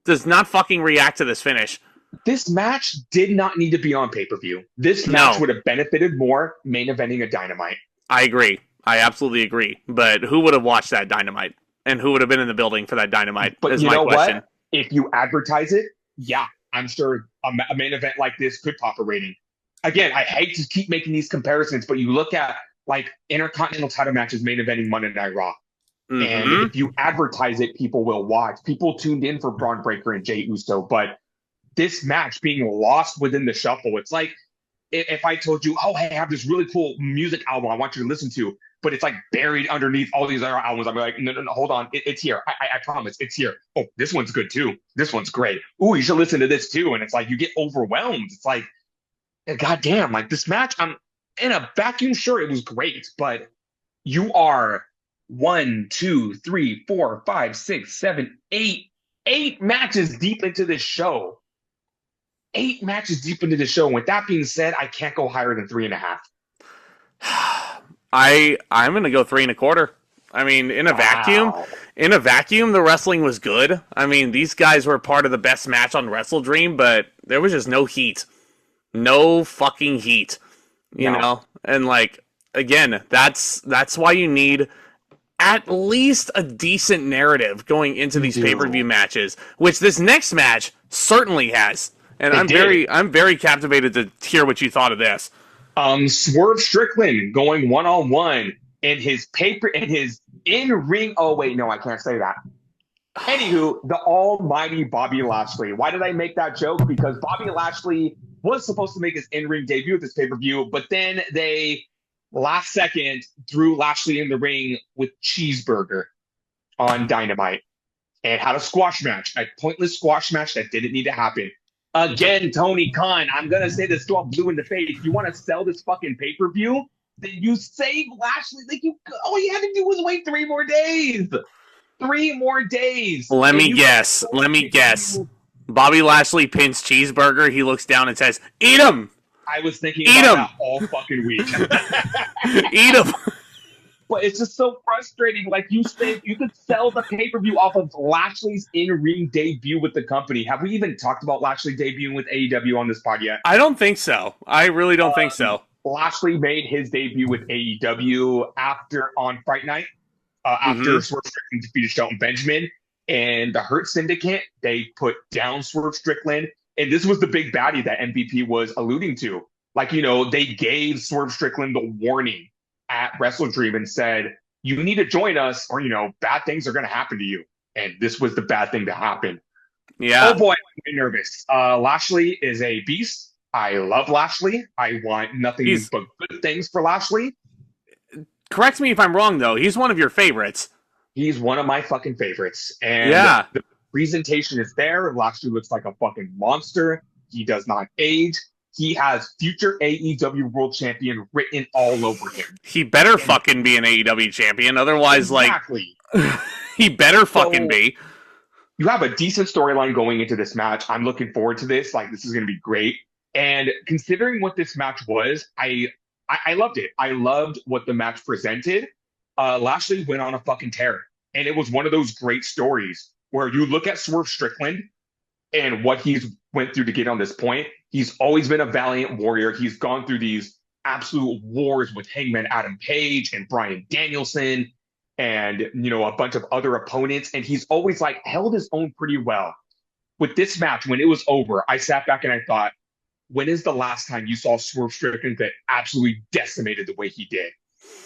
does not fucking react to this finish. This match did not need to be on pay-per-view. This match would have benefited more main eventing a Dynamite. I agree. I absolutely agree. But who would have watched that Dynamite? And who would have been in the building for that Dynamite? But you know what? If you advertise it, yeah, I'm sure a main event like this could pop a rating. Again, I hate to keep making these comparisons, but you look at like Intercontinental title matches main eventing Monday Night Raw. Mm-hmm. And if you advertise it, people will watch. People tuned in for Braun Breaker and Jey Uso, but this match being lost within the shuffle. It's like if I told you, oh, hey, I have this really cool music album I want you to listen to, but it's like buried underneath all these other albums. I'm like, no, hold on. It's here. I promise it's here. Oh, this one's good too. This one's great. Ooh, you should listen to this too. And it's like, you get overwhelmed. It's like, goddamn, like this match, I'm in a vacuum. Sure, it was great, but you are 1, 2, 3, 4, 5, 6, 7, 8 matches deep into this show. 8 matches deep into the show. With that being said, I can't go higher than 3.5. I'm gonna go 3.25. I mean, in a vacuum, the wrestling was good. I mean, these guys were part of the best match on Wrestle Dream, but there was just no heat. No fucking heat. You know? And like, again, that's why you need at least a decent narrative going into these pay-per-view matches, which this next match certainly has. And I'm very captivated to hear what you thought of this. Swerve Strickland going one-on-one in his in-ring. Oh wait, no, I can't say that. Anywho, the almighty Bobby Lashley. Why did I make that joke? Because Bobby Lashley was supposed to make his in-ring debut at this pay-per-view, but then they last second threw Lashley in the ring with Cheeseburger on Dynamite and had a squash match, a pointless squash match that didn't need to happen. Again, Tony Khan, I'm going to say this till I'm blue in the face. You want to sell this fucking pay-per-view? Then you save Lashley. Like all you had to do was wait 3 more days. 3 more days. Let me guess. Bobby Lashley pins Cheeseburger. He looks down and says, "Eat him." I was thinking about that all fucking week. Eat him. But it's just so frustrating. Like you could sell the pay-per-view off of Lashley's in-ring debut with the company. Have we even talked about Lashley debuting with AEW on this pod yet? I don't think so. I really don't think so. Lashley made his debut with AEW on Fright Night, after Swerve Strickland defeated Shelton Benjamin. And the Hurt Syndicate, they put down Swerve Strickland. And this was the big baddie that MVP was alluding to. Like, they gave Swerve Strickland the warning at Wrestle Dream and said, you need to join us or, bad things are going to happen to you. And this was the bad thing to happen. Yeah. Oh boy, I'm getting nervous. Lashley is a beast. I love Lashley. I want nothing but good things for Lashley. Correct me if I'm wrong, though. He's one of your favorites. He's one of my fucking favorites. And the presentation is there. Lashley looks like a fucking monster. He does not age. He has future AEW World Champion written all over him. He better fucking be an AEW champion. Otherwise, exactly. He better fucking be. You have a decent storyline going into this match. I'm looking forward to this. Like, this is going to be great. And considering what this match was, I loved it. I loved what the match presented. Lashley went on a fucking tear. And it was one of those great stories where you look at Swerve Strickland and what he's went through to get on this point. He's always been a valiant warrior. He's gone through these absolute wars with Hangman Adam Page and Bryan Danielson and, a bunch of other opponents. And he's always held his own pretty well. With this match, when it was over, I sat back and I thought, when is the last time you saw Swerve Strickland that absolutely decimated the way he did?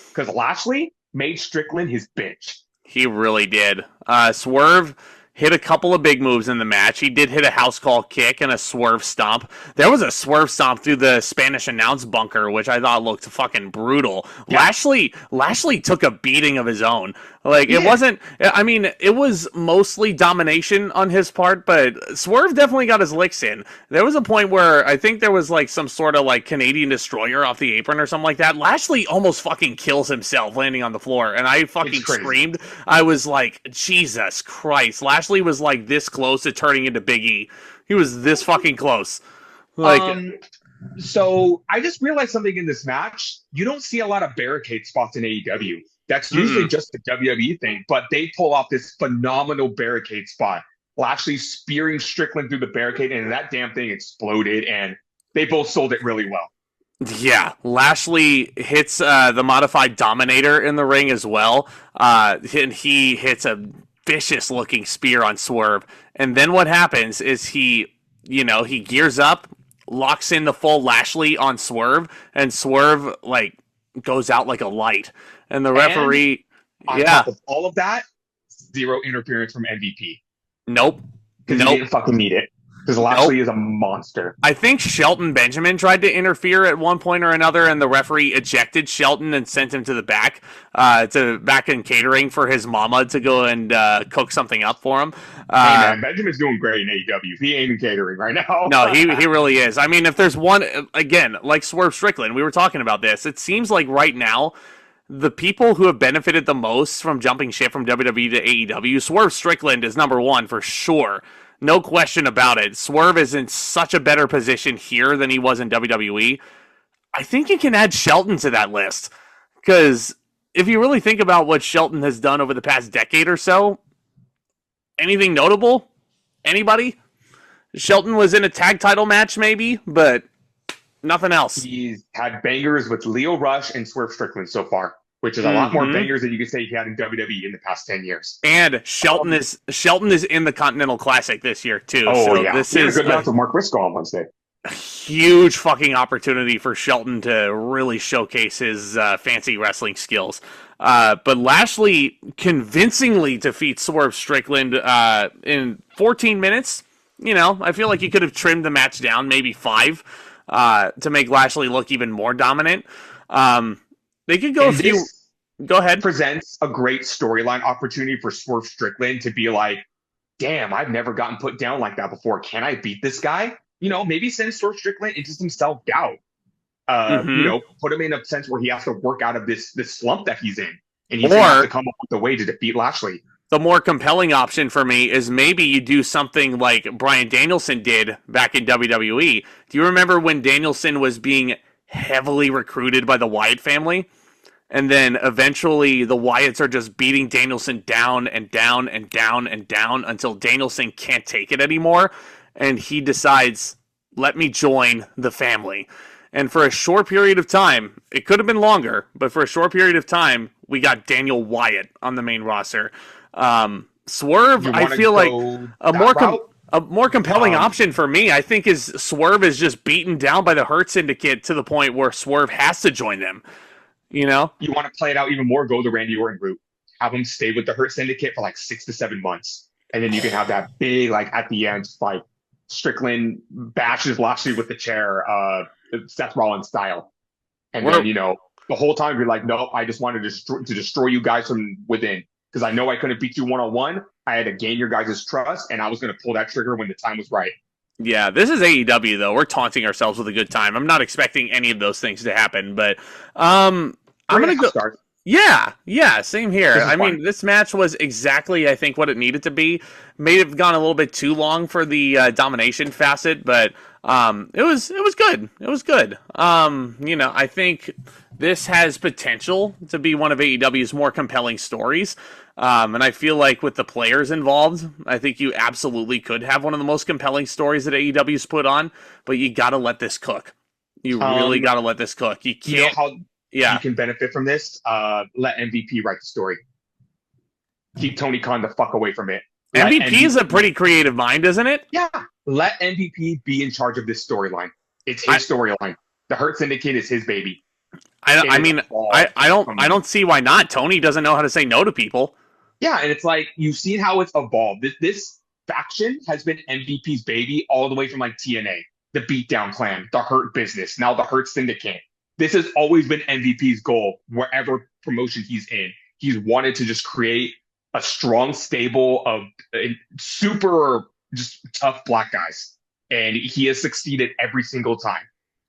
Because Lashley made Strickland his bitch. He really did. Swerve hit a couple of big moves in the match. He did hit a house call kick and a swerve stomp. There was a swerve stomp through the Spanish announce bunker, which I thought looked fucking brutal. Yeah. Lashley took a beating of his own. It wasn't, it was mostly domination on his part, but Swerve definitely got his licks in. There was a point where I think there was some sort of Canadian destroyer off the apron or something like that. Lashley almost fucking kills himself landing on the floor, and I fucking screamed. I was like, Jesus Christ. Lashley was this close to turning into Big E. He was this fucking close. So I just realized something in this match. You don't see a lot of barricade spots in AEW. That's usually just a WWE thing, but they pull off this phenomenal barricade spot. Lashley spearing Strickland through the barricade, and that damn thing exploded, and they both sold it really well. Yeah, Lashley hits the modified Dominator in the ring as well, and he hits a vicious-looking spear on Swerve. And then what happens is he gears up, locks in the full Lashley on Swerve, and Swerve, goes out like a light. And the referee, on top of all of that, zero interference from MVP. Nope. Because he didn't fucking need it. because Lashley is a monster. I think Shelton Benjamin tried to interfere at one point or another, and the referee ejected Shelton and sent him to the back, in catering for his mama to go and cook something up for him. Hey man, Benjamin's doing great in AEW. He ain't in catering right now. No, he really is. I mean, if there's one, again, like Swerve Strickland, we were talking about this. It seems like right now, the people who have benefited the most from jumping ship from WWE to AEW, Swerve Strickland is number one for sure. No question about it. Swerve is in such a better position here than he was in WWE. I think you can add Shelton to that list. Because if you really think about what Shelton has done over the past decade or so, anything notable? Anybody? Shelton was in a tag title match maybe, but nothing else. He's had bangers with Leo Rush and Swerve Strickland so far, which is a lot more bangers than you could say he had in WWE in the past 10 years. And Shelton is in the Continental Classic this year too. Oh so yeah, this is a good match with Mark Briscoe on Wednesday. Huge fucking opportunity for Shelton to really showcase his fancy wrestling skills. But Lashley convincingly defeats Swerve Strickland in 14 minutes. You know, I feel like you could have trimmed the match down maybe 5 to make Lashley look even more dominant. They could go Go ahead. Presents a great storyline opportunity for Swerve Strickland to be like, damn, I've never gotten put down like that before. Can I beat this guy? You know, maybe send Swerve Strickland into some self-doubt. You know, put him in a sense where he has to work out of this slump that he's in. And he's going to have to come up with a way to defeat Lashley. The more compelling option for me is maybe you do something like Bryan Danielson did back in WWE. Do you remember when Danielson was being heavily recruited by the Wyatt family? And then eventually the Wyatts are just beating Danielson down and down and down and down until Danielson can't take it anymore. And he decides, let me join the family. And for a short period of time, it could have been longer, but for a short period of time, we got Daniel Wyatt on the main roster. Swerve, I feel like a more compelling option for me, I think, is Swerve is just beaten down by the Hurt Syndicate to the point where Swerve has to join them. You know? You want to play it out even more, go the Randy Orton route. Have him stay with the Hurt Syndicate for like 6 to 7 months. And then you can have that big, like, at the end, like, Strickland bashes Lashley with the chair, Seth Rollins style. And then, you know, the whole time you're like, nope, I just wanted to destroy you guys from within. Because I know I couldn't beat you one-on-one. I had to gain your guys' trust, and I was going to pull that trigger when the time was right. Yeah, this is AEW, though. We're taunting ourselves with a good time. I'm not expecting any of those things to happen, but I'm going to go... Start. Yeah, same here. I mean, this match was exactly, I think, what it needed to be. May have gone a little bit too long for the domination facet, but it was good. It was good. You know, I think this has potential to be one of AEW's more compelling stories. And I feel like with the players involved, I think you absolutely could have one of the most compelling stories that AEW's put on, but you got to let this cook. You really got to let this cook. You can't... You know how you can benefit from this? Let MVP write the story. Keep Tony Khan the fuck away from it. MVP is a pretty creative mind, isn't it? Yeah. Let MVP be in charge of this storyline. It's his storyline. The Hurt Syndicate is his baby. I don't see why not. Tony doesn't know how to say no to people. Yeah, and it's like, you've seen how it's evolved. This faction has been MVP's baby all the way from like TNA, the Beatdown Clan, the Hurt Business, now the Hurt Syndicate. This has always been MVP's goal, wherever promotion he's in. He's wanted to just create a strong stable of super just tough black guys. And he has succeeded every single time.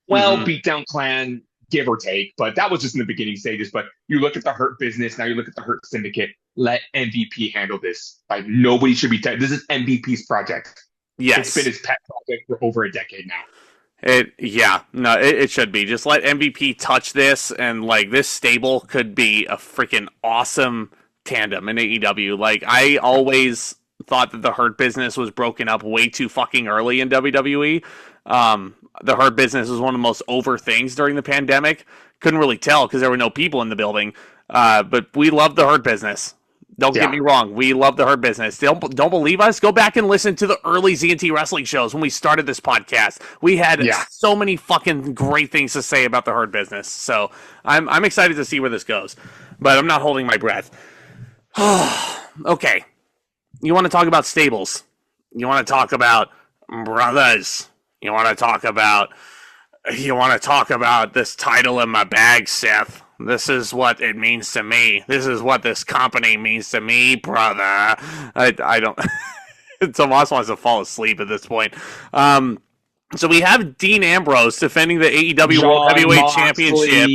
Well, Beatdown Clan, give or take, but that was just in the beginning stages. But you look at the Hurt Business, now you look at the Hurt Syndicate. Let MVP handle this. Like, nobody should be... This is MVP's project. Yes. It's been his pet project for over a decade now. It should be. Just let MVP touch this, and like this stable could be a freaking awesome tandem in AEW. Like, I always thought that the Hurt Business was broken up way too fucking early in WWE. The Hurt Business was one of the most over things during the pandemic. Couldn't really tell because there were no people in the building. But we love the Hurt Business. Don't get me wrong. We love the Hurt Business. Don't believe us? Go back and listen to the early ZNT wrestling shows when we started this podcast. We had so many fucking great things to say about the Hurt Business. So I'm excited to see where this goes. But I'm not holding my breath. Okay. You want to talk about stables. You want to talk about Brothers, you want to talk about this title in my bag, Seth? This is what it means to me. This is what this company means to me, brother. I don't. Tomas wants to fall asleep at this point. So we have Dean Ambrose defending the AEW World Heavyweight Championship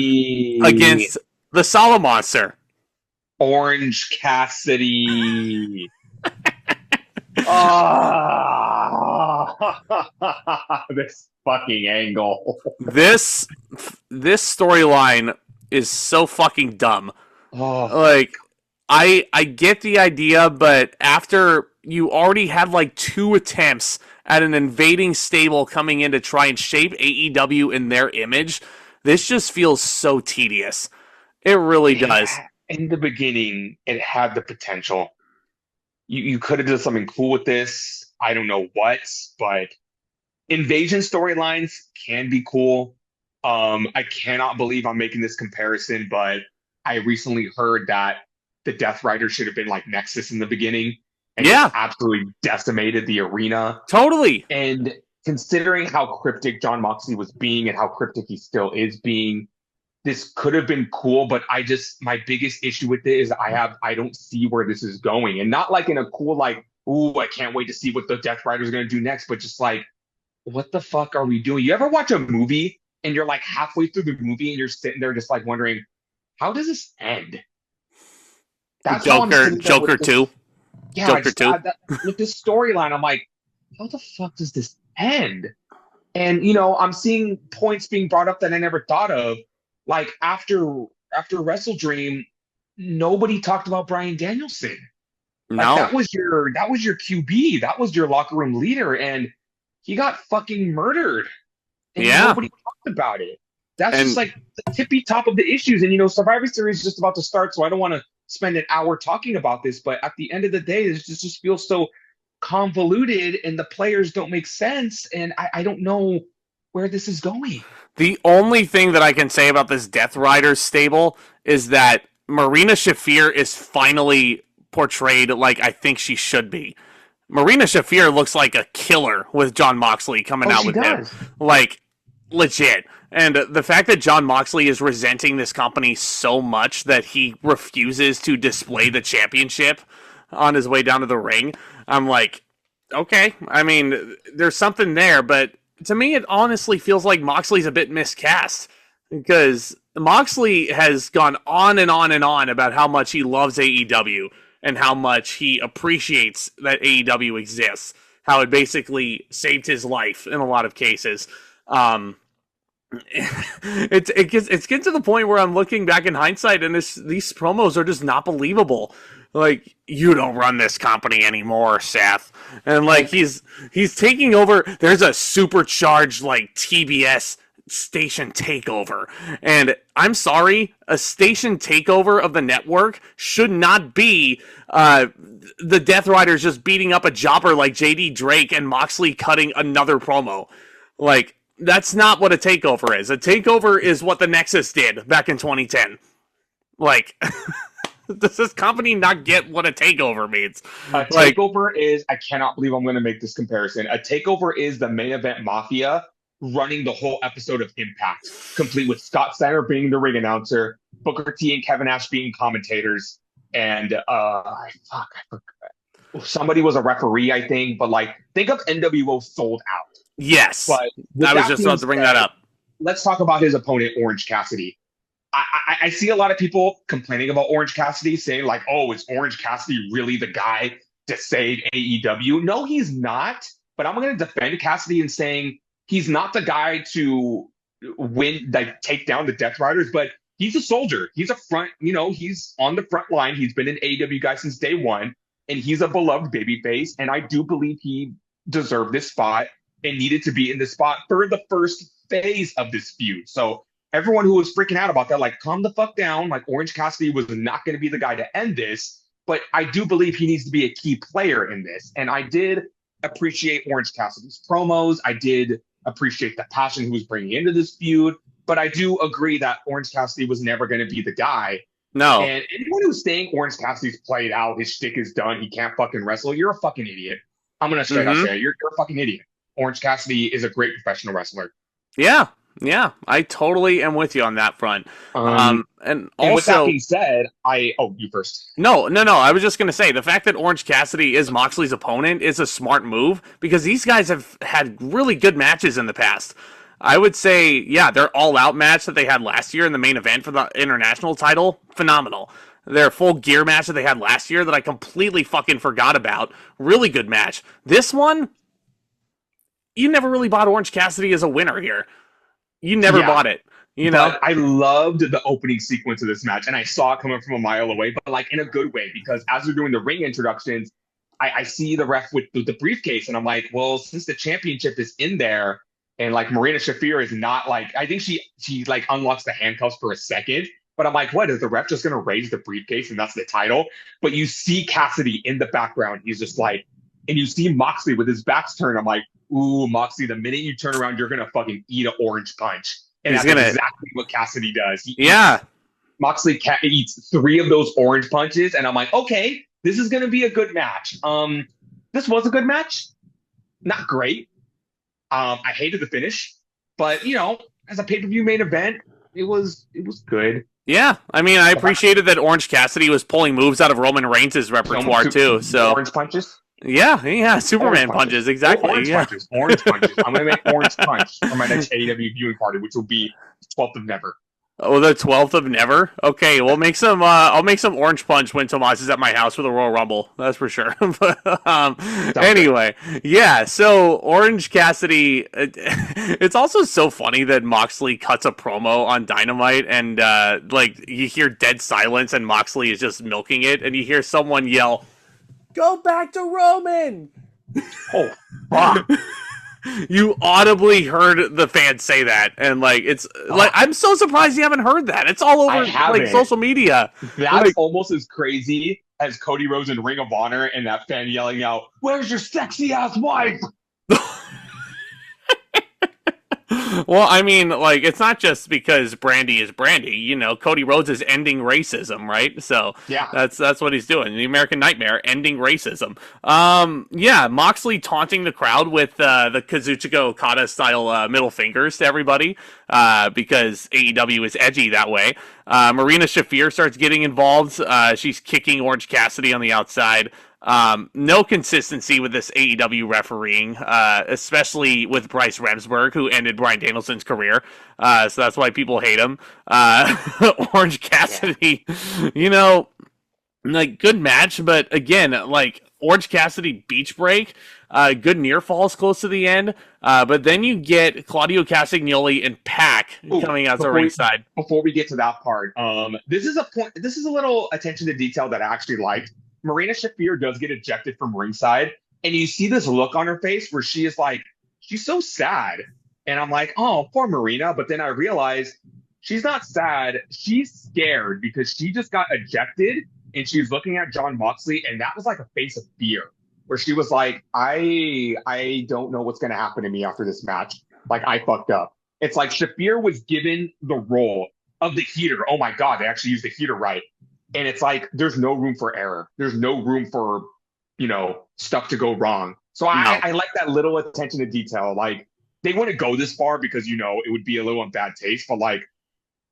against the Solid Monster. Orange Cassidy. This fucking angle. This storyline is so fucking dumb. Like, I get the idea, but after you already had like 2 attempts at an invading stable coming in to try and shape AEW in their image, this just feels so tedious. It really does. In the beginning, it had the potential. You could have done something cool with this. I don't know what, but invasion storylines can be cool. I cannot believe I'm making this comparison, but I recently heard that the Death Rider should have been like Nexus in the beginning. And just absolutely decimated the arena. Totally. And considering how cryptic Jon Moxley was being and how cryptic he still is being, this could have been cool, but my biggest issue with it is I don't see where this is going. And not like in a cool, like, ooh, I can't wait to see what the Death Rider is going to do next, but just like, what the fuck are we doing? You ever watch a movie and you're like halfway through the movie and you're sitting there just like wondering, how does this end? That's Joker 2. Yeah, Joker 2. With this storyline, I'm like, how the fuck does this end? And, I'm seeing points being brought up that I never thought of. Like, after Wrestle Dream, nobody talked about Bryan Danielson. Like, no. That was your QB. That was your locker room leader. And he got fucking murdered. And nobody talked about it. That's just like the tippy top of the issues. And, Survivor Series is just about to start, so I don't want to spend an hour talking about this, but at the end of the day, this just feels so convoluted and the players don't make sense, and I don't know where this is going. The only thing that I can say about this Death Rider stable is that Marina Shafir is finally portrayed like I think she should be. Marina Shafir looks like a killer with Jon Moxley coming out with him. Like, legit. And the fact that Jon Moxley is resenting this company so much that he refuses to display the championship on his way down to the ring, I'm like, okay. I mean, there's something there, but to me, it honestly feels like Moxley's a bit miscast. Because Moxley has gone on and on and on about how much he loves AEW and how much he appreciates that AEW exists. How it basically saved his life in a lot of cases. It gets to the point where I'm looking back in hindsight and these promos are just not believable. Like, you don't run this company anymore, Seth. And like he's taking over. There's a supercharged like TBS station takeover. And I'm sorry, a station takeover of the network should not be the Death Riders just beating up a jobber like JD Drake and Moxley cutting another promo. Like, that's not what a takeover is. A takeover is what the Nexus did back in 2010. Like, does this company not get what a takeover means? A takeover is, I cannot believe I'm going to make this comparison. A takeover is the main event mafia running the whole episode of Impact, complete with Scott Steiner being the ring announcer, Booker T and Kevin Nash being commentators, and somebody was a referee, I think. But like, think of NWO Sold Out. Yes, but I was just about to bring that up. Let's talk about his opponent, Orange Cassidy. I see a lot of people complaining about Orange Cassidy, saying like, "Oh, is Orange Cassidy really the guy to save AEW?" No, he's not. But I'm going to defend Cassidy in saying he's not the guy to win, like take down the Death Riders. But he's a soldier. He's a front. He's on the front line. He's been an AEW guy since day one, and he's a beloved babyface. And I do believe he deserved this spot and needed to be in the spot for the first phase of this feud. So everyone who was freaking out about that, like, calm the fuck down. Like, Orange Cassidy was not going to be the guy to end this, but I do believe he needs to be a key player in this. And I did appreciate Orange Cassidy's promos. I did appreciate the passion he was bringing into this feud, but I do agree that Orange Cassidy was never going to be the guy. No. And anyone who's saying Orange Cassidy's played out, his shtick is done, he can't fucking wrestle, you're a fucking idiot. I'm going to straight up say it. You're a fucking idiot. Orange Cassidy is a great professional wrestler. Yeah, yeah, I totally am with you on that front. And And with that also, being said, you first. no, no, no. I was just going to say the fact that Orange Cassidy is Moxley's opponent is a smart move because these guys have had really good matches in the past. I would say, yeah, their all-out match that they had last year in the main event for the international title, phenomenal. Their full gear match that they had last year that I completely fucking forgot about, really good match. This one, you never really bought Orange Cassidy as a winner here. You never bought it. You know, but I loved the opening sequence of this match, and I saw it coming from a mile away, but like in a good way, because as they're doing the ring introductions, I see the ref with the briefcase, and I'm like, well, since the championship is in there, and like Marina Shafir is not like, I think she like unlocks the handcuffs for a second, but I'm like, what is the ref just gonna raise the briefcase and that's the title? But you see Cassidy in the background, he's just like, and you see Moxley with his back's turned. I'm like, ooh, Moxley, the minute you turn around, you're gonna fucking eat an orange punch. And that's exactly what Cassidy does. Moxley eats 3 of those orange punches, and I'm like, okay, this is going to be a good match. This was a good match. Not great. I hated the finish, but as a pay-per-view main event, it was good. Yeah, I mean, I appreciated that Orange Cassidy was pulling moves out of Roman Reigns' repertoire too. So orange punches. Yeah, Superman punches, exactly. Orange punches. I'm gonna make orange punch for my next AEW viewing party, which will be 12th of Never. Oh, the 12th of Never? Okay, we'll make some. I'll make some orange punch when Tomas is at my house for the Royal Rumble. That's for sure. Anyway, yeah. So Orange Cassidy. It's also so funny that Moxley cuts a promo on Dynamite, and like you hear dead silence, and Moxley is just milking it, and you hear someone yell, "Go back to Roman!" Oh, fuck. You audibly heard the fans say that, and like it's like I'm so surprised you haven't heard that. It's all over like social media. That's almost as crazy as Cody Rhodes in Ring of Honor and that fan yelling out, "Where's your sexy ass wife?" Well, I mean, like, it's not just because Brandy is Brandy. Cody Rhodes is ending racism, right? So yeah, that's what he's doing. The American Nightmare, ending racism. Yeah, Moxley taunting the crowd with the Kazuchika Okada style middle fingers to everybody because AEW is edgy that way. Marina Shafir starts getting involved. She's kicking Orange Cassidy on the outside. No consistency with this AEW refereeing, especially with Bryce Remsburg, who ended Bryan Danielson's career. So that's why people hate him. Orange Cassidy, like good match, but again, like Orange Cassidy beach break, good near falls close to the end. But then you get Claudio Castagnoli and Pac coming out to ringside. Before we get to that part, this is a little attention to detail that I actually liked. Marina Shafir does get ejected from ringside, and you see this look on her face where she is like, she's so sad. And I'm like, oh, poor Marina. But then I realized she's not sad. She's scared because she just got ejected, and she's looking at Jon Moxley, and that was like a face of fear, where she was like, I don't know what's going to happen to me after this match. Like, I fucked up. It's like Shafir was given the role of the heater. Oh, my God, they actually used the heater right. And it's like, there's no room for error. There's no room for, stuff to go wrong. So I like that little attention to detail. Like, they wouldn't go this far because, it would be a little in bad taste. But, like,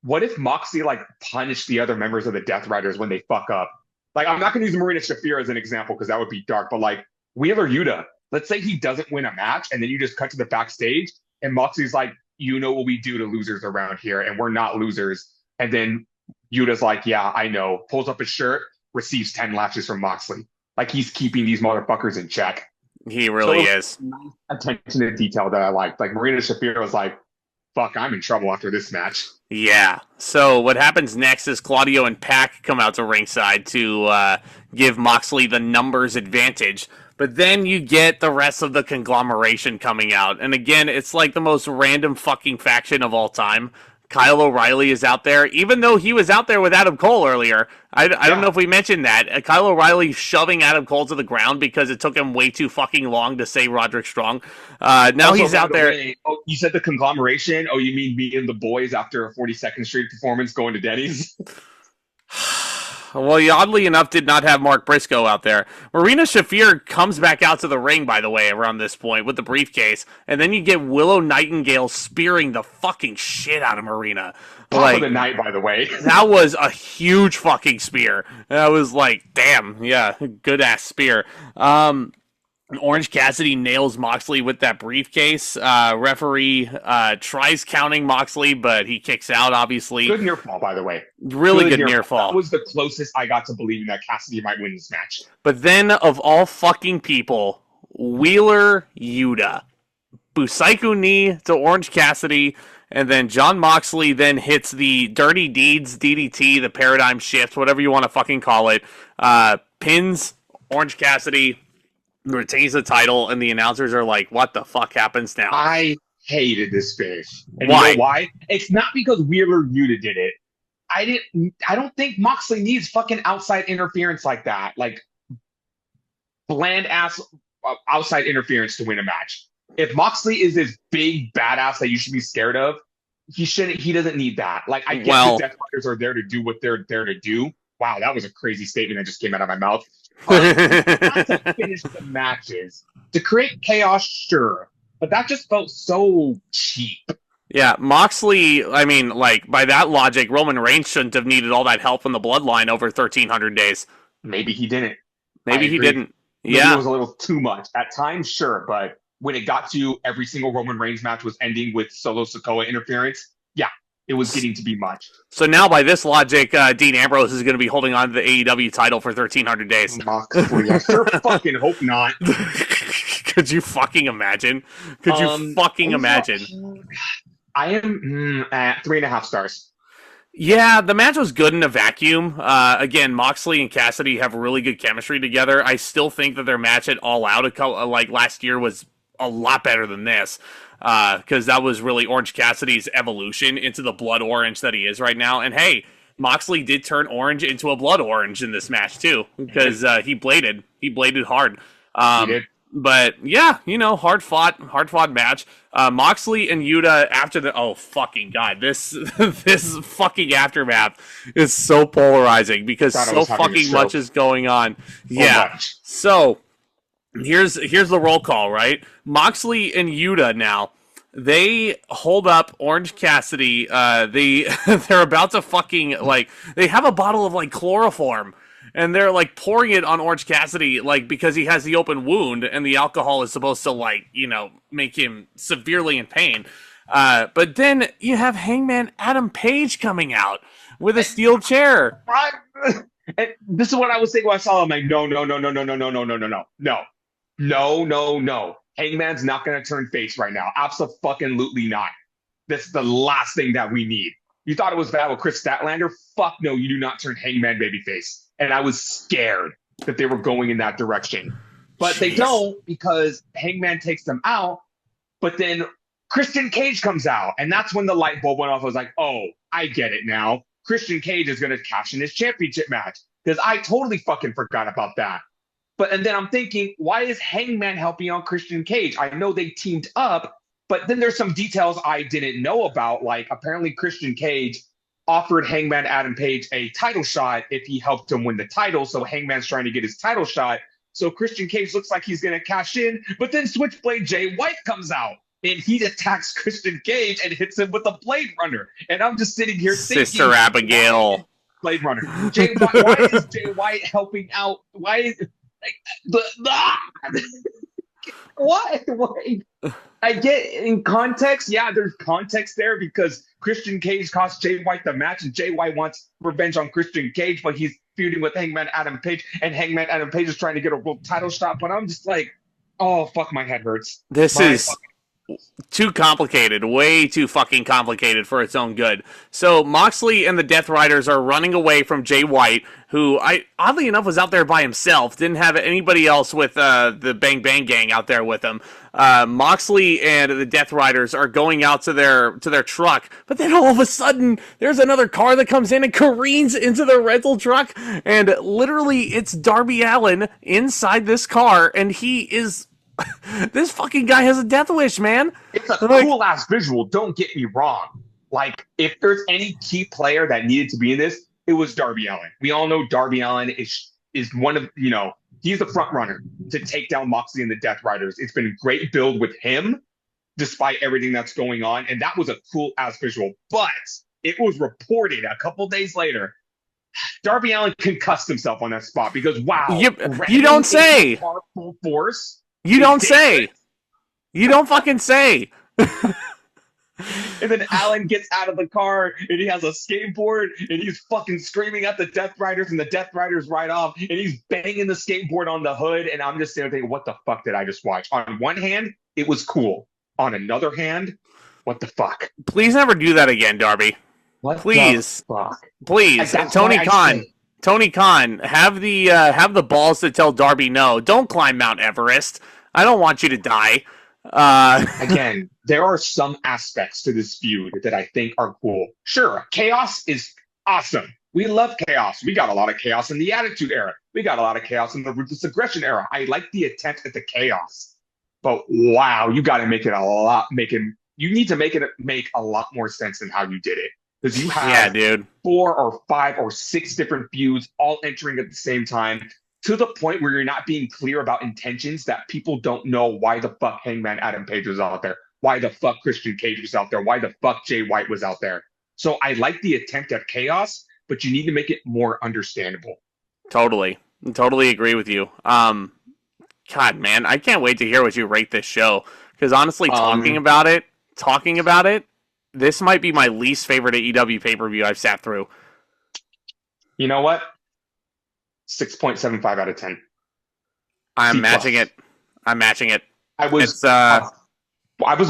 what if Moxley, like, punished the other members of the Death Riders when they fuck up? Like, I'm not going to use Marina Shafir as an example because that would be dark. But, like, Wheeler Yuta, let's say he doesn't win a match, and then you just cut to the backstage, and Moxley's like, you know what we do to losers around here, and we're not losers. And then Yuta's like, yeah, I know. Pulls up his shirt, receives 10 lashes from Moxley. Like, he's keeping these motherfuckers in check. He really is. Nice attention to detail that I liked. Like, Marina Shafir was like, fuck, I'm in trouble after this match. Yeah. So what happens next is Claudio and Pac come out to ringside to give Moxley the numbers advantage. But then you get the rest of the conglomeration coming out. And again, it's like the most random fucking faction of all time. Kyle O'Reilly is out there, even though he was out there with Adam Cole earlier. I don't know if we mentioned that. Kyle O'Reilly shoving Adam Cole to the ground because it took him way too fucking long to say Roderick Strong. Now also, he's out there. You said the conglomeration? Oh, you mean me and the boys after a 42nd Street performance going to Denny's? Well, he oddly enough did not have Mark Briscoe out there. Marina Shafir comes back out to the ring, by the way, around this point with the briefcase, and then you get Willow Nightingale spearing the fucking shit out of Marina. Top of the night, by the way. That was a huge fucking spear. I was like, damn, yeah, good ass spear. Orange Cassidy nails Moxley with that briefcase. Referee tries counting Moxley, but he kicks out, obviously. Good near fall, by the way. Really good near fall. That was the closest I got to believing that Cassidy might win this match. But then, of all fucking people, Wheeler Yuta. Busaiku knee to Orange Cassidy, and then Jon Moxley then hits the Dirty Deeds, DDT, the Paradigm Shift, whatever you want to fucking call it. Pins Orange Cassidy, retains the title, and the announcers are like, what the fuck happens now? I hated this finish. And why? You know why? It's not because Wheeler Yuta did it. I don't think Moxley needs fucking outside interference like that. Like, bland ass outside interference to win a match. If Moxley is this big badass that you should be scared of, he doesn't need that. Like, I get the Death Riders are there to do what they're there to do. Wow, that was a crazy statement that just came out of my mouth. Not to finish the matches, to create chaos, sure, but that just felt so cheap. Yeah, Moxley, I mean, like, by that logic, Roman Reigns shouldn't have needed all that help from the Bloodline over 1,300 days. Maybe he didn't. Maybe he didn't. Maybe yeah. It was a little too much. At times, sure, but when it got to every single Roman Reigns match was ending with Solo Sikoa interference, yeah, it was getting to be much. So now, by this logic, Dean Ambrose is going to be holding on to the AEW title for 1,300 days. Moxley, I sure fucking hope not. Could you fucking imagine? Could you fucking imagine? I am at 3.5 stars. Yeah, the match was good in a vacuum. Again, Moxley and Cassidy have really good chemistry together. I still think that their match at All Out, like last year, was a lot better than this. Because that was really Orange Cassidy's evolution into the blood orange that he is right now. And hey, Moxley did turn orange into a blood orange in this match too, because he bladed hard. He did. But yeah, hard fought match. Moxley and Yuta after oh fucking god, this fucking aftermath is so polarizing because so fucking much is going on. Yeah, so. Here's the roll call, right? Moxley and Yuta now. They hold up Orange Cassidy. They're about to fucking, like, they have a bottle of, like, chloroform. And they're, like, pouring it on Orange Cassidy, like, because he has the open wound. And the alcohol is supposed to, like, make him severely in pain. But then you have Hangman Adam Page coming out with a steel chair. And this is what I was thinking when I saw him. I'm like, no. Hangman's not going to turn face right now. Absolutely not. That's the last thing that we need. You thought it was bad with Kris Statlander? Fuck no, you do not turn Hangman babyface. And I was scared that they were going in that direction. But they don't, because Hangman takes them out. But then Christian Cage comes out. And that's when the light bulb went off. I was like, oh, I get it now. Christian Cage is going to cash in his championship match. Because I totally fucking forgot about that. And then I'm thinking, why is Hangman helping on Christian Cage? I know they teamed up, but then there's some details I didn't know about. Like, apparently Christian Cage offered Hangman Adam Page a title shot if he helped him win the title. So Hangman's trying to get his title shot. So Christian Cage looks like he's going to cash in, but then Switchblade Jay White comes out and he attacks Christian Cage and hits him with a Blade Runner. And I'm just sitting here thinking, Sister Abigail. Blade Runner. Why is Jay White helping out? Why is... Why? I get in context. Yeah, there's context there because Christian Cage cost Jay White the match, and Jay White wants revenge on Christian Cage, but he's feuding with Hangman Adam Page, and Hangman Adam Page is trying to get a world title shot. But I'm just like, oh fuck, my head hurts. This is too complicated, way too fucking complicated for its own good. So Moxley and the Death Riders are running away from Jay White, who oddly enough was out there by himself, didn't have anybody else with the Bang Bang Gang out there with him. Moxley and the Death Riders are going out to their truck, but then all of a sudden there's another car that comes in and careens into the rental truck, and literally it's Darby Allin inside this car, and he is... This fucking guy has a death wish, man. It's a cool-ass visual, don't get me wrong. Like, if there's any key player that needed to be in this, it was Darby Allin. We all know Darby Allin is one of, he's the front runner to take down Moxley and the Death Riders. It's been a great build with him, despite everything that's going on. And that was a cool ass visual. But it was reported a couple days later, Darby Allin concussed himself on that spot because, wow. You don't say. Full force. You don't say. You don't fucking say. And then Allen gets out of the car and he has a skateboard and he's fucking screaming at the Death Riders and the Death Riders ride off and he's banging the skateboard on the hood. And I'm just sitting there thinking, what the fuck did I just watch? On one hand, it was cool. On another hand, what the fuck? Please never do that again, Darby. Please. Please. And Tony Khan, have the balls to tell Darby no. Don't climb Mount Everest. I don't want you to die. Again, there are some aspects to this feud that I think are cool. Sure, chaos is awesome. We love chaos. We got a lot of chaos in the Attitude Era. We got a lot of chaos in the Ruthless Aggression Era. I like the attempt at the chaos. But wow, you got to make it you need to make it make a lot more sense than how you did it. Because you have 4 or 5 or 6 different feuds all entering at the same time, to the point where you're not being clear about intentions, that people don't know why the fuck Hangman Adam Page was out there, why the fuck Christian Cage was out there, why the fuck Jay White was out there. So I like the attempt at chaos, but you need to make it more understandable. Totally agree with you. God, man, I can't wait to hear what you rate this show. Because honestly, talking about it, this might be my least favorite AEW pay-per-view I've sat through. You know what? 6.75 out of 10. I'm matching it. I was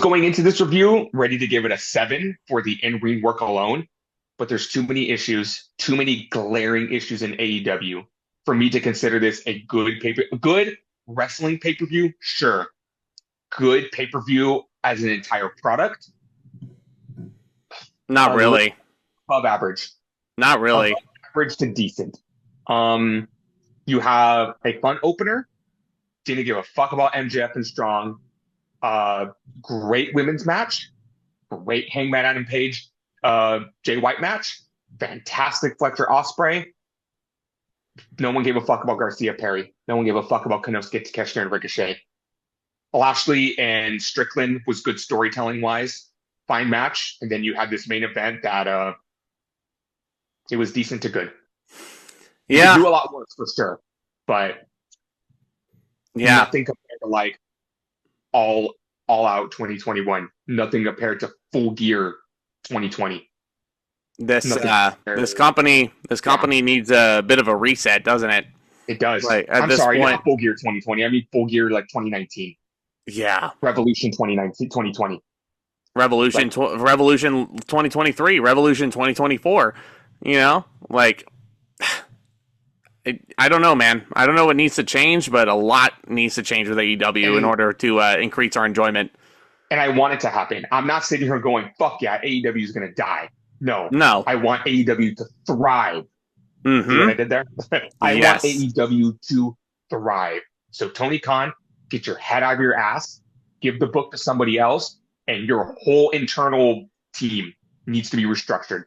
going into this review ready to give it a 7 for the in-ring work alone, but there's too many issues, too many glaring issues in AEW for me to consider this a good wrestling pay-per-view. Sure. Good pay-per-view as an entire product. Not really. Above average. Not really. Above average to decent. You have a fun opener. Didn't give a fuck about MJF and Strong. Great women's match. Great Hangman Adam Page, Jay White match. Fantastic Fletcher Ospreay. No one gave a fuck about Garcia Perry. No one gave a fuck about Konosuke, Takeshita, and Ricochet. Lashley and Strickland was good storytelling wise. Fine match. And then you had this main event that it was decent to good. Yeah. You could do a lot worse for sure. But nothing compared to like all out 2021. Nothing compared to Full Gear 2020. This company needs a bit of a reset, doesn't it? It does. Like, I'm sorry, not Full Gear 2020. I mean Full Gear like 2019. Yeah. Revolution 2020. Revolution 2023, Revolution 2024. You know, like, I don't know, man. I don't know what needs to change, but a lot needs to change with AEW in order to increase our enjoyment. And I want it to happen. I'm not sitting here going, fuck yeah, AEW is going to die. No. I want AEW to thrive. Mm-hmm. See what I did there? I want AEW to thrive. So Tony Khan, get your head out of your ass, give the book to somebody else, and your whole internal team needs to be restructured.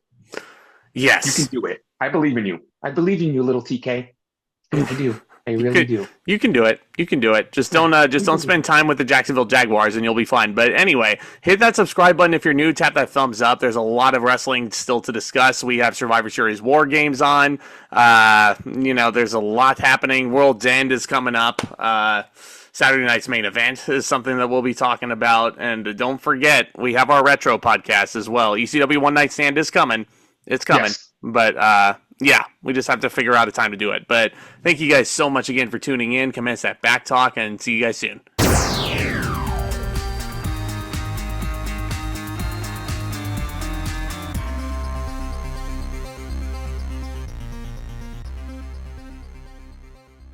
Yes. You can do it. I believe in you. I believe in you, little TK. I do. I really do. You can do it. Just don't spend time with the Jacksonville Jaguars and you'll be fine. But anyway, hit that subscribe button if you're new. Tap that thumbs up. There's a lot of wrestling still to discuss. We have Survivor Series War Games on. There's a lot happening. World's End is coming up. Saturday night's main event is something that we'll be talking about. And don't forget, we have our retro podcast as well. ECW One Night Stand is coming. It's coming. Yes. But we just have to figure out a time to do it. But thank you guys so much again for tuning in. Commence that back talk and see you guys soon.